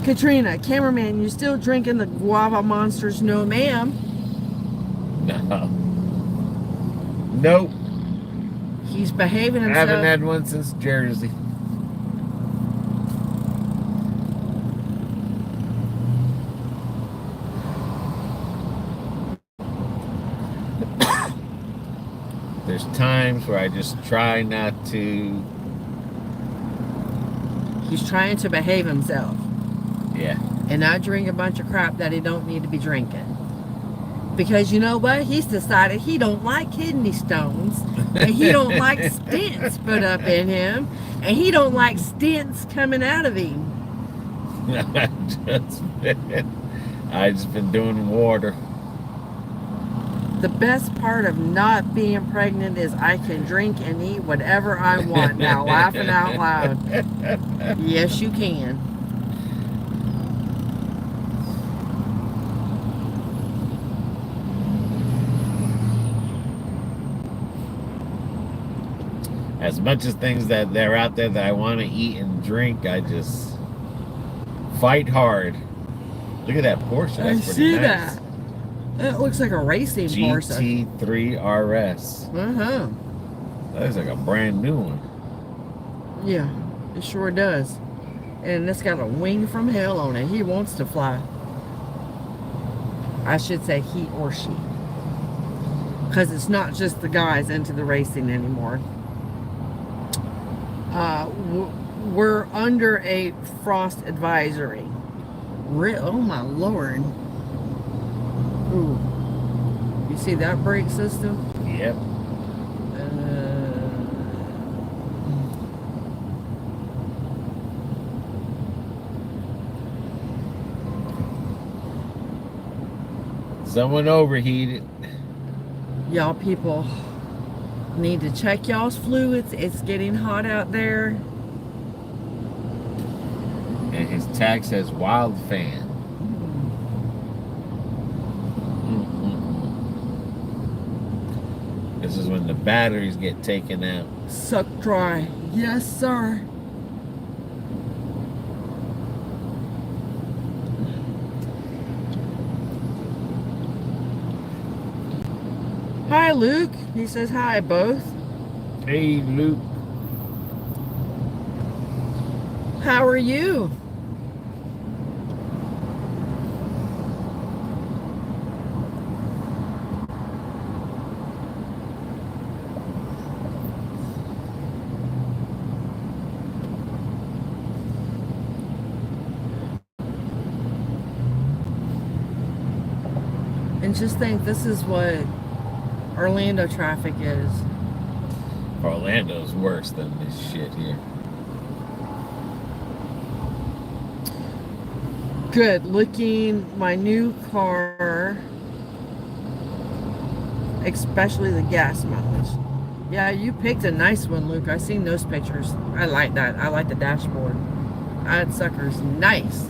[SPEAKER 2] Katrina, cameraman, you still drinking the guava monsters? No, ma'am.
[SPEAKER 1] No. Nope.
[SPEAKER 2] He's behaving
[SPEAKER 1] I
[SPEAKER 2] himself.
[SPEAKER 1] haven't had one since Jersey. There's times where I just try not to.
[SPEAKER 2] He's trying to behave himself.
[SPEAKER 1] Yeah.
[SPEAKER 2] And not drink a bunch of crap that he don't need to be drinking. Because you know what? He's decided he don't like kidney stones. And he don't like stents put up in him. And he don't like stents coming out of him.
[SPEAKER 1] I just been doing water.
[SPEAKER 2] The best part of not being pregnant is I can drink and eat whatever I want. Now laughing out loud. Yes, you can.
[SPEAKER 1] As much as things that they're out there that I want to eat and drink, I just fight hard. Look at that Porsche. That's
[SPEAKER 2] I
[SPEAKER 1] pretty
[SPEAKER 2] see
[SPEAKER 1] nice.
[SPEAKER 2] that. It looks like a racing Porsche.
[SPEAKER 1] GT3 RS.
[SPEAKER 2] Uh-huh.
[SPEAKER 1] That looks like a brand new one.
[SPEAKER 2] Yeah, it sure does. And it's got a wing from hell on it. He wants to fly. I should say he or she. Because it's not just the guys into the racing anymore. We're under a frost advisory. Oh my Lord. Ooh. You see that brake system?
[SPEAKER 1] Yep. Someone overheated.
[SPEAKER 2] Y'all people need to check y'all's fluids. It's getting hot out there.
[SPEAKER 1] And his tag says wild fan. This is when the batteries get taken out.
[SPEAKER 2] Suck dry. Yes, sir. Hi, Luke. He says hi, both.
[SPEAKER 1] Hey, Luke.
[SPEAKER 2] How are you? And just think, this is what Orlando traffic is.
[SPEAKER 1] Orlando's worse than this shit here.
[SPEAKER 2] Good looking, my new car, especially the gas mileage. Yeah, you picked a nice one, Luke. I seen those pictures. I like that. I like the dashboard. That sucker's nice.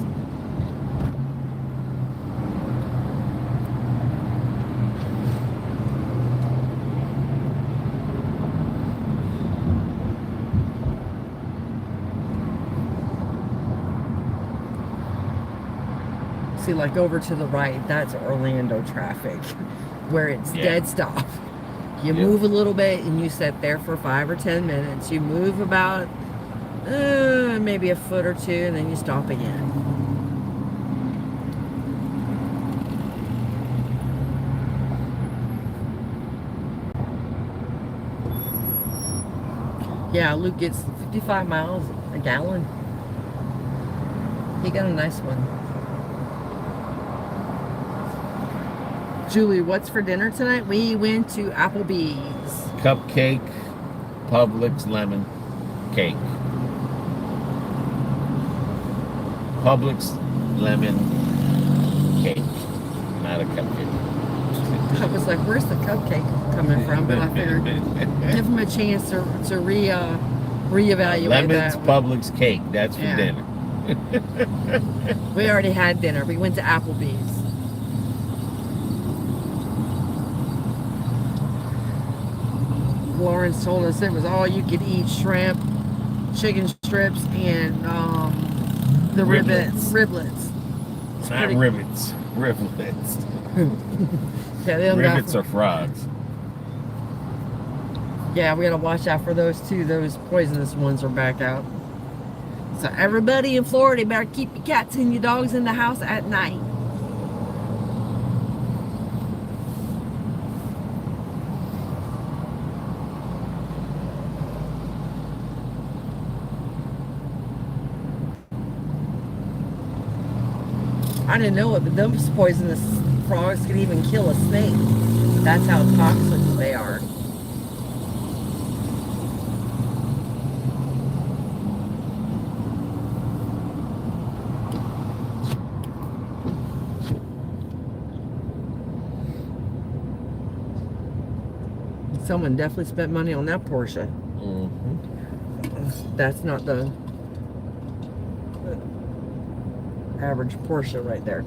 [SPEAKER 2] See, like over to the right, that's Orlando traffic, where it's dead stop. You move a little bit and you sit there for 5 or 10 minutes. You move about maybe a foot or two and then you stop again. Yeah, Luke gets 55 miles a gallon. He got a nice one. Julie, what's for dinner tonight? We went to Applebee's.
[SPEAKER 1] Cupcake, Publix lemon cake. Publix lemon cake, not a cupcake.
[SPEAKER 2] I was like, where's the cupcake coming from? But I figured give him a chance to reevaluate
[SPEAKER 1] Lemon's
[SPEAKER 2] that.
[SPEAKER 1] Publix cake, that's for dinner.
[SPEAKER 2] We already had dinner. We went to Applebee's. Lawrence told us it was all you could eat: shrimp, chicken strips, and the riblets. It's
[SPEAKER 1] not
[SPEAKER 2] pretty...
[SPEAKER 1] rivets, riblets.
[SPEAKER 2] Yeah,
[SPEAKER 1] Rivets are frogs.
[SPEAKER 2] Yeah, we gotta watch out for those too. Those poisonous ones are back out. So everybody in Florida better keep your cats and your dogs in the house at night. I didn't know it, but those poisonous frogs can even kill a snake. That's how toxic they are. Someone definitely spent money on that Porsche.
[SPEAKER 1] Mm-hmm.
[SPEAKER 2] That's not the average Porsche right there.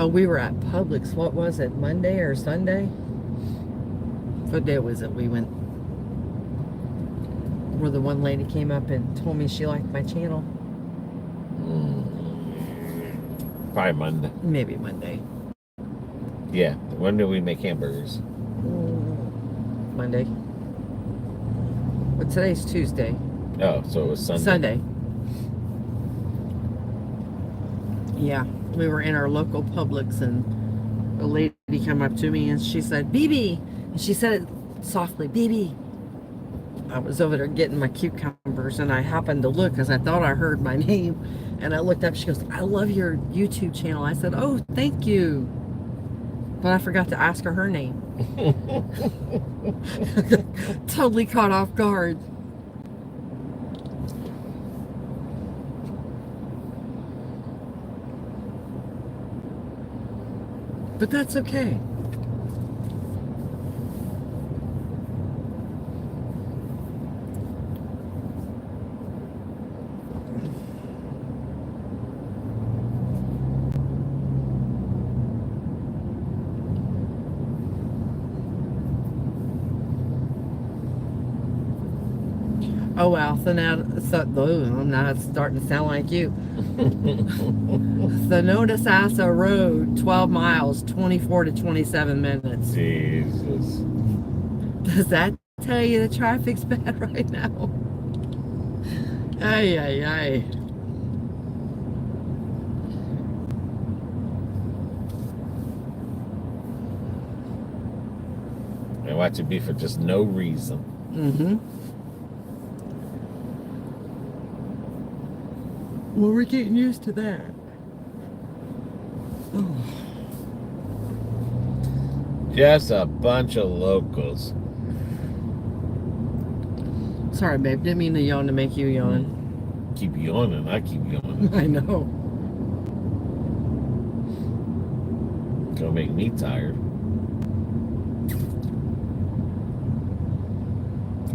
[SPEAKER 2] Oh, we were at Publix. What was it? Monday or Sunday? What day was it? We went where the one lady came up and told me she liked my channel.
[SPEAKER 1] Probably Monday.
[SPEAKER 2] Maybe Monday.
[SPEAKER 1] Yeah, when do we make hamburgers?
[SPEAKER 2] Monday. But today's Tuesday.
[SPEAKER 1] Oh, so it was Sunday.
[SPEAKER 2] Sunday. Yeah, we were in our local Publix, and a lady came up to me and she said, "BB," and she said it softly, "BB." I was over there getting my cucumbers, and I happened to look because I thought I heard my name, and I looked up. She goes, "I love your YouTube channel." I said, "Oh, thank you," but I forgot to ask her name. Totally caught off guard. But that's okay. Oh wow, so now it's starting to sound like you. The Nodasassa Road, 12 miles, 24 to 27 minutes.
[SPEAKER 1] Jesus.
[SPEAKER 2] Does that tell you the traffic's bad right now? Ay, ay, ay.
[SPEAKER 1] And watch it be for just no reason.
[SPEAKER 2] Mm-hmm. Well, we're getting used to that. Oh.
[SPEAKER 1] Just a bunch of locals.
[SPEAKER 2] Sorry, babe. Didn't mean to yawn to make you yawn.
[SPEAKER 1] Keep yawning. I keep yawning.
[SPEAKER 2] I know.
[SPEAKER 1] Gonna make me tired.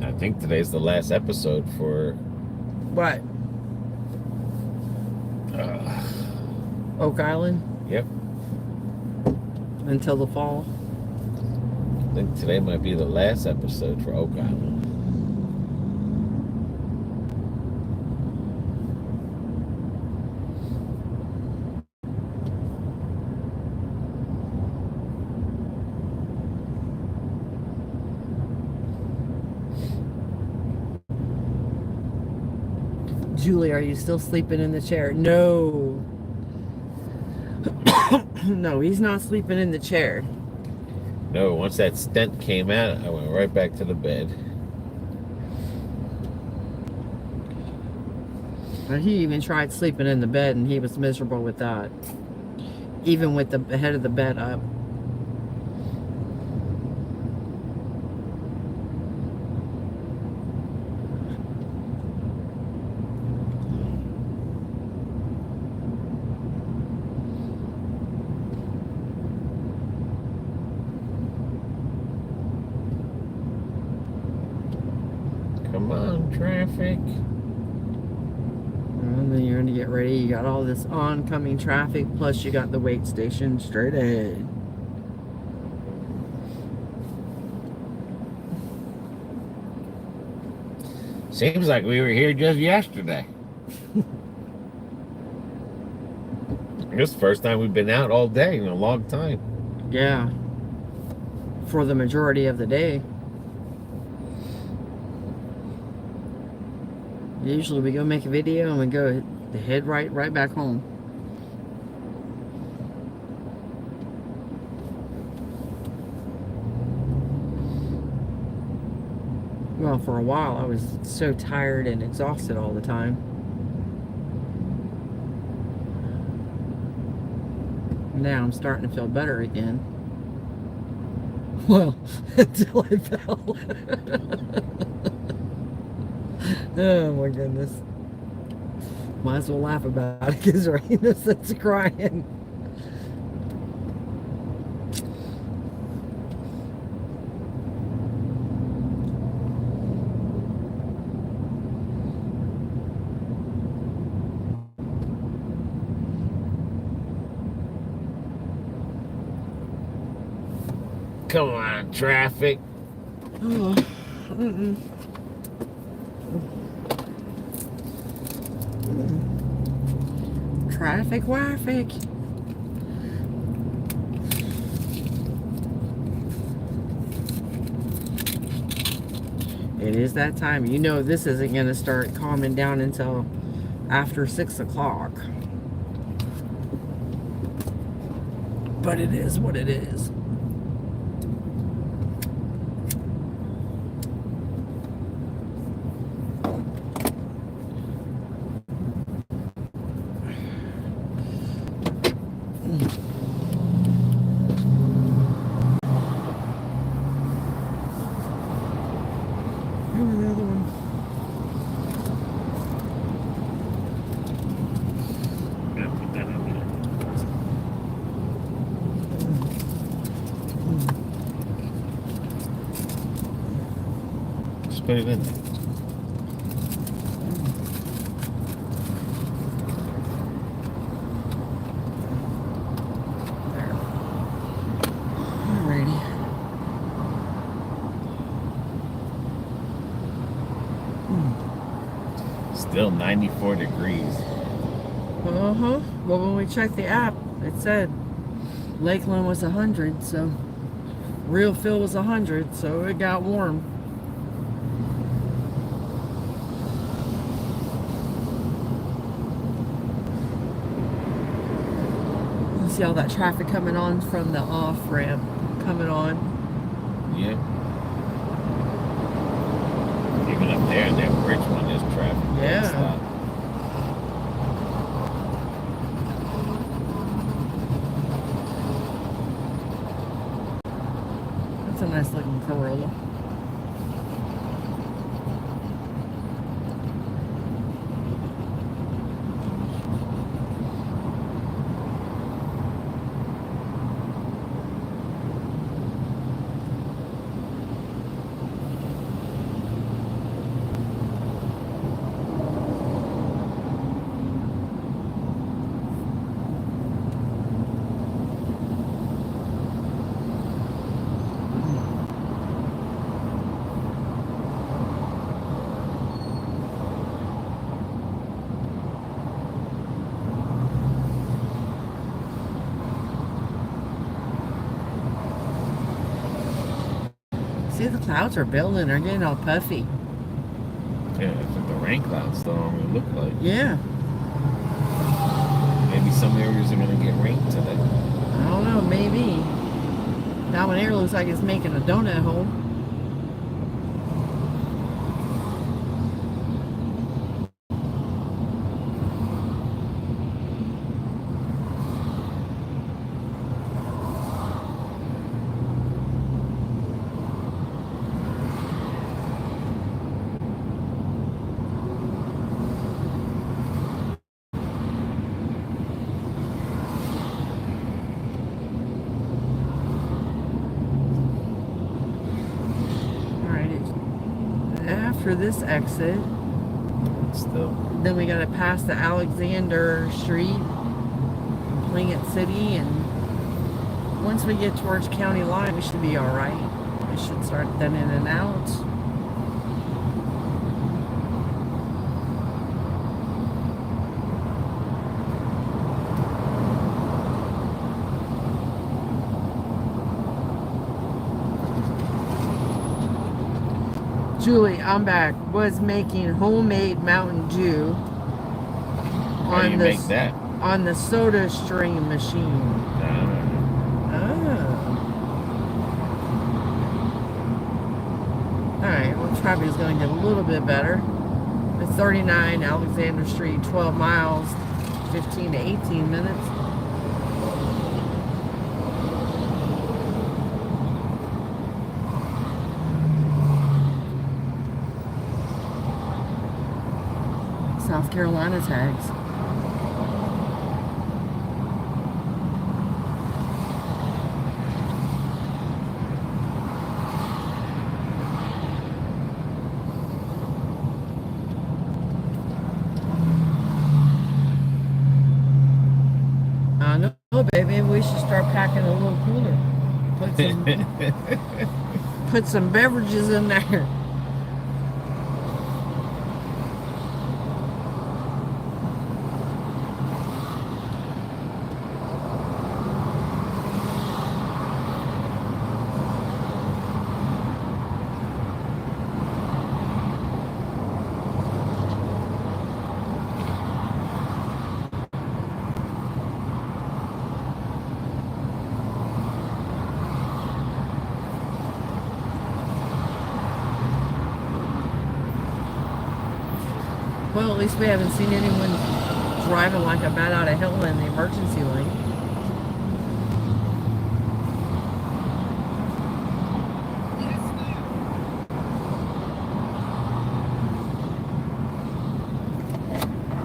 [SPEAKER 1] I think today's the last episode for
[SPEAKER 2] What? Oak Island?
[SPEAKER 1] Yep.
[SPEAKER 2] Until the fall?
[SPEAKER 1] I think today might be the last episode for Oak Island.
[SPEAKER 2] Julie, are you still sleeping in the chair? No. No, he's not sleeping in the chair.
[SPEAKER 1] No, once that stent came out, I went right back to the bed.
[SPEAKER 2] But he even tried sleeping in the bed, and he was miserable with that. Even with the head of the bed up.
[SPEAKER 1] Come on, traffic.
[SPEAKER 2] And then you're going to get ready. You got all this oncoming traffic, plus you got the wait station straight ahead.
[SPEAKER 1] Seems like we were here just yesterday. This is the first time we've been out all day in a long time.
[SPEAKER 2] Yeah. For the majority of the day. Usually we go make a video and we go head right back home. Well, for a while I was so tired and exhausted all the time. Now I'm starting to feel better again. Well, until I fell. Oh my goodness. Might as well laugh about it because there ain't no sense of crying.
[SPEAKER 1] Come on, traffic.
[SPEAKER 2] Oh, Traffic, traffic. It is that time. You know this isn't going to start calming down until after 6 o'clock. But it is what it is.
[SPEAKER 1] Put it in there.
[SPEAKER 2] There. Alrighty.
[SPEAKER 1] Still 94 degrees.
[SPEAKER 2] Uh-huh. Well, when we checked the app, it said Lakeland was 100, so real feel was 100, so it got warm. See all that traffic coming on from the off ramp coming on.
[SPEAKER 1] Yeah. Even up there in that bridge one, there's traffic.
[SPEAKER 2] Yeah.
[SPEAKER 1] Stop.
[SPEAKER 2] That's a nice looking Corolla. See, the clouds are building. They're getting all puffy.
[SPEAKER 1] Yeah, that's what the rain clouds storm look like.
[SPEAKER 2] Yeah.
[SPEAKER 1] Maybe some areas are gonna get rain today.
[SPEAKER 2] I don't know. Maybe. That one here looks like it's making a donut hole. After this exit,
[SPEAKER 1] Still.
[SPEAKER 2] then we got to pass the Alexander Street, Plinkett City, and once we get towards county line, we should be all right. We should start then in and out. Julie, I'm back. Was making homemade Mountain Dew
[SPEAKER 1] How do you make that?
[SPEAKER 2] on the soda stream machine. Alright, well, traffic is going to get a little bit better. It's 39 Alexander Street, 12 miles, 15 to 18 minutes. South Carolina tags. I know, baby. We should start packing a little cooler. Put some beverages in there. Well, at least we haven't seen anyone driving like a bat out of hell in the emergency lane.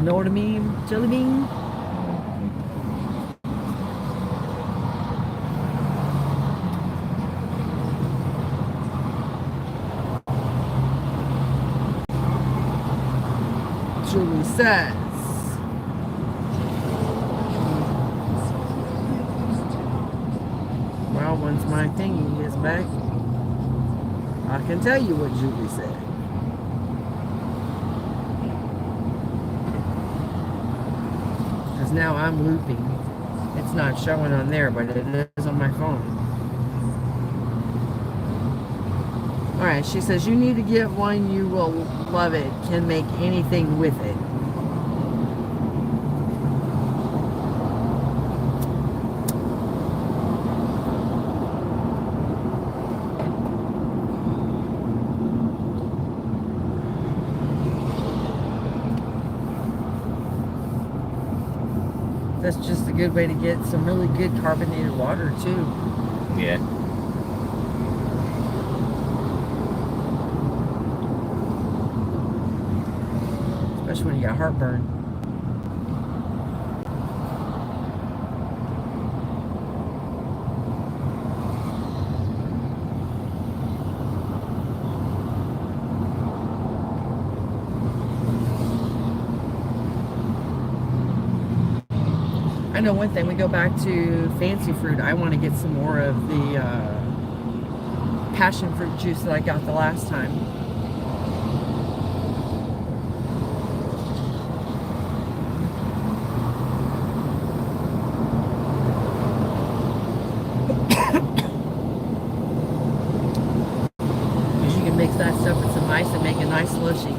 [SPEAKER 2] Know what I mean? Jelly bean? Julie says. Well, once my thingy is back, I can tell you what Julie said. Because now I'm looping. It's not showing on there, but it is on my phone. Alright, she says, you need to get one, you will love it, can make anything with it. That's just a good way to get some really good carbonated water, too.
[SPEAKER 1] Yeah.
[SPEAKER 2] Especially when you got heartburn. I know one thing, we go back to fancy fruit. I want to get some more of the passion fruit juice that I got the last time. Because you can mix that stuff with some ice and make a nice slushy.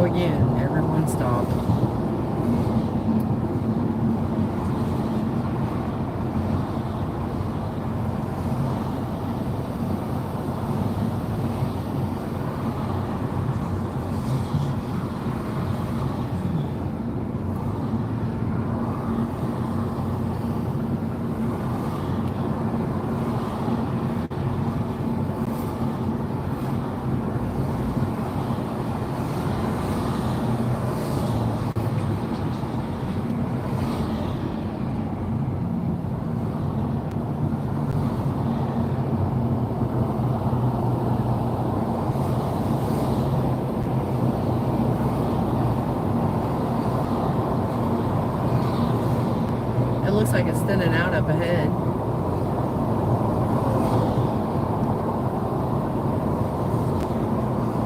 [SPEAKER 2] Again, everyone stop. Looks like it's thinning out up ahead.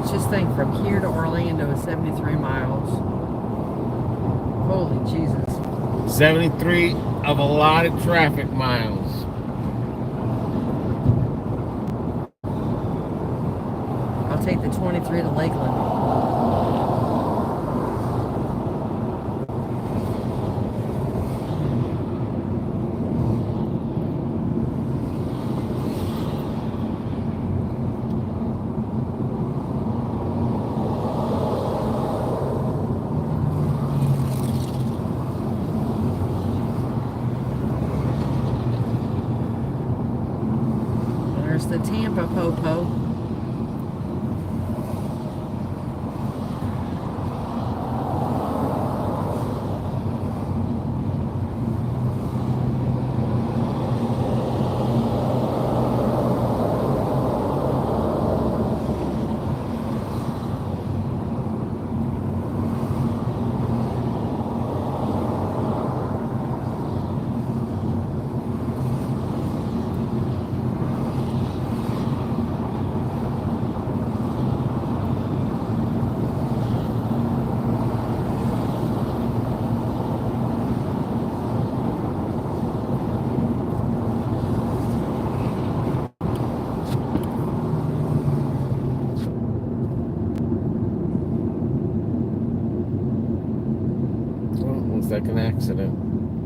[SPEAKER 2] Just think, from here to Orlando is 73 miles. Holy Jesus.
[SPEAKER 1] 73 of a lot of traffic miles.
[SPEAKER 2] I'll take the 23 to Lakeland. The Tampa Popo.
[SPEAKER 1] Looks like an accident.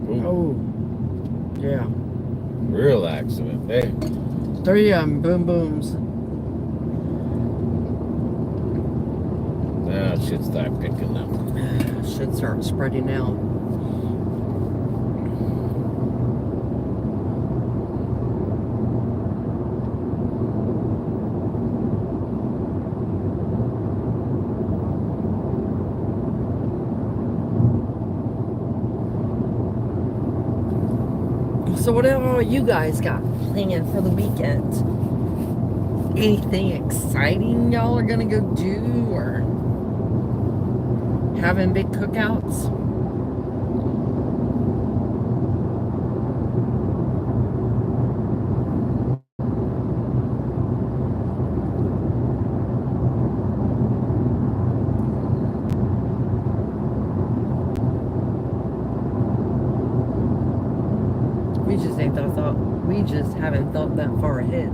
[SPEAKER 1] Ooh,
[SPEAKER 2] Oh, yeah.
[SPEAKER 1] real accident. Hey,
[SPEAKER 2] 3 boom booms.
[SPEAKER 1] now it should start picking up.
[SPEAKER 2] Should start spreading out. So what all you guys got planned for the weekend? Anything exciting y'all are gonna go do, or having big cookouts? We just haven't thought that far ahead.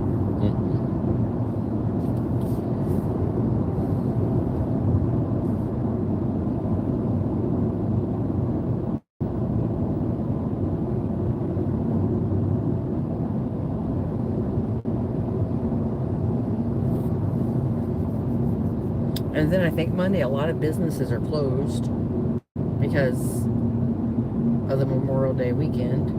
[SPEAKER 2] And then I think Monday a lot of businesses are closed because of the Memorial Day weekend.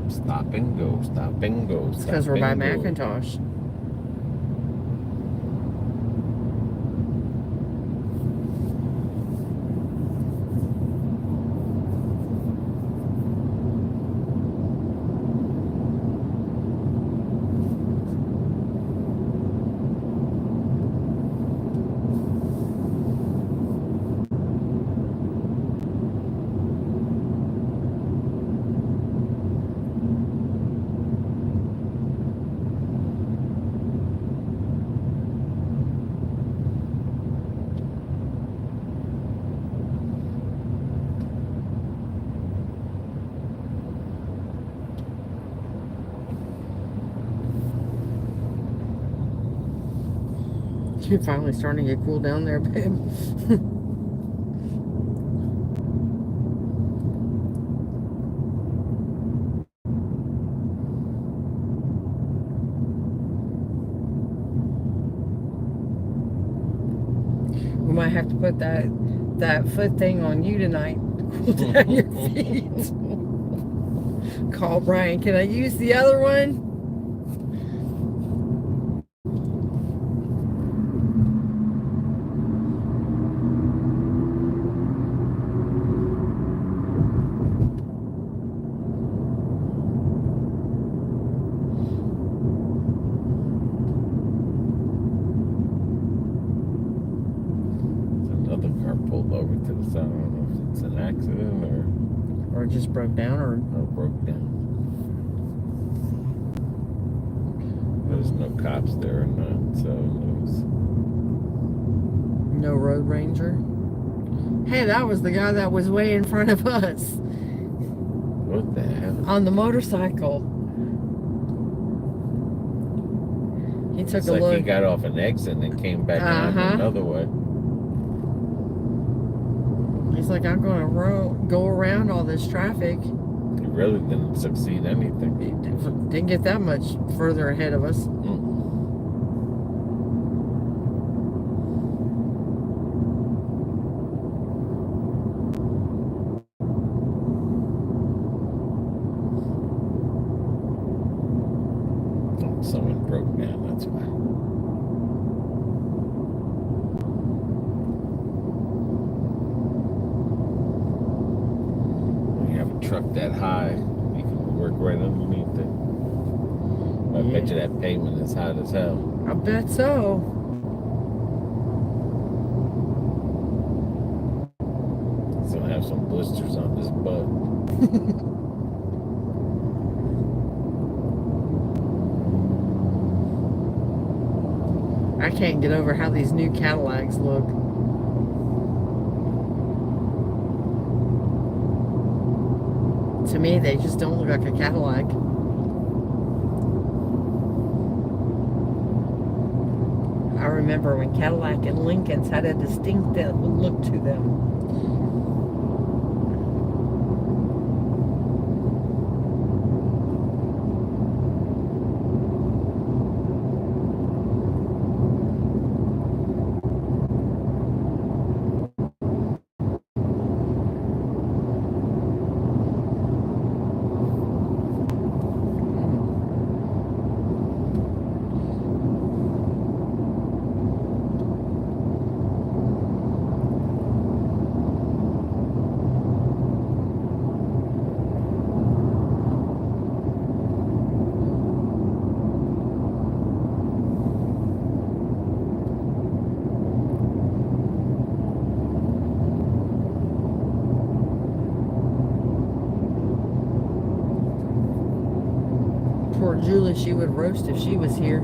[SPEAKER 1] Stop and go, stop and go.
[SPEAKER 2] It's because we're by Macintosh. You're finally starting to get cool down there, babe. We might have to put that foot thing on you tonight to cool down your feet. Call Brian. Can I use the other one? Or just broke down, or
[SPEAKER 1] broke down. There's no cops there or not, so
[SPEAKER 2] no road ranger. Hey, that was the guy that was way in front of us.
[SPEAKER 1] What the hell?
[SPEAKER 2] On the motorcycle. He took a
[SPEAKER 1] like
[SPEAKER 2] look.
[SPEAKER 1] He got off an exit and came back on another way.
[SPEAKER 2] He's like, I'm going to go around all this traffic.
[SPEAKER 1] He really didn't succeed anything.
[SPEAKER 2] He didn't get that much further ahead of us.
[SPEAKER 1] Someone broke down, that's why. truck that high, you can work right underneath it. I bet you that pavement is hot as hell.
[SPEAKER 2] I bet so.
[SPEAKER 1] It's gonna have some blisters on this butt.
[SPEAKER 2] I can't get over how these new Cadillacs look. To me, they just don't look like a Cadillac. I remember when Cadillac and Lincolns had a distinct look to them. Poor Julie, she would roast if she was here.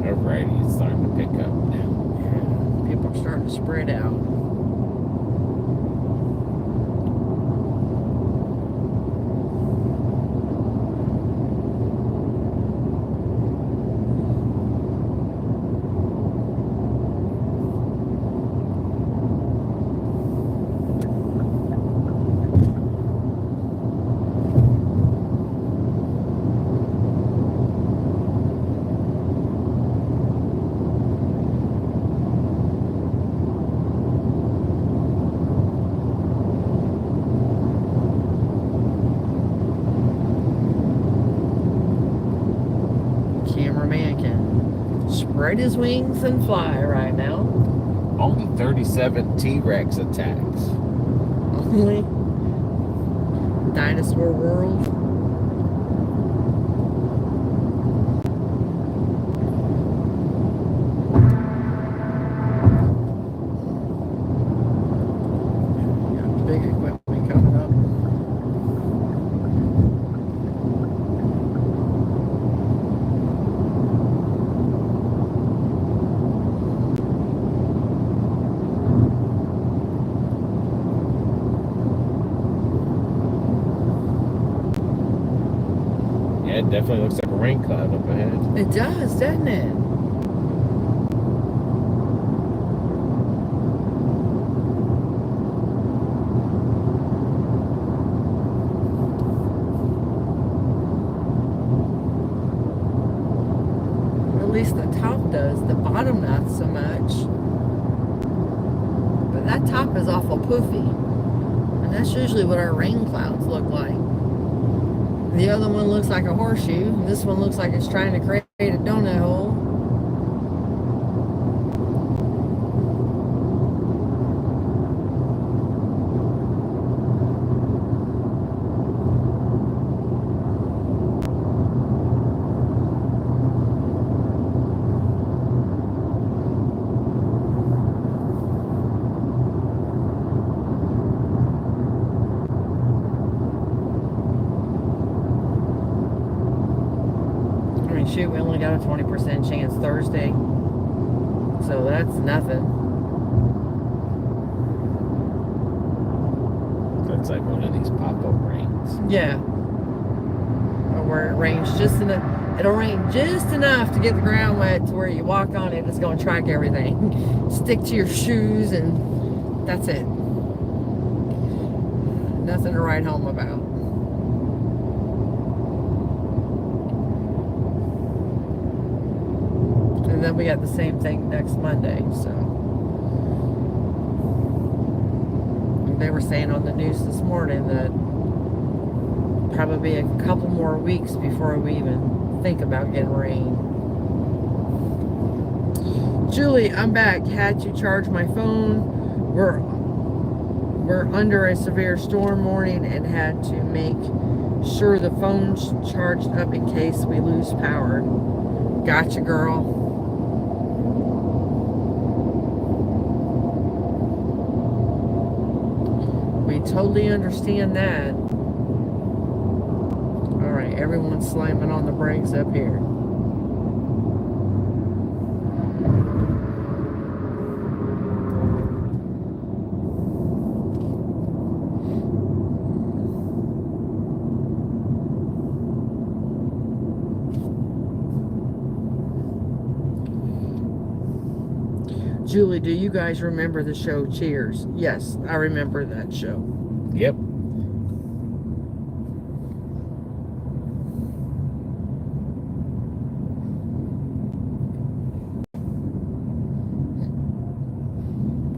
[SPEAKER 1] Alrighty, it's starting to pick up now.
[SPEAKER 2] Yeah, people are starting to spread out. Cameraman can spread his wings and fly right now.
[SPEAKER 1] Only 37 T-Rex attacks.
[SPEAKER 2] Only Dinosaur World. Got big equipment coming up.
[SPEAKER 1] Yeah, it definitely looks like a rain cloud up ahead.
[SPEAKER 2] It does, doesn't it? At least the top does. The bottom not so much. But that top is awful poofy. And that's usually what our rain clouds look like. The other one looks like a horseshoe. This one looks like it's trying to create a donut hole. Shoot, we only got a 20% chance Thursday, so that's nothing.
[SPEAKER 1] That's like one of these pop-up rains.
[SPEAKER 2] Yeah, or where it rains just enough. It'll rain just enough to get the ground wet to where you walk on it. It's going to track everything. Stick to your shoes, and that's it. Nothing to write home about. And then we got the same thing next Monday, so. They were saying on the news this morning that probably be a couple more weeks before we even think about getting rain. Julie, I'm back. Had to charge my phone. We're under a severe storm warning and had to make sure the phone's charged up in case we lose power. Gotcha, girl. We totally understand that. Alright, everyone's slamming on the brakes up here. Julie, do you guys remember the show Cheers? Yes, I remember that show.
[SPEAKER 1] Yep.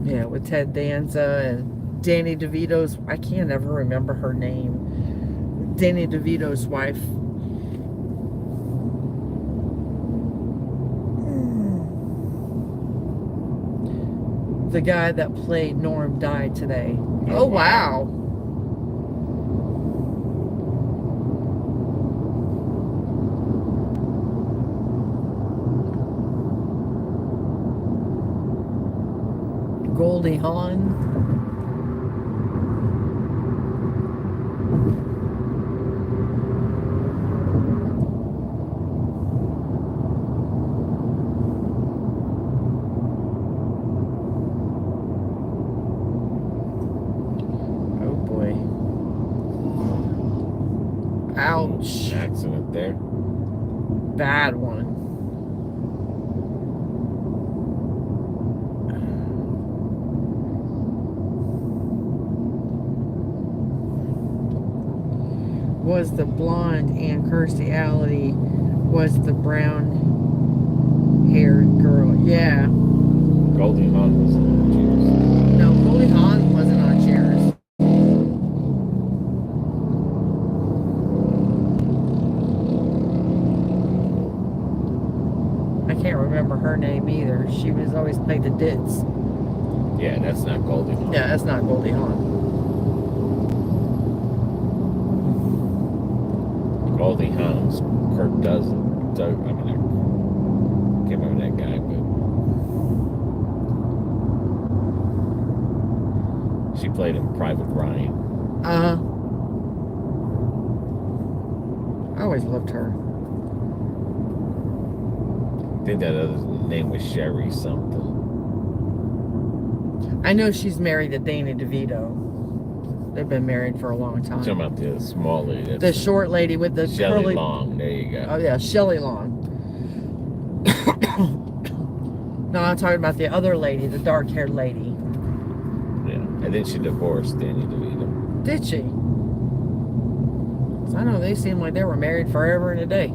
[SPEAKER 2] Yeah, with Ted Danza and Danny DeVito's, I can't ever remember her name. Danny DeVito's wife. The guy that played Norm died today. Oh, wow. Goldie Hawn. Ouch.
[SPEAKER 1] Accident there.
[SPEAKER 2] Bad one. Was the blonde and Kirstie Alley was the brown haired girl. Yeah.
[SPEAKER 1] Goldie Hawn was on Cheers.
[SPEAKER 2] No, Goldie Hawn wasn't on Cheers. I can't remember her name either. She was always played the ditz.
[SPEAKER 1] Yeah, that's not Goldie Hawn.
[SPEAKER 2] Yeah, that's not Goldie Hawn.
[SPEAKER 1] Goldie Hawn's Kirk Doug, I mean, I can't remember that guy, but she played him Private Ryan.
[SPEAKER 2] Uh-huh. I always loved her.
[SPEAKER 1] I think that other name was Sherry something.
[SPEAKER 2] I know she's married to Danny DeVito. They've been married for a long time.
[SPEAKER 1] Talking about the small lady.
[SPEAKER 2] The short lady with the
[SPEAKER 1] Shelley
[SPEAKER 2] curly...
[SPEAKER 1] Long. There you go.
[SPEAKER 2] Oh, yeah, Shelley Long. No, I'm talking about the other lady, the dark-haired lady.
[SPEAKER 1] Yeah. And then she divorced Danny DeVito.
[SPEAKER 2] Did she? 'Cause I know they seemed like they were married forever and a day.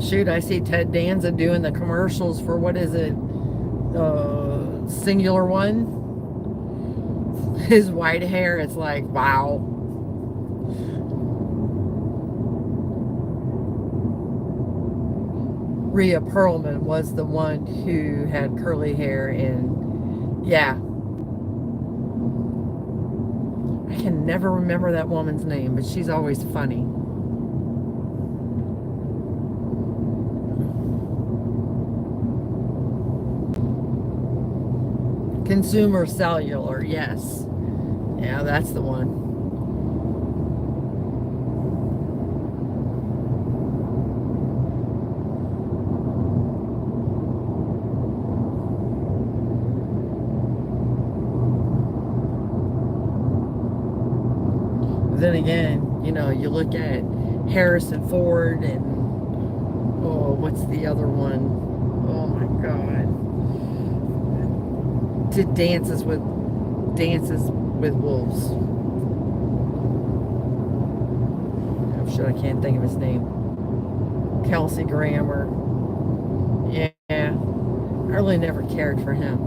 [SPEAKER 2] Shoot, I see Ted Danza doing the commercials for, what is it? Singular One. His white hair, it's like, wow. Rhea Perlman was the one who had curly hair, and yeah. I can never remember that woman's name, but she's always funny. Consumer Cellular, yes. Yeah, that's the one. then again, you know, you look at Harrison Ford and, oh, what's the other one? Oh my God. Did Dances with Wolves. I'm sure I can't think of his name. Kelsey Grammer. Yeah, I really never cared for him.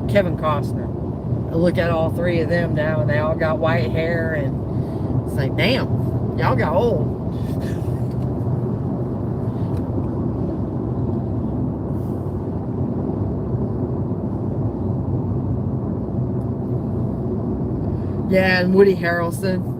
[SPEAKER 2] Kevin Costner. I look at all three of them now, and they all got white hair, and it's like, damn, y'all got old. Yeah, and Woody Harrelson.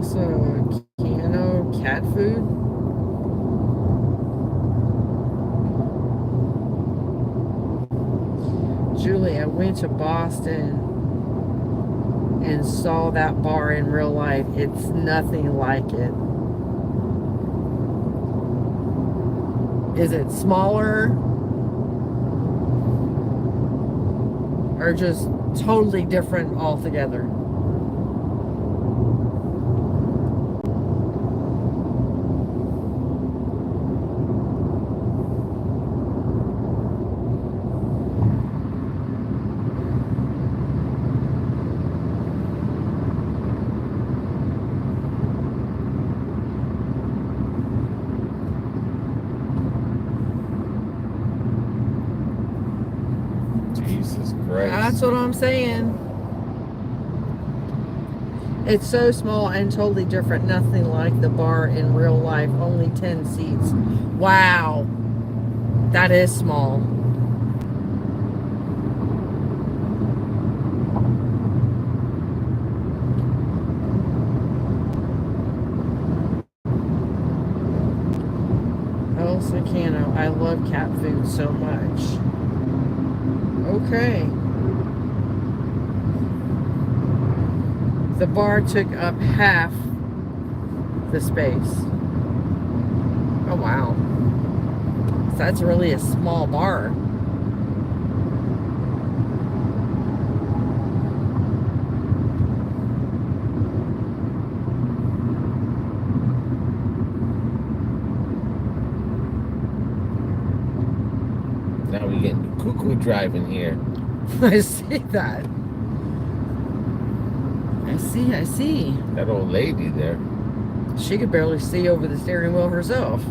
[SPEAKER 2] Also, Cano cat food. Julie, I went to Boston and saw that bar in real life. It's nothing like it. Is it smaller? Or just totally different altogether?
[SPEAKER 1] Jesus Christ.
[SPEAKER 2] That's what I'm saying. It's so small and totally different. Nothing like the bar in real life. Only 10 seats. Wow. That is small. Elsa Cano. I love cat food so much. Okay. The bar took up half the space. Oh, wow. So that's really a small bar.
[SPEAKER 1] Now we get the cuckoo driving here.
[SPEAKER 2] I see that. I see.
[SPEAKER 1] That old lady there.
[SPEAKER 2] She could barely see over the steering wheel herself.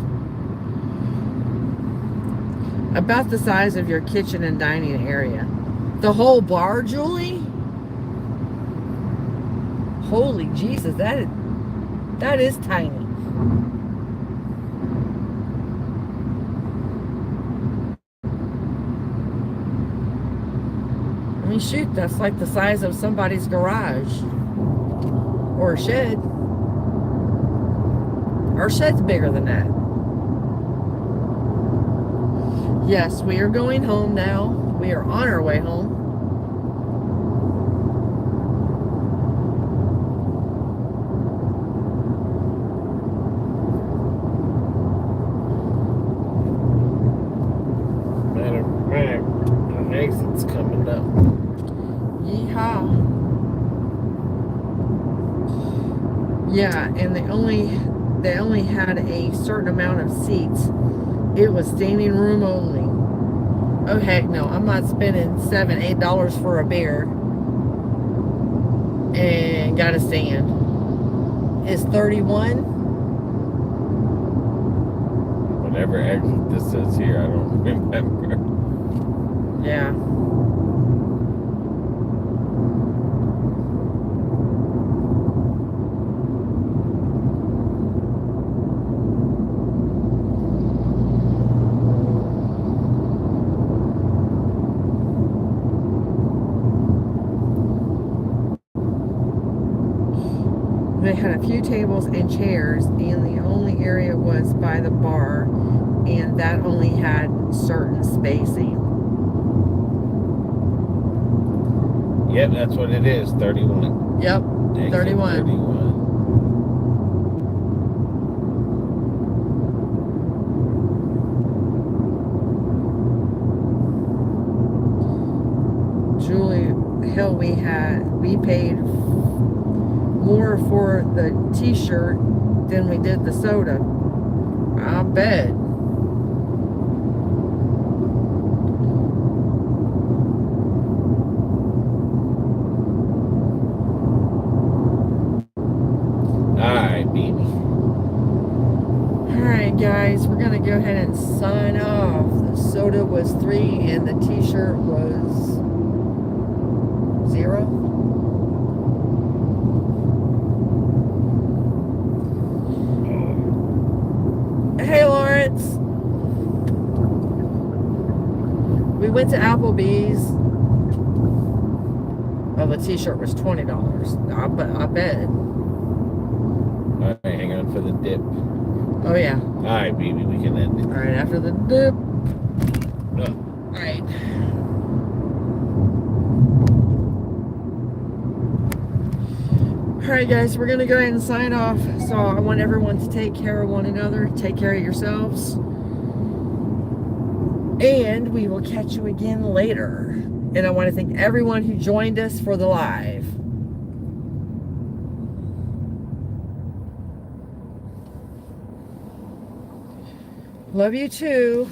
[SPEAKER 2] About the size of your kitchen and dining area. The whole bar, Julie? Holy Jesus, that is tiny. I mean, shoot, that's like the size of somebody's garage. Or a shed. Our shed's bigger than that. Yes, we are going home now. We are on our way home.
[SPEAKER 1] Matter of fact, an exit's coming up.
[SPEAKER 2] Yeehaw. Yeah, and they only had a certain amount of seats. It was standing room only. Oh heck no, I'm not spending $7, $8 for a beer and gotta stand. It's 31.
[SPEAKER 1] Whatever exit this is here, I don't remember.
[SPEAKER 2] Yeah. had a few tables and chairs, and the only area was by the bar, and that only had certain spacing.
[SPEAKER 1] Yep, that's what it is. 31.
[SPEAKER 2] Yep,
[SPEAKER 1] Exit
[SPEAKER 2] 31.
[SPEAKER 1] 31.
[SPEAKER 2] Julie, hell, we paid more for the t-shirt than we did the soda. I bet.
[SPEAKER 1] Alright, baby.
[SPEAKER 2] Alright, guys, we're gonna go ahead and sign off. The soda was 3 and the t-shirt was 0. Hey, Lawrence. We went to Applebee's. Oh, the t-shirt was $20. I bet.
[SPEAKER 1] Alright, hang on for the dip.
[SPEAKER 2] Oh, yeah.
[SPEAKER 1] Alright, baby, we can end it.
[SPEAKER 2] Alright, after the dip.
[SPEAKER 1] Oh.
[SPEAKER 2] Alright. Alright, guys, we're going to go ahead and sign off. So I want everyone to take care of one another. Take care of yourselves. And we will catch you again later. And I want to thank everyone who joined us for the live. Love you too.